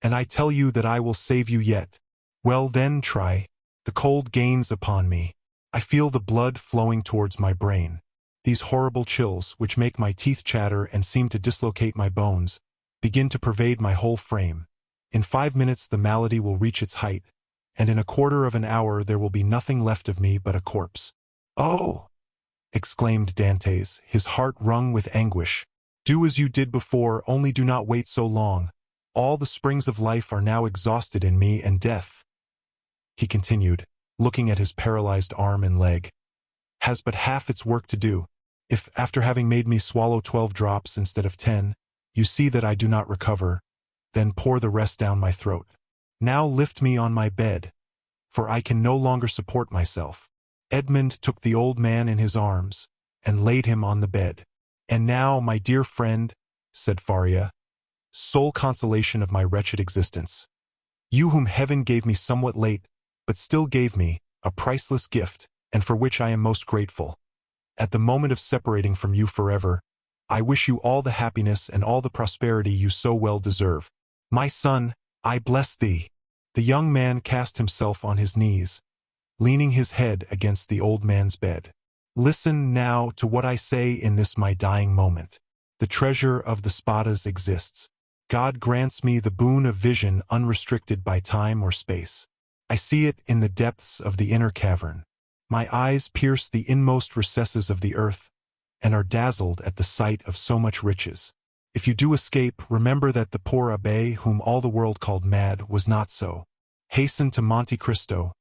"And I tell you that I will save you yet." "Well, then, try." The cold gains upon me. I feel the blood flowing towards my brain. These horrible chills, which make my teeth chatter and seem to dislocate my bones, begin to pervade my whole frame. In 5 minutes the malady will reach its height, and in a quarter of an hour there will be nothing left of me but a corpse. "Oh!" exclaimed Dantès, his heart wrung with anguish. "Do as you did before, only do not wait so long. All the springs of life are now exhausted in me, and death," he continued, looking at his paralyzed arm and leg, "has but half its work to do. If, after having made me swallow 12 drops instead of 10, you see that I do not recover, then pour the rest down my throat. Now lift me on my bed, for I can no longer support myself." Edmond took the old man in his arms, and laid him on the bed. "And now, my dear friend," said Faria, "sole consolation of my wretched existence, you whom heaven gave me somewhat late, but still gave me, a priceless gift, and for which I am most grateful. At the moment of separating from you forever, I wish you all the happiness and all the prosperity you so well deserve. My son, I bless thee." The young man cast himself on his knees, leaning his head against the old man's bed. "Listen now to what I say in this my dying moment. The treasure of the Spadas exists. God grants me the boon of vision unrestricted by time or space. I see it in the depths of the inner cavern. My eyes pierce the inmost recesses of the earth, and are dazzled at the sight of so much riches. If you do escape, remember that the poor abbé whom all the world called mad was not so. Hasten to Monte Cristo,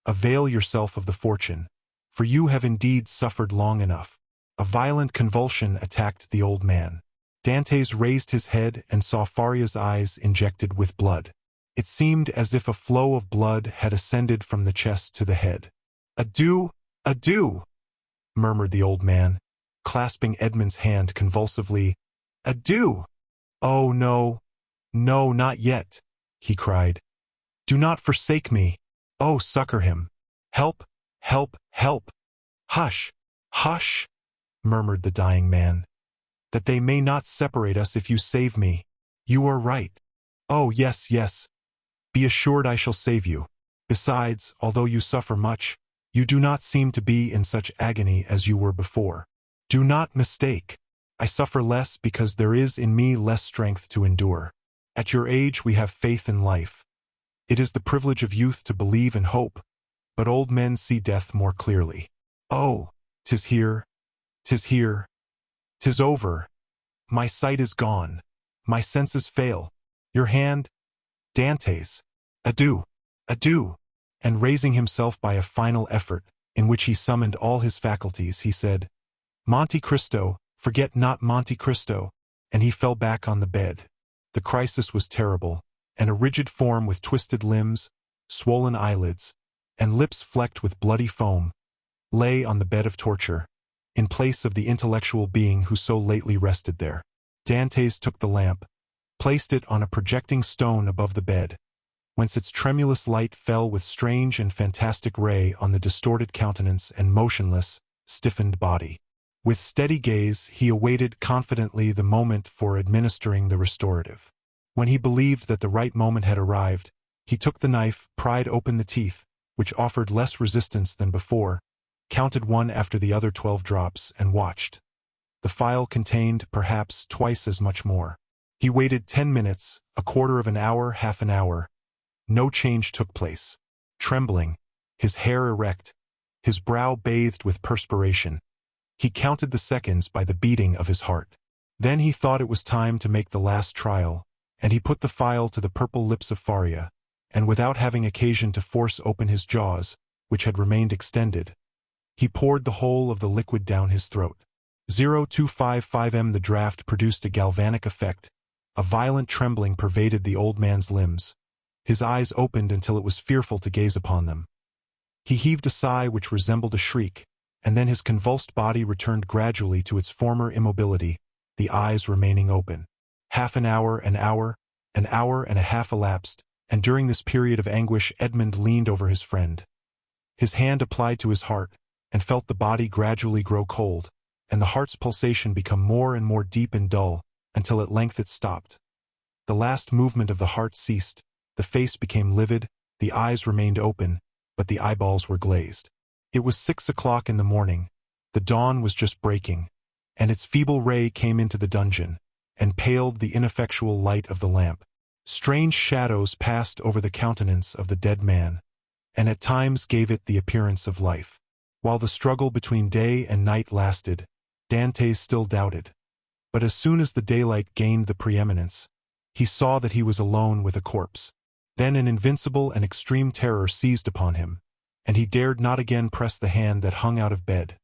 avail yourself of the fortune, for you have indeed suffered long enough." A violent convulsion attacked the old man. Dantès raised his head and saw Faria's eyes injected with blood. It seemed as if a flow of blood had ascended from the chest to the head. "Adieu, adieu," murmured the old man, clasping Edmond's hand convulsively. "Adieu! Oh, no, no, not yet," he cried. "Do not forsake me. Oh, succor him. Help, help, help." "Hush, hush," murmured the dying man. "That they may not separate us if you save me. You are right. Oh, yes, yes. Be assured I shall save you. Besides, although you suffer much, you do not seem to be in such agony as you were before. Do not mistake. I suffer less because there is in me less strength to endure. At your age we have faith in life. It is the privilege of youth to believe and hope, but old men see death more clearly. Oh, 'tis here, 'tis here, 'tis over. My sight is gone. My senses fail. Your hand, Dantès. Adieu, adieu." And raising himself by a final effort, in which he summoned all his faculties, he said, "Monte Cristo, forget not Monte Cristo," and he fell back on the bed. The crisis was terrible, and a rigid form with twisted limbs, swollen eyelids, and lips flecked with bloody foam, lay on the bed of torture, in place of the intellectual being who so lately rested there. Dantès took the lamp, placed it on a projecting stone above the bed, whence its tremulous light fell with strange and fantastic ray on the distorted countenance and motionless, stiffened body. With steady gaze, he awaited confidently the moment for administering the restorative. When he believed that the right moment had arrived, he took the knife, pried open the teeth, which offered less resistance than before, counted one after the other 12 drops, and watched. The phial contained, perhaps, twice as much more. He waited 10 minutes, a quarter of an hour, half an hour. No change took place. Trembling, his hair erect, his brow bathed with perspiration, he counted the seconds by the beating of his heart. Then he thought it was time to make the last trial, and he put the phial to the purple lips of Faria, and without having occasion to force open his jaws, which had remained extended, he poured the whole of the liquid down his throat. 0255 The draught produced a galvanic effect. A violent trembling pervaded the old man's limbs. His eyes opened until it was fearful to gaze upon them. He heaved a sigh which resembled a shriek, and then his convulsed body returned gradually to its former immobility, the eyes remaining open. Half an hour and a half elapsed, and during this period of anguish Edmond leaned over his friend. His hand applied to his heart, and felt the body gradually grow cold, and the heart's pulsation become more and more deep and dull, until at length it stopped. The last movement of the heart ceased, the face became livid, the eyes remained open, but the eyeballs were glazed. It was 6 o'clock in the morning. The dawn was just breaking, and its feeble ray came into the dungeon, and paled the ineffectual light of the lamp. Strange shadows passed over the countenance of the dead man, and at times gave it the appearance of life. While the struggle between day and night lasted, Dantès still doubted. But as soon as the daylight gained the preeminence, he saw that he was alone with a corpse. Then an invincible and extreme terror seized upon him, and he dared not again press the hand that hung out of bed.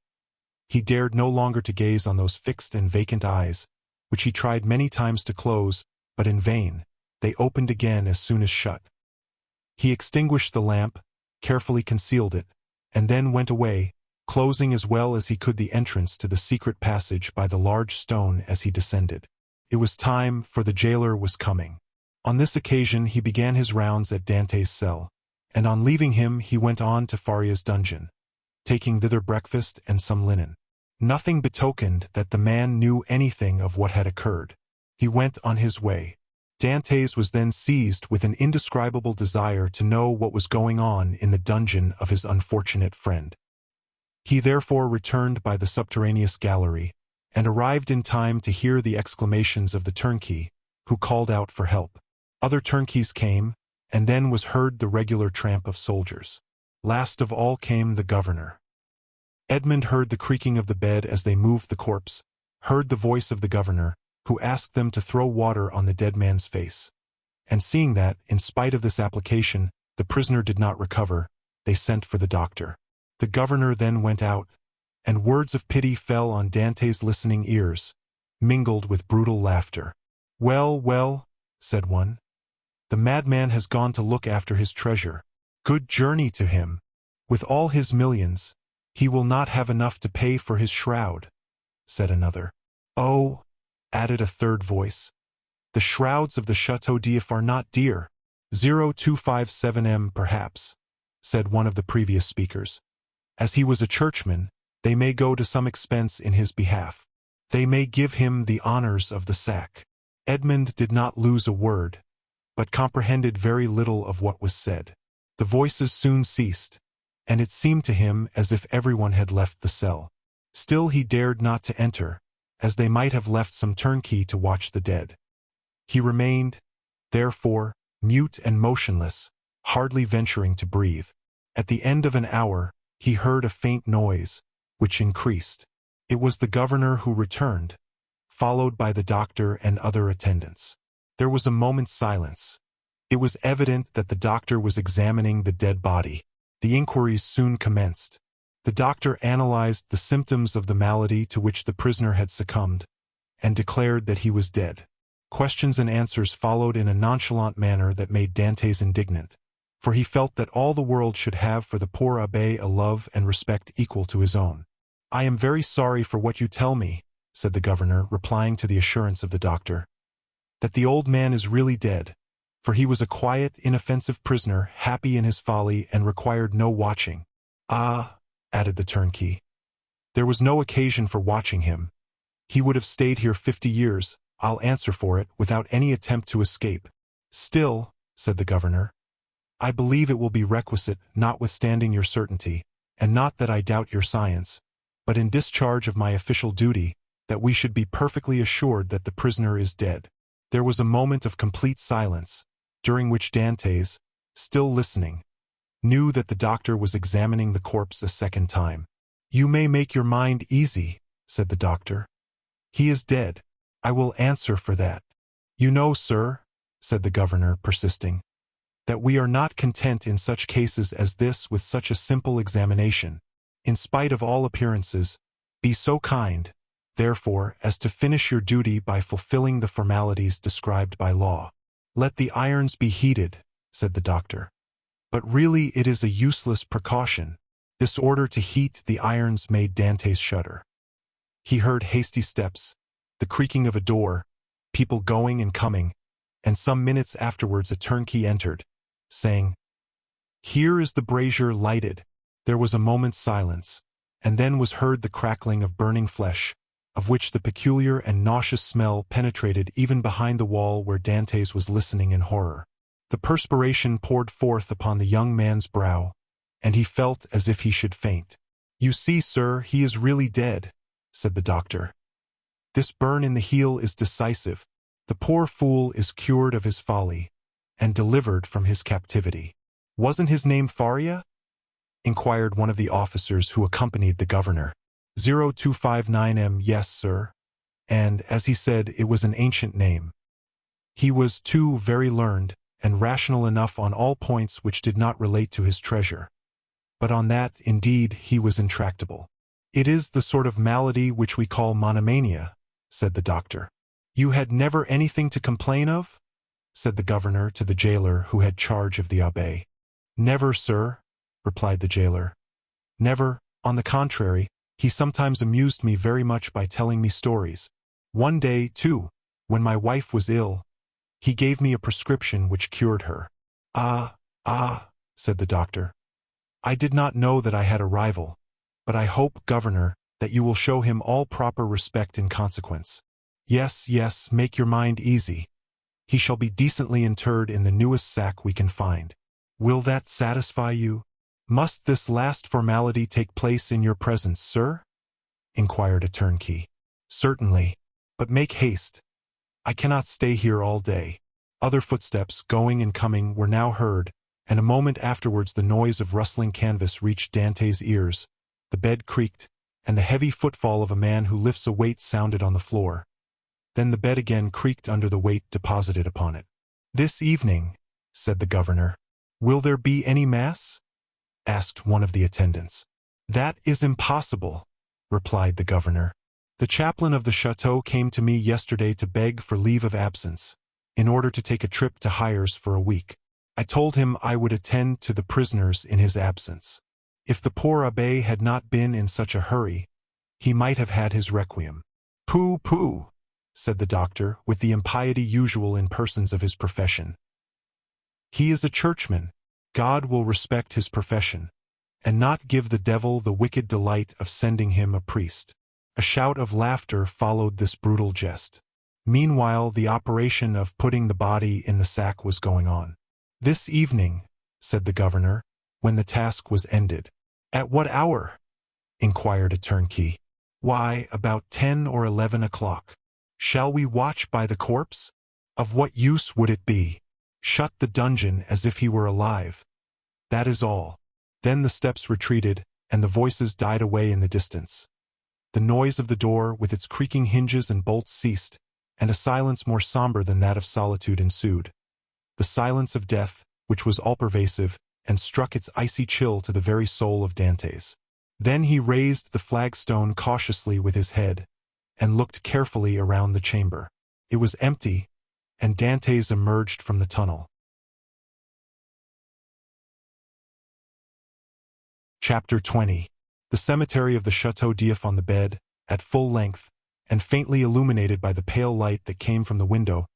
He dared no longer to gaze on those fixed and vacant eyes, which he tried many times to close, but in vain. They opened again as soon as shut. He extinguished the lamp, carefully concealed it, and then went away, closing as well as he could the entrance to the secret passage by the large stone as he descended. It was time, for the jailer was coming. On this occasion he began his rounds at Dantès' cell, and on leaving him he went on to Faria's dungeon, taking thither breakfast and some linen. Nothing betokened that the man knew anything of what had occurred. He went on his way. Dantès was then seized with an indescribable desire to know what was going on in the dungeon of his unfortunate friend. He therefore returned by the subterraneous gallery, and arrived in time to hear the exclamations of the turnkey, who called out for help. Other turnkeys came, and then was heard the regular tramp of soldiers. Last of all came the governor. Edmond heard the creaking of the bed as they moved the corpse, heard the voice of the governor, who asked them to throw water on the dead man's face. And seeing that, in spite of this application, the prisoner did not recover, they sent for the doctor. The governor then went out, and words of pity fell on Dantès' listening ears, mingled with brutal laughter. "Well, well," said one, "the madman has gone to look after his treasure. Good journey to him. With all his millions, he will not have enough to pay for his shroud," said another. "Oh," added a third voice, "the shrouds of the Château d'If are not dear. 0257 perhaps," said one of the previous speakers. "As he was a churchman, they may go to some expense in his behalf. They may give him the honors of the sack." Edmond did not lose a word, but comprehended very little of what was said. The voices soon ceased, and it seemed to him as if everyone had left the cell. Still he dared not to enter, as they might have left some turnkey to watch the dead. He remained, therefore, mute and motionless, hardly venturing to breathe. At the end of an hour, he heard a faint noise, which increased. It was the governor who returned, followed by the doctor and other attendants. There was a moment's silence. It was evident that the doctor was examining the dead body. The inquiries soon commenced. The doctor analyzed the symptoms of the malady to which the prisoner had succumbed, and declared that he was dead. Questions and answers followed in a nonchalant manner that made Dantès indignant, for he felt that all the world should have for the poor abbé a love and respect equal to his own. "I am very sorry for what you tell me," said the governor, replying to the assurance of the doctor, "that the old man is really dead, for he was a quiet, inoffensive prisoner, happy in his folly, and required no watching." "Ah," added the turnkey, "there was no occasion for watching him. He would have stayed here 50 years, I'll answer for it, without any attempt to escape." "Still," said the governor, "I believe it will be requisite, notwithstanding your certainty, and not that I doubt your science, but in discharge of my official duty, that we should be perfectly assured that the prisoner is dead." There was a moment of complete silence, during which Dantès, still listening, knew that the doctor was examining the corpse a second time. "You may make your mind easy," said the doctor. "He is dead. I will answer for that." "You know, sir," said the governor, persisting, "that we are not content in such cases as this with such a simple examination. In spite of all appearances, be so kind, therefore, as to finish your duty by fulfilling the formalities described by law." "Let the irons be heated," said the doctor. "But really it is a useless precaution." This order to heat the irons made Dantès shudder. He heard hasty steps, the creaking of a door, people going and coming, and some minutes afterwards a turnkey entered, saying, "Here is the brazier lighted." There was a moment's silence, and then was heard the crackling of burning flesh, of which the peculiar and nauseous smell penetrated even behind the wall where Dantès was listening in horror. The perspiration poured forth upon the young man's brow, and he felt as if he should faint. "You see, sir, he is really dead," said the doctor. "This burn in the heel is decisive. The poor fool is cured of his folly, and delivered from his captivity." "Wasn't his name Faria?" inquired one of the officers who accompanied the governor. 0259 "Yes, sir. And, as he said, it was an ancient name. He was, too, very learned, and rational enough on all points which did not relate to his treasure. But on that, indeed, he was intractable." "It is the sort of malady which we call monomania," said the doctor. "You had never anything to complain of?" said the governor to the jailer who had charge of the abbé. "Never, sir," replied the jailer. "Never. On the contrary, he sometimes amused me very much by telling me stories. One day, too, when my wife was ill, he gave me a prescription which cured her." Ah, said the doctor. "I did not know that I had a rival, but I hope, governor, that you will show him all proper respect in consequence." Yes, make your mind easy. He shall be decently interred in the newest sack we can find. Will that satisfy you? Must this last formality take place in your presence, sir? Inquired a turnkey. Certainly. But make haste. I cannot stay here all day. Other footsteps, going and coming, were now heard, and a moment afterwards the noise of rustling canvas reached Dante's ears. The bed creaked, and the heavy footfall of a man who lifts a weight sounded on the floor. Then the bed again creaked under the weight deposited upon it. "This evening," said the governor. "Will there be any mass?" asked one of the attendants. "That is impossible," replied the governor. "The chaplain of the chateau came to me yesterday to beg for leave of absence, in order to take a trip to Hyères for a week. I told him I would attend to the prisoners in his absence. If the poor abbé had not been in such a hurry, he might have had his requiem." "Pooh, pooh," said the doctor, with the impiety usual in persons of his profession. "He is a churchman. God will respect his profession, and not give the devil the wicked delight of sending him a priest." A shout of laughter followed this brutal jest. Meanwhile, the operation of putting the body in the sack was going on. "This evening," said the governor, when the task was ended. "At what hour?" inquired a turnkey. "Why, about 10 or 11 o'clock. Shall we watch by the corpse? Of what use would it be? Shut the dungeon as if he were alive. That is all." Then the steps retreated, and the voices died away in the distance. The noise of the door, with its creaking hinges and bolts, ceased, and a silence more somber than that of solitude ensued. The silence of death, which was all-pervasive, and struck its icy chill to the very soul of Dantès. Then he raised the flagstone cautiously with his head, and looked carefully around the chamber. It was empty, and Dantès emerged from the tunnel. Chapter 20. The cemetery of the Château d'If. On the bed, at full length, and faintly illuminated by the pale light that came from the window,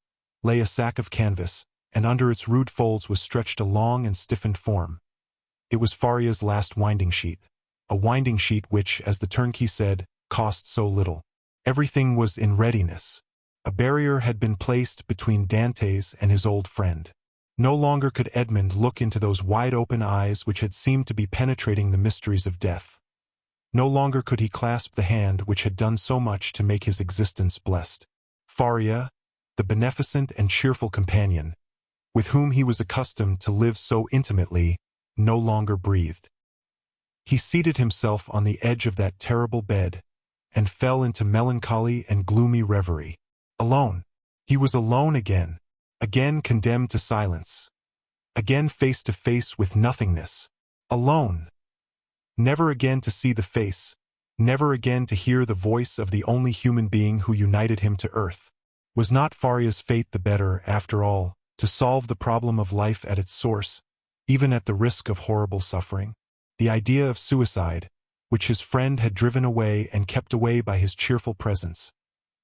lay a sack of canvas, and under its rude folds was stretched a long and stiffened form. It was Faria's last winding sheet, a winding sheet which, as the turnkey said, cost so little. Everything was in readiness. A barrier had been placed between Dantès and his old friend. No longer could Edmond look into those wide-open eyes which had seemed to be penetrating the mysteries of death. No longer could he clasp the hand which had done so much to make his existence blessed. Faria, the beneficent and cheerful companion, with whom he was accustomed to live so intimately, no longer breathed. He seated himself on the edge of that terrible bed, and fell into melancholy and gloomy reverie. Alone. He was alone again, again condemned to silence, again face to face with nothingness. Alone. Never again to see the face, never again to hear the voice of the only human being who united him to earth. Was not Faria's fate the better, after all, to solve the problem of life at its source, even at the risk of horrible suffering? The idea of suicide, which his friend had driven away and kept away by his cheerful presence,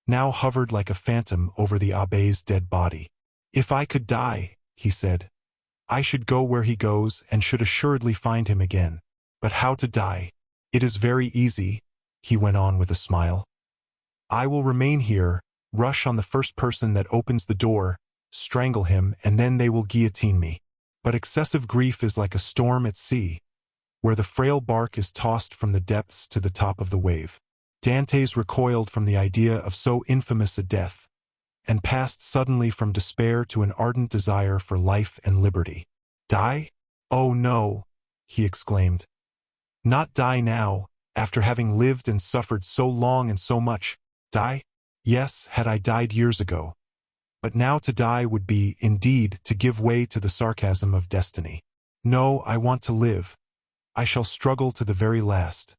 now hovered like a phantom over the abbé's dead body. "If I could die," he said, "I should go where he goes and should assuredly find him again. But how to die? It is very easy," he went on with a smile. "I will remain here, rush on the first person that opens the door, strangle him, and then they will guillotine me. But excessive grief is like a storm at sea, where the frail bark is tossed from the depths to the top of the wave." Dantès recoiled from the idea of so infamous a death, and passed suddenly from despair to an ardent desire for life and liberty. "Die? Oh no!" he exclaimed. "Not die now, after having lived and suffered so long and so much. Die? Yes, had I died years ago. But now to die would be, indeed, to give way to the sarcasm of destiny. No, I want to live. I shall struggle to the very last.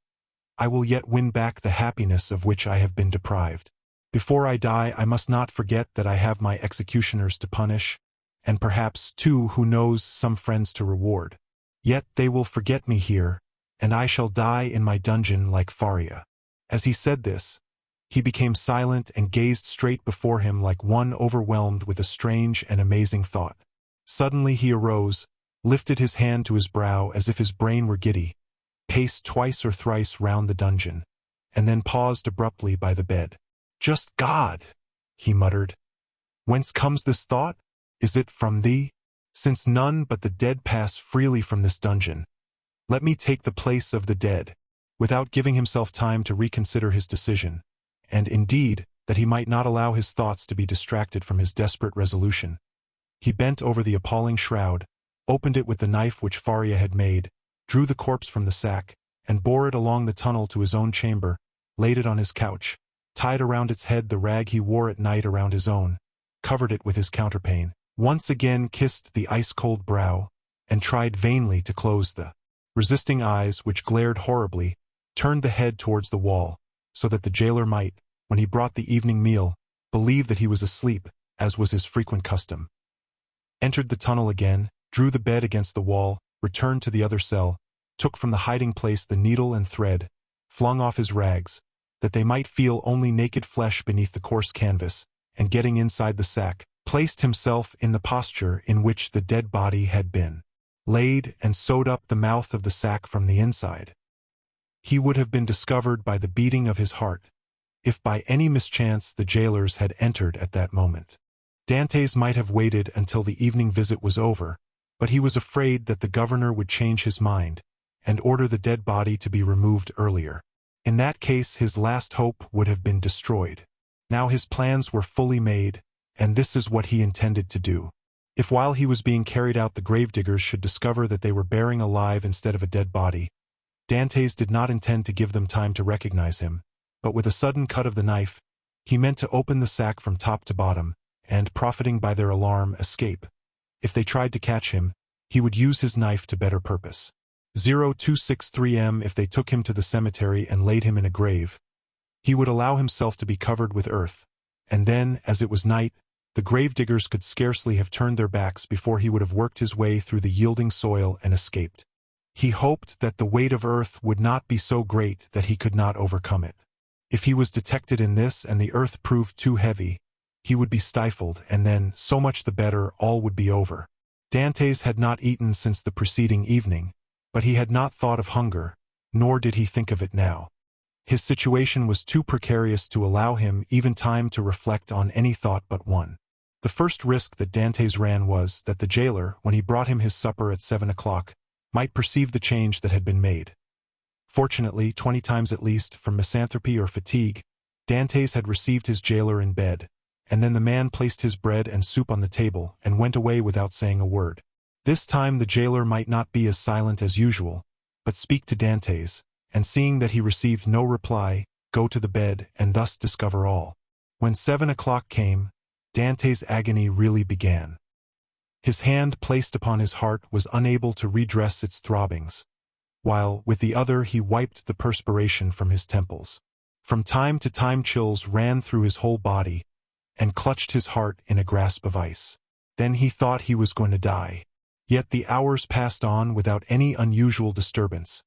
I will yet win back the happiness of which I have been deprived. Before I die, I must not forget that I have my executioners to punish, and perhaps, too, who knows, some friends to reward. Yet they will forget me here, and I shall die in my dungeon like Faria." As he said this, he became silent and gazed straight before him like one overwhelmed with a strange and amazing thought. Suddenly he arose, lifted his hand to his brow as if his brain were giddy, paced twice or thrice round the dungeon, and then paused abruptly by the bed. "Just God!" he muttered. "Whence comes this thought? Is it from thee? Since none but the dead pass freely from this dungeon, let me take the place of the dead." Without giving himself time to reconsider his decision, and indeed, that he might not allow his thoughts to be distracted from his desperate resolution, he bent over the appalling shroud, opened it with the knife which Faria had made, drew the corpse from the sack, and bore it along the tunnel to his own chamber, laid it on his couch, tied around its head the rag he wore at night around his own, covered it with his counterpane, once again kissed the ice-cold brow, and tried vainly to close the resisting eyes which glared horribly, turned the head towards the wall, so that the jailer might, when he brought the evening meal, believe that he was asleep, as was his frequent custom. Entered the tunnel again, drew the bed against the wall, returned to the other cell, took from the hiding place the needle and thread, flung off his rags, that they might feel only naked flesh beneath the coarse canvas, and getting inside the sack, placed himself in the posture in which the dead body had been laid, and sewed up the mouth of the sack from the inside. He would have been discovered by the beating of his heart, if by any mischance the jailers had entered at that moment. Dantès might have waited until the evening visit was over, but he was afraid that the governor would change his mind, and order the dead body to be removed earlier. In that case his last hope would have been destroyed. Now his plans were fully made, and this is what he intended to do. If while he was being carried out the gravediggers should discover that they were burying alive instead of a dead body, Dantès did not intend to give them time to recognize him, but with a sudden cut of the knife, he meant to open the sack from top to bottom, and, profiting by their alarm, escape. If they tried to catch him, he would use his knife to better purpose. 0263 M. If they took him to the cemetery and laid him in a grave, he would allow himself to be covered with earth, and then, as it was night, the gravediggers could scarcely have turned their backs before he would have worked his way through the yielding soil and escaped. He hoped that the weight of earth would not be so great that he could not overcome it. If he was detected in this and the earth proved too heavy, he would be stifled, and then, so much the better, all would be over. Dantès had not eaten since the preceding evening, but he had not thought of hunger, nor did he think of it now. His situation was too precarious to allow him even time to reflect on any thought but one. The first risk that Dantès ran was that the jailer, when he brought him his supper at 7 o'clock, might perceive the change that had been made. Fortunately, 20 times at least, from misanthropy or fatigue, Dantès had received his jailer in bed, and then the man placed his bread and soup on the table and went away without saying a word. This time the jailer might not be as silent as usual, but speak to Dantès, and seeing that he received no reply, go to the bed and thus discover all. When 7 o'clock came, Dantès' agony really began. His hand placed upon his heart was unable to redress its throbbings, while, with the other, he wiped the perspiration from his temples. From time to time chills ran through his whole body, and clutched his heart in a grasp of ice. Then he thought he was going to die. Yet the hours passed on without any unusual disturbance,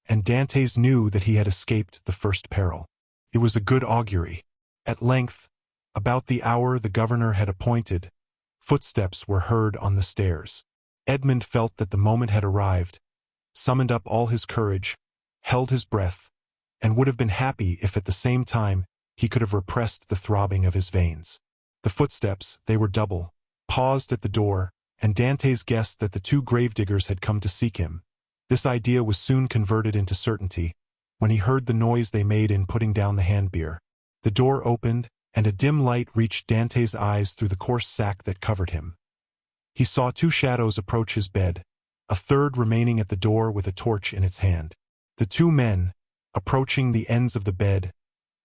and Dantès knew that he had escaped the first peril. It was a good augury. At length, about the hour the governor had appointed, footsteps were heard on the stairs. Edmond felt that the moment had arrived, summoned up all his courage, held his breath, and would have been happy if at the same time he could have repressed the throbbing of his veins. The footsteps, they were double, paused at the door, and Dantès guessed that the two gravediggers had come to seek him. This idea was soon converted into certainty, when he heard the noise they made in putting down the handbier. The door opened, and a dim light reached Dantès' eyes through the coarse sack that covered him. He saw two shadows approach his bed, a third remaining at the door with a torch in its hand. The two men, approaching the ends of the bed,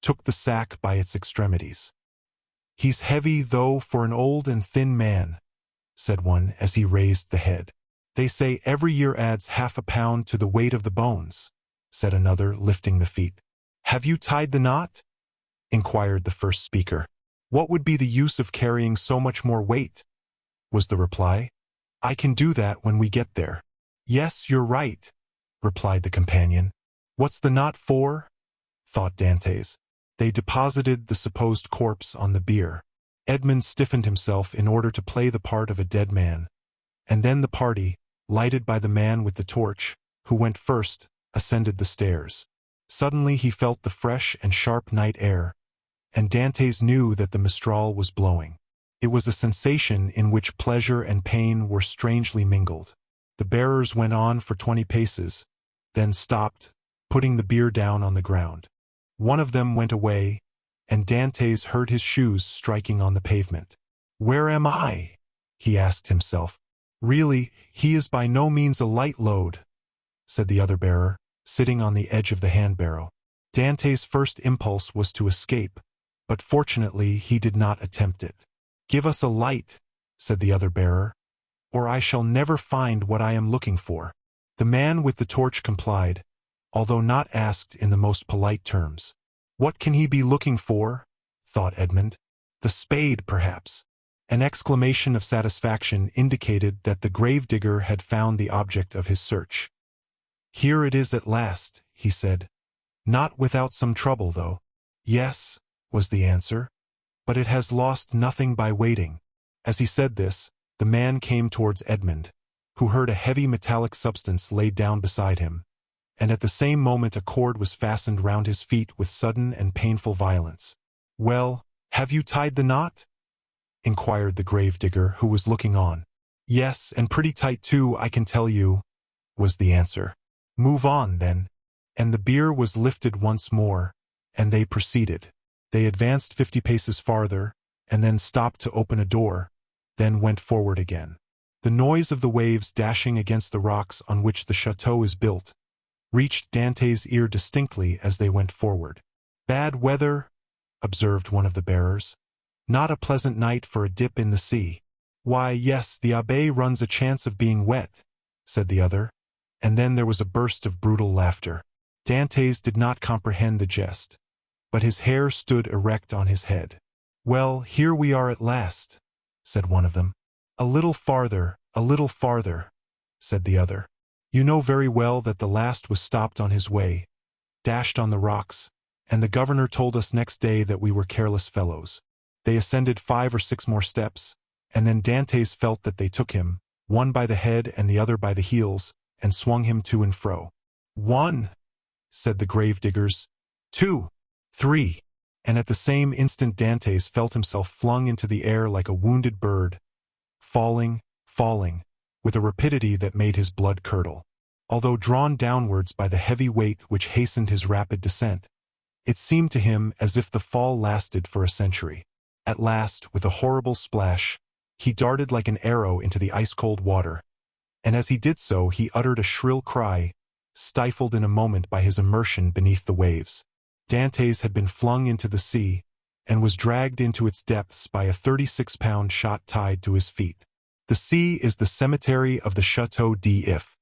took the sack by its extremities. "He's heavy, though, for an old and thin man," said one as he raised the head. "They say every year adds half a pound to the weight of the bones," said another, lifting the feet. "Have you tied the knot?" inquired the first speaker. "What would be the use of carrying so much more weight?" was the reply. "I can do that when we get there." "Yes, you're right," replied the companion. "What's the knot for?" thought Dantès. They deposited the supposed corpse on the bier. Edmond stiffened himself in order to play the part of a dead man, and then the party, lighted by the man with the torch, who went first, ascended the stairs. Suddenly he felt the fresh and sharp night air, and Dantès knew that the mistral was blowing. It was a sensation in which pleasure and pain were strangely mingled. The bearers went on for 20 paces, then stopped, putting the bier down on the ground. One of them went away, and Dantès heard his shoes striking on the pavement. "Where am I?" he asked himself. "Really, he is by no means a light load," said the other bearer, sitting on the edge of the hand-barrow. Dantès' first impulse was to escape, but fortunately he did not attempt it. "Give us a light," said the other bearer, "or I shall never find what I am looking for." The man with the torch complied, although not asked in the most polite terms. "What can he be looking for?" thought Edmond. "The spade, perhaps." An exclamation of satisfaction indicated that the gravedigger had found the object of his search. "Here it is at last," he said. "Not without some trouble, though." "Yes," was the answer, "but it has lost nothing by waiting." As he said this, the man came towards Edmond, who heard a heavy metallic substance laid down beside him, and at the same moment a cord was fastened round his feet with sudden and painful violence. "Well, have you tied the knot?" inquired the gravedigger, who was looking on. "Yes, and pretty tight too, I can tell you," was the answer. "Move on, then." And the bier was lifted once more, and they proceeded. They advanced 50 paces farther, and then stopped to open a door, then went forward again. The noise of the waves dashing against the rocks on which the chateau is built reached Dantès' ear distinctly as they went forward. "Bad weather," observed one of the bearers. "Not a pleasant night for a dip in the sea." "Why, yes, the abbé runs a chance of being wet," said the other, and then there was a burst of brutal laughter. Dantès did not comprehend the jest, but his hair stood erect on his head. "Well, here we are at last," said one of them. "A little farther, said the other. "You know very well that the last was stopped on his way, dashed on the rocks, and the governor told us next day that we were careless fellows." They ascended 5 or 6 more steps, and then Dantès felt that they took him, one by the head and the other by the heels, and swung him to and fro. "1," said the gravediggers, "2, 3, and at the same instant Dantès felt himself flung into the air like a wounded bird, falling, with a rapidity that made his blood curdle. Although drawn downwards by the heavy weight which hastened his rapid descent, it seemed to him as if the fall lasted for a century. At last, with a horrible splash, he darted like an arrow into the ice-cold water, and as he did so he uttered a shrill cry, stifled in a moment by his immersion beneath the waves. Dantès had been flung into the sea, and was dragged into its depths by a 36-pound shot tied to his feet. The sea is the cemetery of the Château d'If.